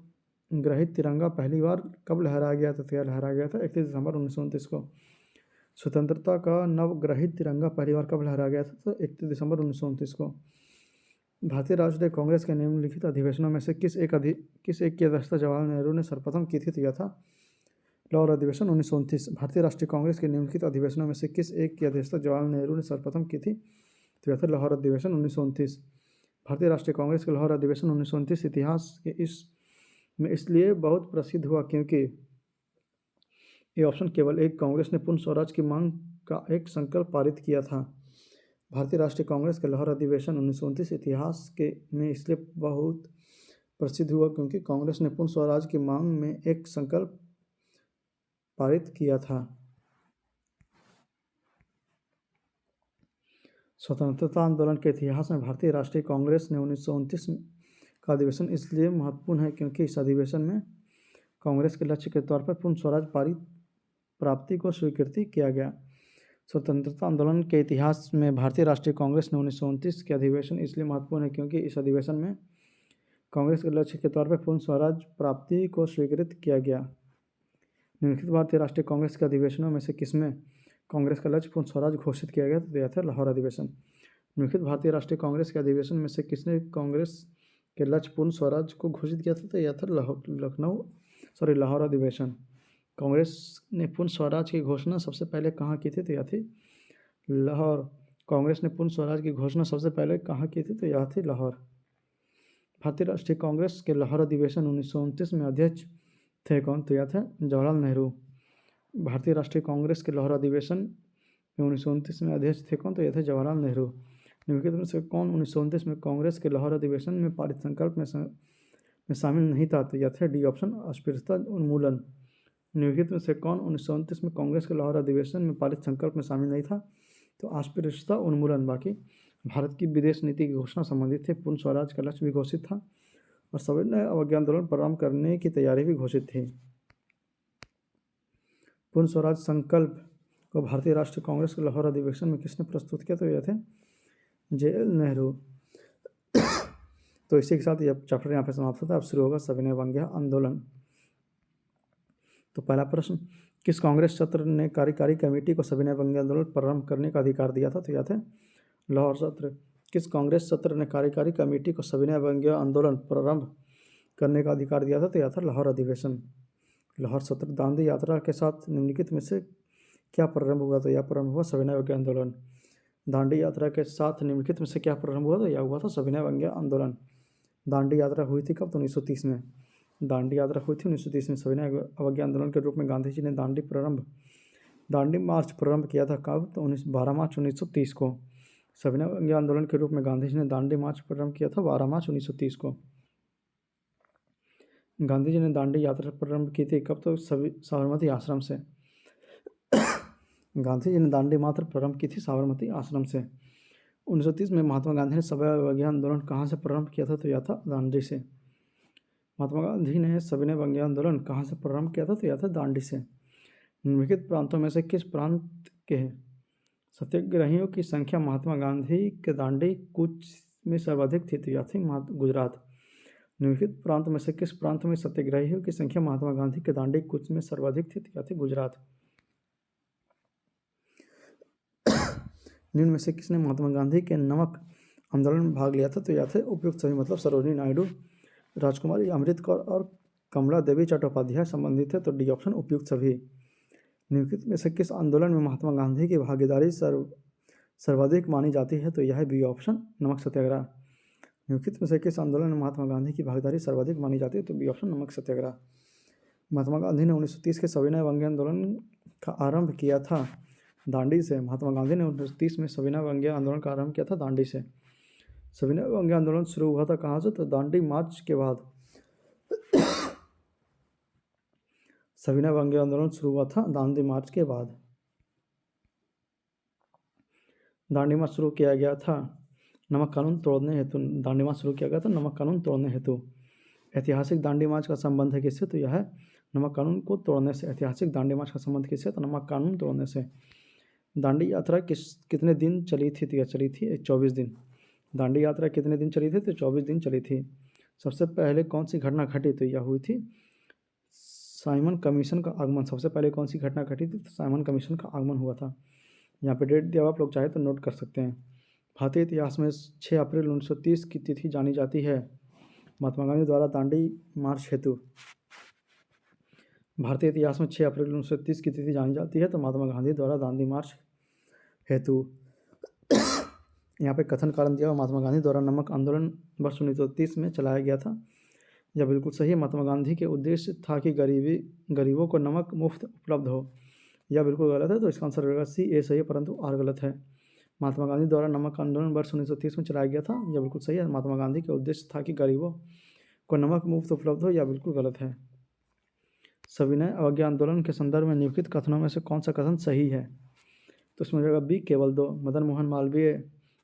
ग्रहित तिरंगा पहली बार कब लहराया गया था? तो यह लहराया गया था 31 दिसंबर 1929 को। स्वतंत्रता का नवग्रहित तिरंगा पहली बार कब लहराया गया था? तो 31 दिसंबर 1929 को। भारतीय राष्ट्रीय कांग्रेस के निम्नलिखित अधिवेशनों में से किस एक की अध्यक्षता जवाहरलाल नेहरू ने सर्वप्रथम की थी? तो यह था लाहौर अधिवेशन 1929। भारतीय राष्ट्रीय कांग्रेस के निम्नलिखित अधिवेशनों में से किस एक की अध्यक्षता जवाहरलाल नेहरू ने सर्वप्रथम की थी? तो यह था लाहौर अधिवेशन 1929। भारतीय राष्ट्रीय कांग्रेस के लाहौर अधिवेशन 1929 इतिहास के इसलिए बहुत प्रसिद्ध हुआ क्योंकि ये ऑप्शन केवल एक कांग्रेस ने पूर्ण स्वराज की मांग का एक संकल्प पारित किया था। भारतीय राष्ट्रीय कांग्रेस के लाहौर अधिवेशन 1929 इतिहास में इसलिए बहुत प्रसिद्ध हुआ क्योंकि कांग्रेस ने पूर्ण स्वराज की मांग में एक संकल्प पारित किया था। स्वतंत्रता आंदोलन के इतिहास में भारतीय राष्ट्रीय कांग्रेस ने 1929 का अधिवेशन इसलिए महत्वपूर्ण है क्योंकि इस अधिवेशन में कांग्रेस के लक्ष्य के तौर पर पूर्ण स्वराज प्राप्ति को स्वीकृति किया गया। स्वतंत्रता आंदोलन के इतिहास में भारतीय राष्ट्रीय कांग्रेस ने 1929 के अधिवेशन इसलिए महत्वपूर्ण है क्योंकि इस अधिवेशन में कांग्रेस के लक्ष्य के तौर पर पूर्ण स्वराज प्राप्ति को स्वीकृत किया गया। निम्नलिखित भारतीय राष्ट्रीय कांग्रेस के अधिवेशनों में से किसमें कांग्रेस का लक्ष्य पूर्ण स्वराज घोषित किया गया? तो यह था लाहौर अधिवेशन। निम्नलिखित भारतीय राष्ट्रीय कांग्रेस के अधिवेशन में से किसने कांग्रेस के लक्ष्य पूर्ण स्वराज को घोषित किया था? तो यह था लाहौर अधिवेशन। कांग्रेस ने पूर्ण स्वराज की घोषणा सबसे पहले कहाँ की थी? तो यह थी लाहौर। कांग्रेस ने पूर्ण स्वराज की घोषणा सबसे पहले कहाँ की थी? तो यह थी लाहौर। भारतीय राष्ट्रीय कांग्रेस के लाहौर अधिवेशन 1929 में अध्यक्ष थे कौन? तो यह था जवाहरलाल नेहरू। भारतीय राष्ट्रीय कांग्रेस के लाहौर अधिवेशन में 1929 में अध्यक्ष थे कौन? तो यह थे जवाहरलाल नेहरू। निम्नलिखित में से कौन 1929 में कांग्रेस के लाहौर अधिवेशन में पारित संकल्प में शामिल नहीं था? तो यह थे डी ऑप्शन अस्पृश्यता उन्मूलन। निम्नलिखित में से कौन 1929 में कांग्रेस के लाहौर अधिवेशन में पारित संकल्प में शामिल नहीं था? तो अस्पृश्यता उन्मूलन। बाकी भारत की विदेश नीति की घोषणा संबंधित थे। पूर्ण स्वराज का लक्ष्य भी घोषित था और सविनय अवज्ञा आंदोलन प्रारंभ करने की तैयारी भी घोषित थी। पूर्ण स्वराज संकल्प को भारतीय राष्ट्रीय कांग्रेस के लाहौर अधिवेशन में किसने प्रस्तुत किया? तो यह थे JL नेहरू। तो इसी के साथ यह चैप्टर यहाँ पे समाप्त होता है। अब शुरू होगा सविनय अवज्ञा आंदोलन। तो पहला प्रश्न, किस कांग्रेस सत्र ने कार्यकारी कमेटी को सविनय अवज्ञा आंदोलन प्रारंभ करने का अधिकार दिया था? तो यह थे लाहौर सत्र। किस कांग्रेस सत्र ने कार्यकारी कमेटी को सविनय अवज्ञा आंदोलन प्रारंभ करने का अधिकार दिया था? तो यह था लाहौर अधिवेशन। लाहौर सत्र। दांडी यात्रा के साथ निम्नलिखित में से क्या प्रारंभ हुआ? तो यह प्रारंभ हुआ सविनय अवज्ञा आंदोलन। दांडी यात्रा के साथ निम्नलिखित में से क्या प्रारंभ हुआ? तो यह हुआ था सविनय अवज्ञा आंदोलन। दांडी यात्रा हुई थी कब? तो 1930 में दांडी यात्रा हुई थी 1930 में। सविनय अवज्ञा आंदोलन के रूप में गांधी जी ने दांडी मार्च प्रारंभ किया था कब? तो 12 मार्च 1930 को। सविनय अवज्ञा आंदोलन के रूप में गांधी जी ने दांडी मार्च प्रारंभ किया था 12 मार्च 1930 को। गांधी जी ने दांडी यात्रा प्रारंभ की थी कब? तो साबरमती आश्रम से। गांधी जी ने दांडी मार्च प्रारंभ की थी साबरमती आश्रम से। 1930 में महात्मा गांधी ने सविनय अवज्ञा आंदोलन कहाँ से प्रारंभ किया था? तो यह था दांडी से। महात्मा गांधी ने सविनय अवज्ञा आंदोलन कहाँ से प्रारंभ किया था? तो यह था दांडी से। निम्नलिखित प्रांतों में से किस प्रांत के सत्याग्रहियों की संख्या महात्मा गांधी के दांडी कूच में सर्वाधिक थी? तो यह थी गुजरात। निम्नलिखित प्रांत में से किस प्रांत में सत्याग्रहियों की संख्या महात्मा गांधी के दांडी कूच में सर्वाधिक थी? तो यह थी गुजरात। निम्न में से किसने महात्मा गांधी के नमक आंदोलन में भाग लिया था? तो यह थे उपयुक्त सभी, मतलब सरोजिनी नायडू, राजकुमारी अमृत कौर और कमला देवी चट्टोपाध्याय संबंधित है। तो डी ऑप्शन उपयुक्त सभी। निम्नलिखित में से किस आंदोलन में महात्मा गांधी की भागीदारी सर्वाधिक मानी जाती है? तो यह है बी ऑप्शन, नमक सत्याग्रह। निम्नलिखित में से किस आंदोलन में महात्मा गांधी की भागीदारी सर्वाधिक मानी जाती है? तो बी ऑप्शन, नमक सत्याग्रह। महात्मा गांधी ने 1930 के सविनय अवज्ञा आंदोलन का आरंभ किया था दांडी से। महात्मा गांधी ने 1930 में सविनय अवज्ञा आंदोलन का आरंभ किया था दांडी से। सविनय अवज्ञा आंदोलन शुरू हुआ था कहाँ से? तो दांडी मार्च के बाद। सविनय अवज्ञा आंदोलन शुरू हुआ था दांडी मार्च के बाद। दांडी मार्च शुरू किया गया था नमक कानून तोड़ने हेतु। दांडी मार्च शुरू किया गया था नमक कानून तोड़ने हेतु। ऐतिहासिक दांडी मार्च का संबंध है किससे? तो यह है नमक कानून को तोड़ने से। ऐतिहासिक दांडी मार्च का संबंध किससे? तो नमक कानून तोड़ने से। दांडी यात्रा कितने दिन चली थी? तो यह चली थी 24 दिन। दांडी यात्रा कितने दिन चली थी? तो 24 दिन चली थी। सबसे पहले कौन सी घटना घटी? तो यह हुई थी साइमन कमीशन का आगमन। सबसे पहले कौन सी घटना घटी थी? तो साइमन कमीशन का आगमन हुआ था। यहाँ पे डेट दिया हुआ, आप लोग चाहे तो नोट कर सकते हैं। भारतीय इतिहास में 6 अप्रैल 1930 की तिथि जानी जाती है महात्मा गांधी द्वारा दांडी मार्च हेतु। भारतीय इतिहास में 6 अप्रैल 1930 की तिथि जानी जाती है तो महात्मा गांधी द्वारा दांडी मार्च हेतु। यहाँ पे कथन कारण दिया हुआ, महात्मा गांधी द्वारा नमक आंदोलन वर्ष 1930 में चलाया गया था। यह बिल्कुल सही है। महात्मा गांधी के उद्देश्य था कि गरीबों को नमक मुफ्त उपलब्ध हो। यह बिल्कुल गलत है, तो इसका आंसर रहेगा सी, ए सही है परंतु आर गलत है। महात्मा गांधी द्वारा नमक आंदोलन वर्ष 1930 में चलाया गया था, यह बिल्कुल सही है। महात्मा गांधी का उद्देश्य था कि गरीबों को नमक मुफ्त उपलब्ध हो, यह बिल्कुल गलत है। सविनय अवज्ञा आंदोलन के संदर्भ में निम्नलिखित कथनों में से कौन सा कथन सही है? तो इसमें रहेगा बी, केवल 2। मदन मोहन मालवीय,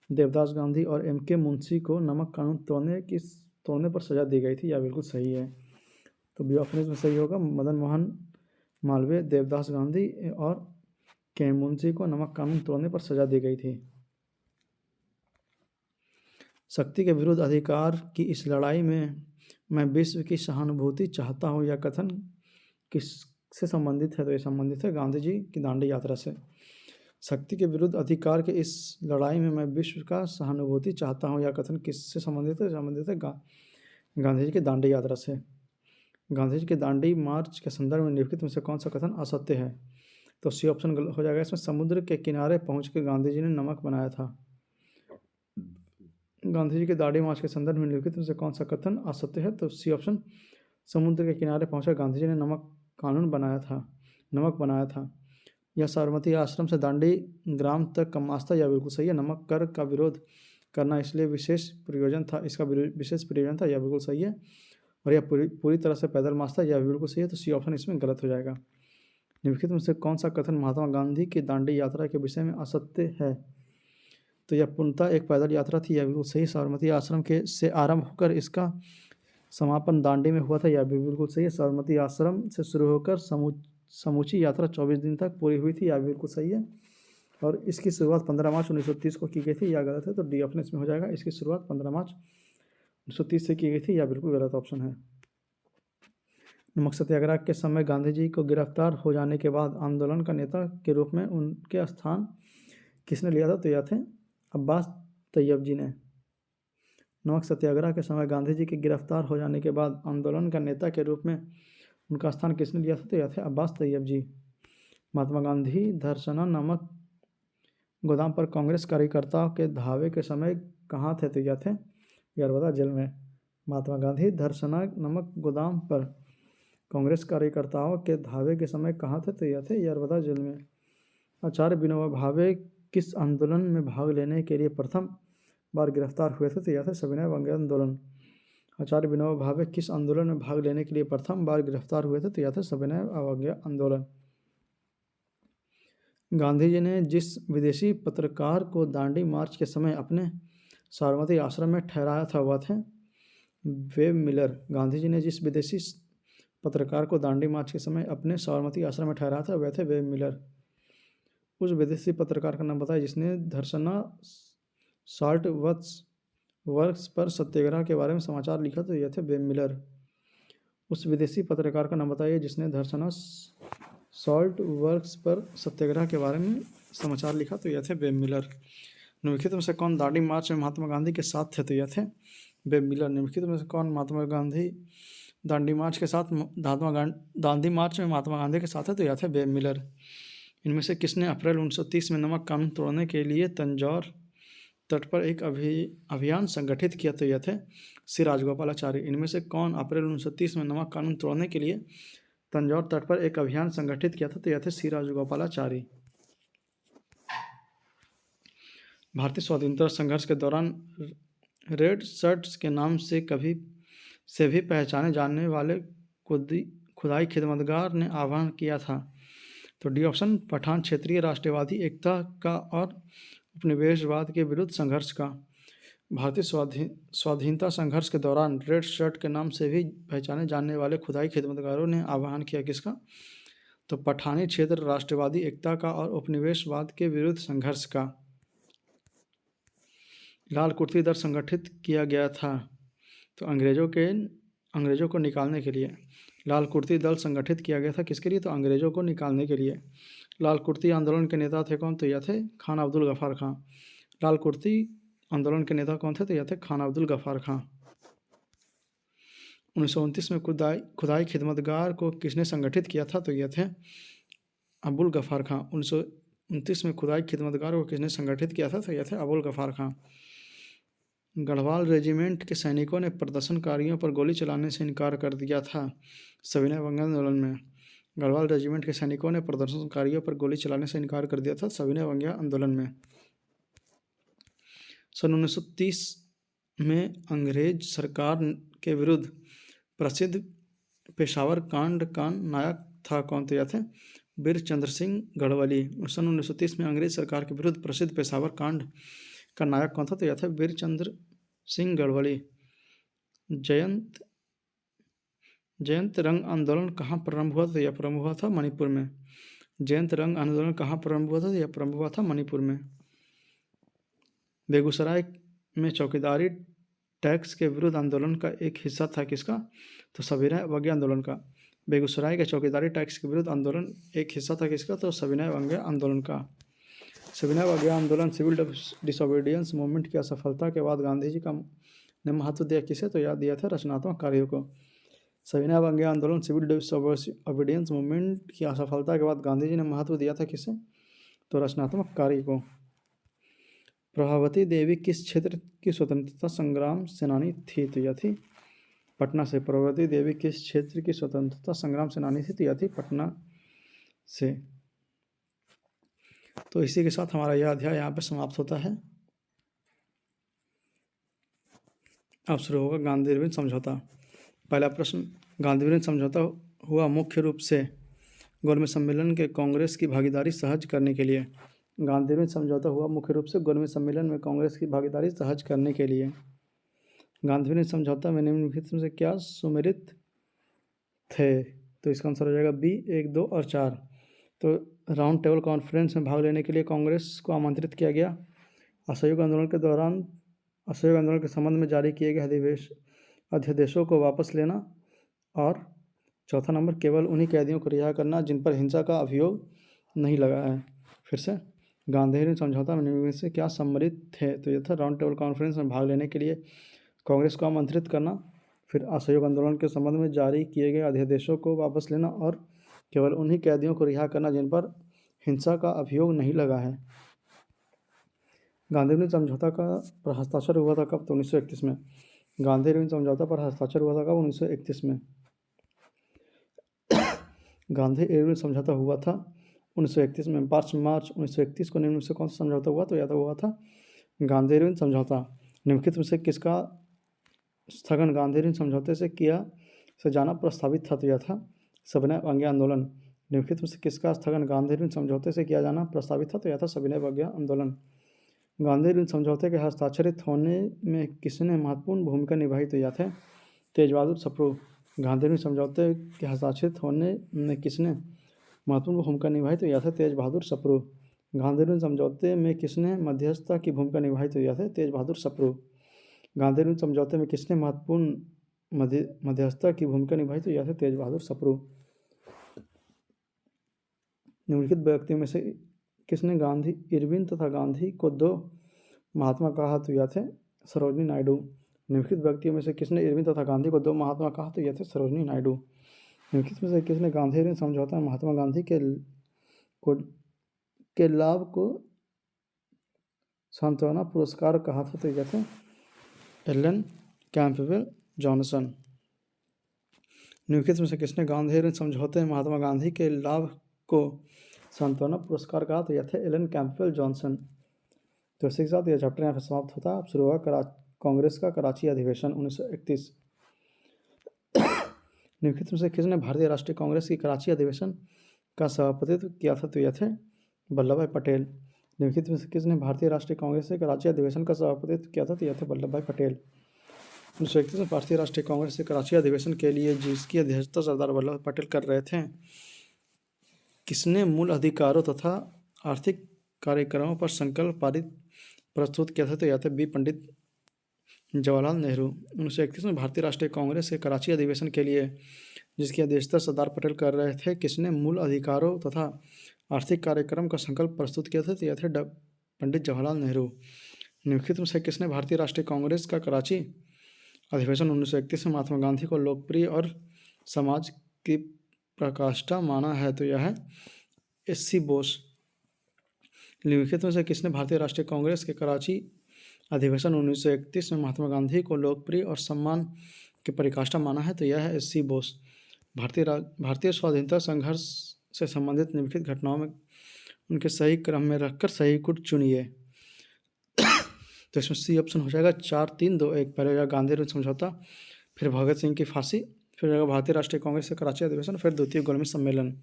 देवदास गांधी और M.K. मुंशी को नमक कानून तोड़ने पर सजा दी गई थी, यह बिल्कुल सही है। तो बी ऑप्शन इसमें सही होगा। मदन मोहन मालवीय, देवदास गांधी और के मुंशी को नमक कानून तोड़ने पर सजा दी गई थी। शक्ति के विरुद्ध अधिकार की इस लड़ाई में मैं विश्व की सहानुभूति चाहता हूँ, यह कथन किससे संबंधित है? तो ये संबंधित है गांधी जी की दांडी यात्रा से। शक्ति के विरुद्ध अधिकार के इस लड़ाई में मैं विश्व का सहानुभूति चाहता हूँ, यह कथन किससे संबंधित है? संबंधित है गांधी जी की दांडी यात्रा से। गांधी जी के दांडी मार्च के संदर्भ में निम्नलिखित में से कौन सा कथन असत्य है? तो सी ऑप्शन गलत हो जाएगा। इसमें समुद्र के किनारे पहुंचकर गांधी जी ने नमक बनाया था। गांधी जी के दांडी मार्च के संदर्भ में निम्नलिखित में से कौन सा कथन असत्य है? तो सी ऑप्शन, समुद्र के किनारे पहुंचकर गांधी जी ने नमक बनाया था। यह साबरमती आश्रम से दांडी ग्राम तक का रास्ता, यह बिल्कुल सही है। नमक कर का विरोध करना इसलिए विशेष प्रयोजन था, यह बिल्कुल सही है। और यह पूरी तरह से पैदल मार्च था, यह बिल्कुल सही है। तो सी ऑप्शन इसमें गलत हो जाएगा। निम्नलिखित में से कौन सा कथन महात्मा गांधी की दांडी यात्रा के विषय में असत्य है? तो यह पूर्णतः एक पैदल यात्रा थी, यह बिल्कुल सही। साबरमती आश्रम से आरंभ होकर इसका समापन दांडी में हुआ था, यह भी बिल्कुल सही है। साबरमती आश्रम से शुरू होकर समूची यात्रा 24 दिन तक पूरी हुई थी, यह बिल्कुल सही है। और इसकी शुरुआत 15 मार्च 1930 को की गई थी, यह गलत है। तो डी ऑप्शन इसमें हो जाएगा। इसकी शुरुआत 15 मार्च 1930 से की गई थी, यह बिल्कुल गलत ऑप्शन है। नमक सत्याग्रह के समय गांधी जी को गिरफ्तार हो जाने के बाद आंदोलन का नेता के रूप में उनके स्थान किसने लिया था? तो यह थे अब्बास तैयब जी ने। नमक सत्याग्रह के समय गांधी जी के गिरफ्तार हो जाने के बाद आंदोलन का नेता के रूप में उनका स्थान किसने लिया था? तो यह थे अब्बास तैयब जी। महात्मा गांधी धरसना नमक गोदाम पर कांग्रेस कार्यकर्ताओं के धावे के समय कहाँ थे? तो यह थे यरवदा जेल में। महात्मा गांधी धरसना नमक गोदाम पर कांग्रेस कार्यकर्ताओं के धावे के समय कहाँ थे? तो यह थे यरवदा जेल में। आचार्य विनोबा भावे किस आंदोलन में भाग लेने के लिए प्रथम बार गिरफ्तार हुए थे? तो यह थे सविनय अवज्ञा आंदोलन। आचार्य विनोबा भावे किस आंदोलन में भाग लेने के लिए प्रथम बार गिरफ्तार हुए थे? तो यह थे सविनय अवज्ञा आंदोलन। गांधी जी ने जिस विदेशी पत्रकार को दांडी मार्च के समय अपने साबरमती आश्रम में ठहराया था वह थे वेब मिलर। गांधी जी ने जिस विदेशी पत्रकार को दांडी मार्च के समय अपने साबरमती आश्रम में ठहराया था वह थे वेब मिलर। उस विदेशी पत्रकार का नाम बताइए जिसने धरसना साल्ट वर्क्स पर सत्याग्रह के बारे में समाचार लिखा। तो यह थे वेब मिलर। उस विदेशी पत्रकार का नाम बताइए जिसने धरसना सॉल्ट वर्क्स पर सत्याग्रह के बारे में समाचार लिखा। तो यह थे वेब मिलर। निम्नलिखित में से कौन दांडी मार्च में महात्मा गांधी के साथ थे? तो यह थे वेब मिलर। निम्नलिखित में से कौन महात्मा गांधी दांडी मार्च के साथ दांडी मार्च में महात्मा गांधी के साथ है? तो यह थे वेब मिलर। इनमें से किसने अप्रैल 1930 में नमक कानून तोड़ने के लिए तंजौर तट पर एक अभियान संगठित किया? तो यह थे सी राजगोपालाचारी। इनमें से कौन अप्रैल 1930 में नमक कानून तोड़ने के लिए तंजौर तट पर एक अभियान संगठित किया था? तो यह थे सी राजगोपालाचारी। भारतीय स्वाधीनता संघर्ष के दौरान रेड शर्ट्स के नाम से भी पहचाने जाने वाले खुदाई खिदमतगार ने आह्वान किया था? तो डी ऑप्शन पठान क्षेत्रीय राष्ट्रवादी एकता का और उपनिवेशवाद के विरुद्ध संघर्ष का। भारतीय स्वाधीनता संघर्ष के दौरान रेड शर्ट के नाम से भी पहचाने जाने वाले खुदाई खिदमतगारों ने आह्वान किया किसका? तो पठानी क्षेत्र राष्ट्रवादी एकता का और उपनिवेशवाद के विरुद्ध संघर्ष का। लाल कुर्ती दल संगठित किया गया था तो अंग्रेजों को निकालने के लिए। लाल कुर्ती दल संगठित किया गया था किसके लिए? तो अंग्रेजों को निकालने के लिए। लाल कुर्ती आंदोलन के नेता थे कौन? तो यह थे खान अब्दुल गफ्फार खां। लाल कुर्ती आंदोलन के नेता कौन थे? तो यह थे खान अब्दुल गफ्फार खां। 1929 में खुदाई खिदमतगार को किसने संगठित किया था? तो यह थे अबुल गफ्फार खां। 1929 में खुदाई खिदमतगार को किसने संगठित किया था? तो यह थे अबुल गफ्फार खां। गढ़वाल रेजिमेंट के सैनिकों ने प्रदर्शनकारियों पर गोली चलाने से इनकार कर दिया था सविनय अवज्ञा आंदोलन में। गढ़वाल रेजिमेंट के सैनिकों ने प्रदर्शनकारियों पर गोली चलाने से इनकार कर दिया था सविनय अवज्ञा आंदोलन में। सन 1930 में अंग्रेज सरकार के विरुद्ध प्रसिद्ध पेशावर कांड का नायक था कौन? तो यह थे वीरचंद्र सिंह गढ़वाली। सन 1930 में अंग्रेज सरकार के विरुद्ध प्रसिद्ध पेशावर कांड का नायक कौन था? तो यह था वीरचंद्र सिंह गढ़वाली। जयंत रंग आंदोलन कहाँ प्रारंभ हुआ था? यह प्रारंभ हुआ था मणिपुर में। जयंत रंग आंदोलन कहाँ प्रारंभ हुआ था? यह प्रारंभ हुआ था मणिपुर में। बेगूसराय में चौकीदारी टैक्स के विरुद्ध आंदोलन का एक हिस्सा था किसका? तो सविनय अवज्ञा आंदोलन का। बेगूसराय के चौकीदारी टैक्स के विरुद्ध आंदोलन एक हिस्सा था किसका? तो सविनय अवज्ञा आंदोलन का। सविनय अवज्ञा आंदोलन सिविल डिसोबीडियंस मूवमेंट की असफलता के बाद गांधी जी ने महत्व दिया किसे? तो याद दिया था रचनात्मक कार्यों को। सविनय अवज्ञा आंदोलन सिविल डिसोबीडियंस मूवमेंट की असफलता के बाद गांधी जी ने महत्व दिया था किसे? तो रचनात्मक कार्य को। प्रभावती देवी किस क्षेत्र की स्वतंत्रता संग्राम सेनानी थी? तो यह थी पटना से। प्रभावती देवी किस क्षेत्र की स्वतंत्रता संग्राम सेनानी थी? तो यह थी पटना से। तो इसी के साथ हमारा यह अध्याय यहाँ पे समाप्त होता है। अब शुरू होगा गांधी इरविन समझौता। पहला प्रश्न, गांधी इरविन समझौता हुआ मुख्य रूप से गोलमेज सम्मेलन के कांग्रेस की भागीदारी सहज करने के लिए। गांधी इरविन समझौता हुआ मुख्य रूप से गोलमेज सम्मेलन में कांग्रेस की भागीदारी सहज करने के लिए। गांधी इरविन समझौता में निम्नलिखित में से क्या सुमेलित थे? तो इसका आंसर हो जाएगा बी 1, 2 और 4। तो राउंड टेबल कॉन्फ्रेंस में भाग लेने के लिए कांग्रेस को आमंत्रित किया गया। असहयोग आंदोलन के दौरान असहयोग आंदोलन के संबंध में जारी किए गए अध्यादेशों को वापस लेना। और चौथा नंबर, केवल उन्हीं कैदियों को रिहा करना जिन पर हिंसा का अभियोग नहीं लगा है। फिर से, गांधी इरविन समझौता में निम्नलिखित में से क्या सम्मिलित थे? तो यह था राउंड टेबल कॉन्फ्रेंस में भाग लेने के लिए कांग्रेस को आमंत्रित करना, फिर असहयोग आंदोलन के संबंध में जारी किए गए अध्यादेशों को वापस लेना और केवल उन्हीं कैदियों को रिहा करना जिन पर हिंसा का अभियोग नहीं लगा है। गांधी इरविन समझौता का हस्ताक्षर हुआ था कब? तो 1931 में। गांधी इरविन समझौता पर हस्ताक्षर हुआ था कब? 1931 में। गांधी इरविन समझौता हुआ था 1931 में। मार्च 1931 को निम्न में से कौन सा समझौता हुआ? तो यह तो हुआ था गांधी इरविन समझौता। निम्नलिखित में से किसका स्थगन गांधी इरविन समझौते से जाना प्रस्तावित था? तो यह था सविनय अवज्ञा आंदोलन। निम्नलिखित में से किसका स्थगन गांधी इरविन समझौते से किया जाना प्रस्तावित था? तो यह था सविनय अवज्ञा आंदोलन। गांधी इरविन समझौते के हस्ताक्षरित होने में किसने महत्वपूर्ण भूमिका निभाई? तो यह थे तेज बहादुर सप्रू। गांधी इरविन समझौते के हस्ताक्षरित होने में किसने महत्वपूर्ण भूमिका निभाई? तो यह थे तेज बहादुर सप्रू। गांधी इरविन समझौते में किसने मध्यस्थता की भूमिका निभाई? तो यह थे तेज बहादुर सप्रू। गांधी इरविन समझौते में किसने महत्वपूर्ण मध्यस्थता की भूमिका निभाई? तो यह थे तेज बहादुर सप्रू। निम्नलिखित व्यक्तियों में से किसने गांधी इरविन तथा गांधी को दो महात्मा कहा? तो यह थे सरोजिनी नायडू। निम्नलिखित व्यक्तियों में से किसने इरविन तथा गांधी को दो महात्मा कहा? तो यह थे सरोजिनी नायडू। निम्नलिखित में से किसने गांधी इरविन समझौता में महात्मा गांधी के लाभ को सांत्वना पुरस्कार कहा था? तो यह थे एलन कैंपबेल जॉनसन। निम्नलिखित में से किसने गांधी इरविन समझौते में महात्मा गांधी के लाभ को सांत्वना पुरस्कार कहा? तो यह थे एलन कैंपबेल जॉनसन। तो इसी के साथ यह चैप्टर यहाँ पर समाप्त होता है। अब शुरू हुआ कांग्रेस का कराची अधिवेशन 1931। निम्नलिखित में से किसने भारतीय राष्ट्रीय कांग्रेस की कराची अधिवेशन का सभापतित्व किया था? तो यह थे वल्लभ भाई पटेल। निम्नलिखित में से किसने भारतीय राष्ट्रीय कांग्रेस के कराची अधिवेशन का सभापतित्व किया था? तो यह थे वल्लभ भाई पटेल। 1931 में भारतीय राष्ट्रीय कांग्रेस के कराची अधिवेशन के लिए जिसकी अध्यक्षता सरदार वल्लभ भाई पटेल कर रहे थे, किसने मूल अधिकारों तथा आर्थिक कार्यक्रमों पर संकल्प पारित प्रस्तुत किया था? तो यह थे बी पंडित जवाहरलाल नेहरू। 1931 में भारतीय राष्ट्रीय कांग्रेस के कराची अधिवेशन के लिए जिसकी अध्यक्षता सरदार पटेल कर रहे थे, किसने मूल अधिकारों तथा आर्थिक कार्यक्रम का संकल्प प्रस्तुत किया था? तो यह थे पंडित जवाहरलाल नेहरू। निम्नलिखित में से किसने भारतीय राष्ट्रीय कांग्रेस का कराची अधिवेशन 1931 में महात्मा गांधी को लोकप्रिय और समाज की प्रकाष्ठा माना है? तो यह है एस.सी. बोस। निम्नलिखित में से किसने भारतीय राष्ट्रीय कांग्रेस के कराची अधिवेशन 1931 में महात्मा गांधी को लोकप्रिय और सम्मान की परिकाष्ठा माना है? तो यह है एस.सी. बोस। भारतीय स्वाधीनता संघर्ष से संबंधित निम्नलिखित घटनाओं में उनके सही क्रम में रखकर सही को चुनिए। तो इसमें सी ऑप्शन हो जाएगा 4-3-2-1। पहले हो जाएगा गांधी इरविन समझौता, फिर भगत सिंह की फांसी, फिर हो जाएगा भारतीय राष्ट्रीय कांग्रेस के कराची अधिवेशन, फिर द्वितीय गोलमेज सम्मेलन।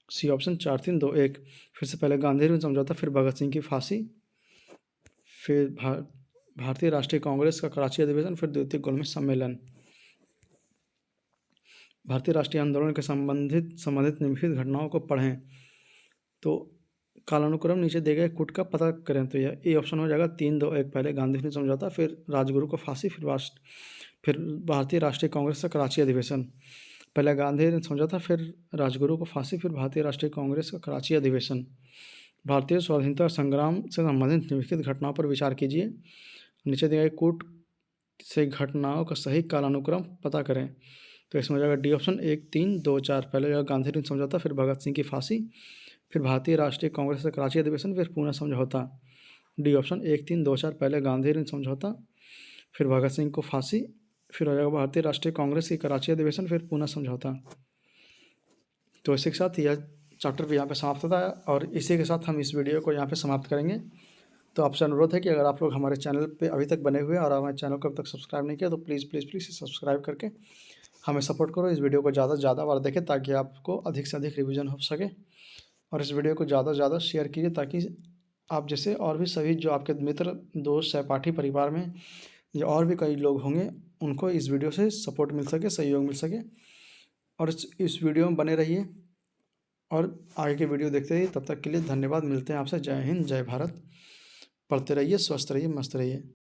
C option 4-3-2-1। फिर से पहले गांधी इरविन समझौता, फिर भगत सिंह की फांसी, फिर भारतीय राष्ट्रीय कांग्रेस का कराची अधिवेशन, फिर द्वितीय गोलमेज सम्मेलन। भारतीय राष्ट्रीय आंदोलन के संबंधित निम्नलिखित घटनाओं को पढ़ें। तो कालानुक्रम नीचे दिए गए कूट का पता करें। तो यह ए ऑप्शन हो जाएगा 3-2-1। पहले गांधी इरविन समझौता, फिर राजगुरु को फांसी, फिर भारतीय राष्ट्रीय कांग्रेस का कराची अधिवेशन। पहले गांधी इरविन समझौता, फिर राजगुरु को फांसी, फिर भारतीय राष्ट्रीय कांग्रेस का कराची अधिवेशन। भारतीय स्वाधीनता संग्राम से संबंधित निम्नलिखित घटनाओं पर विचार कीजिए। नीचे दिए गए कूट से घटनाओं का सही कालानुक्रम पता करें। तो इसमें हो जाएगा डी ऑप्शन 1-3-2-4। पहले जाएगा गांधी इरविन समझौता, फिर भगत सिंह की फांसी, फिर भारतीय राष्ट्रीय कांग्रेस का कराची अधिवेशन, फिर पूना समझौता। D option 1-3-2-4। पहले गांधी इरविन समझौता, फिर भगत सिंह को फांसी, फिर हो जाएगा भारतीय राष्ट्रीय कांग्रेस की कराची अधिवेशन, फिर पूना समझौता। तो इसी के साथ यह चैप्टर भी यहाँ पे समाप्त होता है और इसी के साथ हम इस वीडियो को यहाँ पे समाप्त करेंगे। तो आपसे अनुरोध है कि अगर आप लोग हमारे चैनल पे अभी तक बने हुए हैं और हमारे चैनल को अभी तक सब्सक्राइब नहीं किया तो प्लीज़ सब्सक्राइब करके हमें सपोर्ट करो। इस वीडियो को ज़्यादा से ज़्यादा बार देखें ताकि आपको अधिक से अधिक रिवीजन हो सके, और इस वीडियो को ज़्यादा से ज़्यादा शेयर कीजिए ताकि आप जैसे और भी सभी जो आपके मित्र, दोस्त, सहपाठी, परिवार में या और भी कई लोग होंगे उनको इस वीडियो से सपोर्ट मिल सके, सहयोग मिल सके। और इस वीडियो में बने रहिए और आगे के वीडियो देखते रहिए। तब तक के लिए धन्यवाद। मिलते हैं आपसे। जय हिंद, जय भारत। पढ़ते रहिए, स्वस्थ रहिए, मस्त रहिए।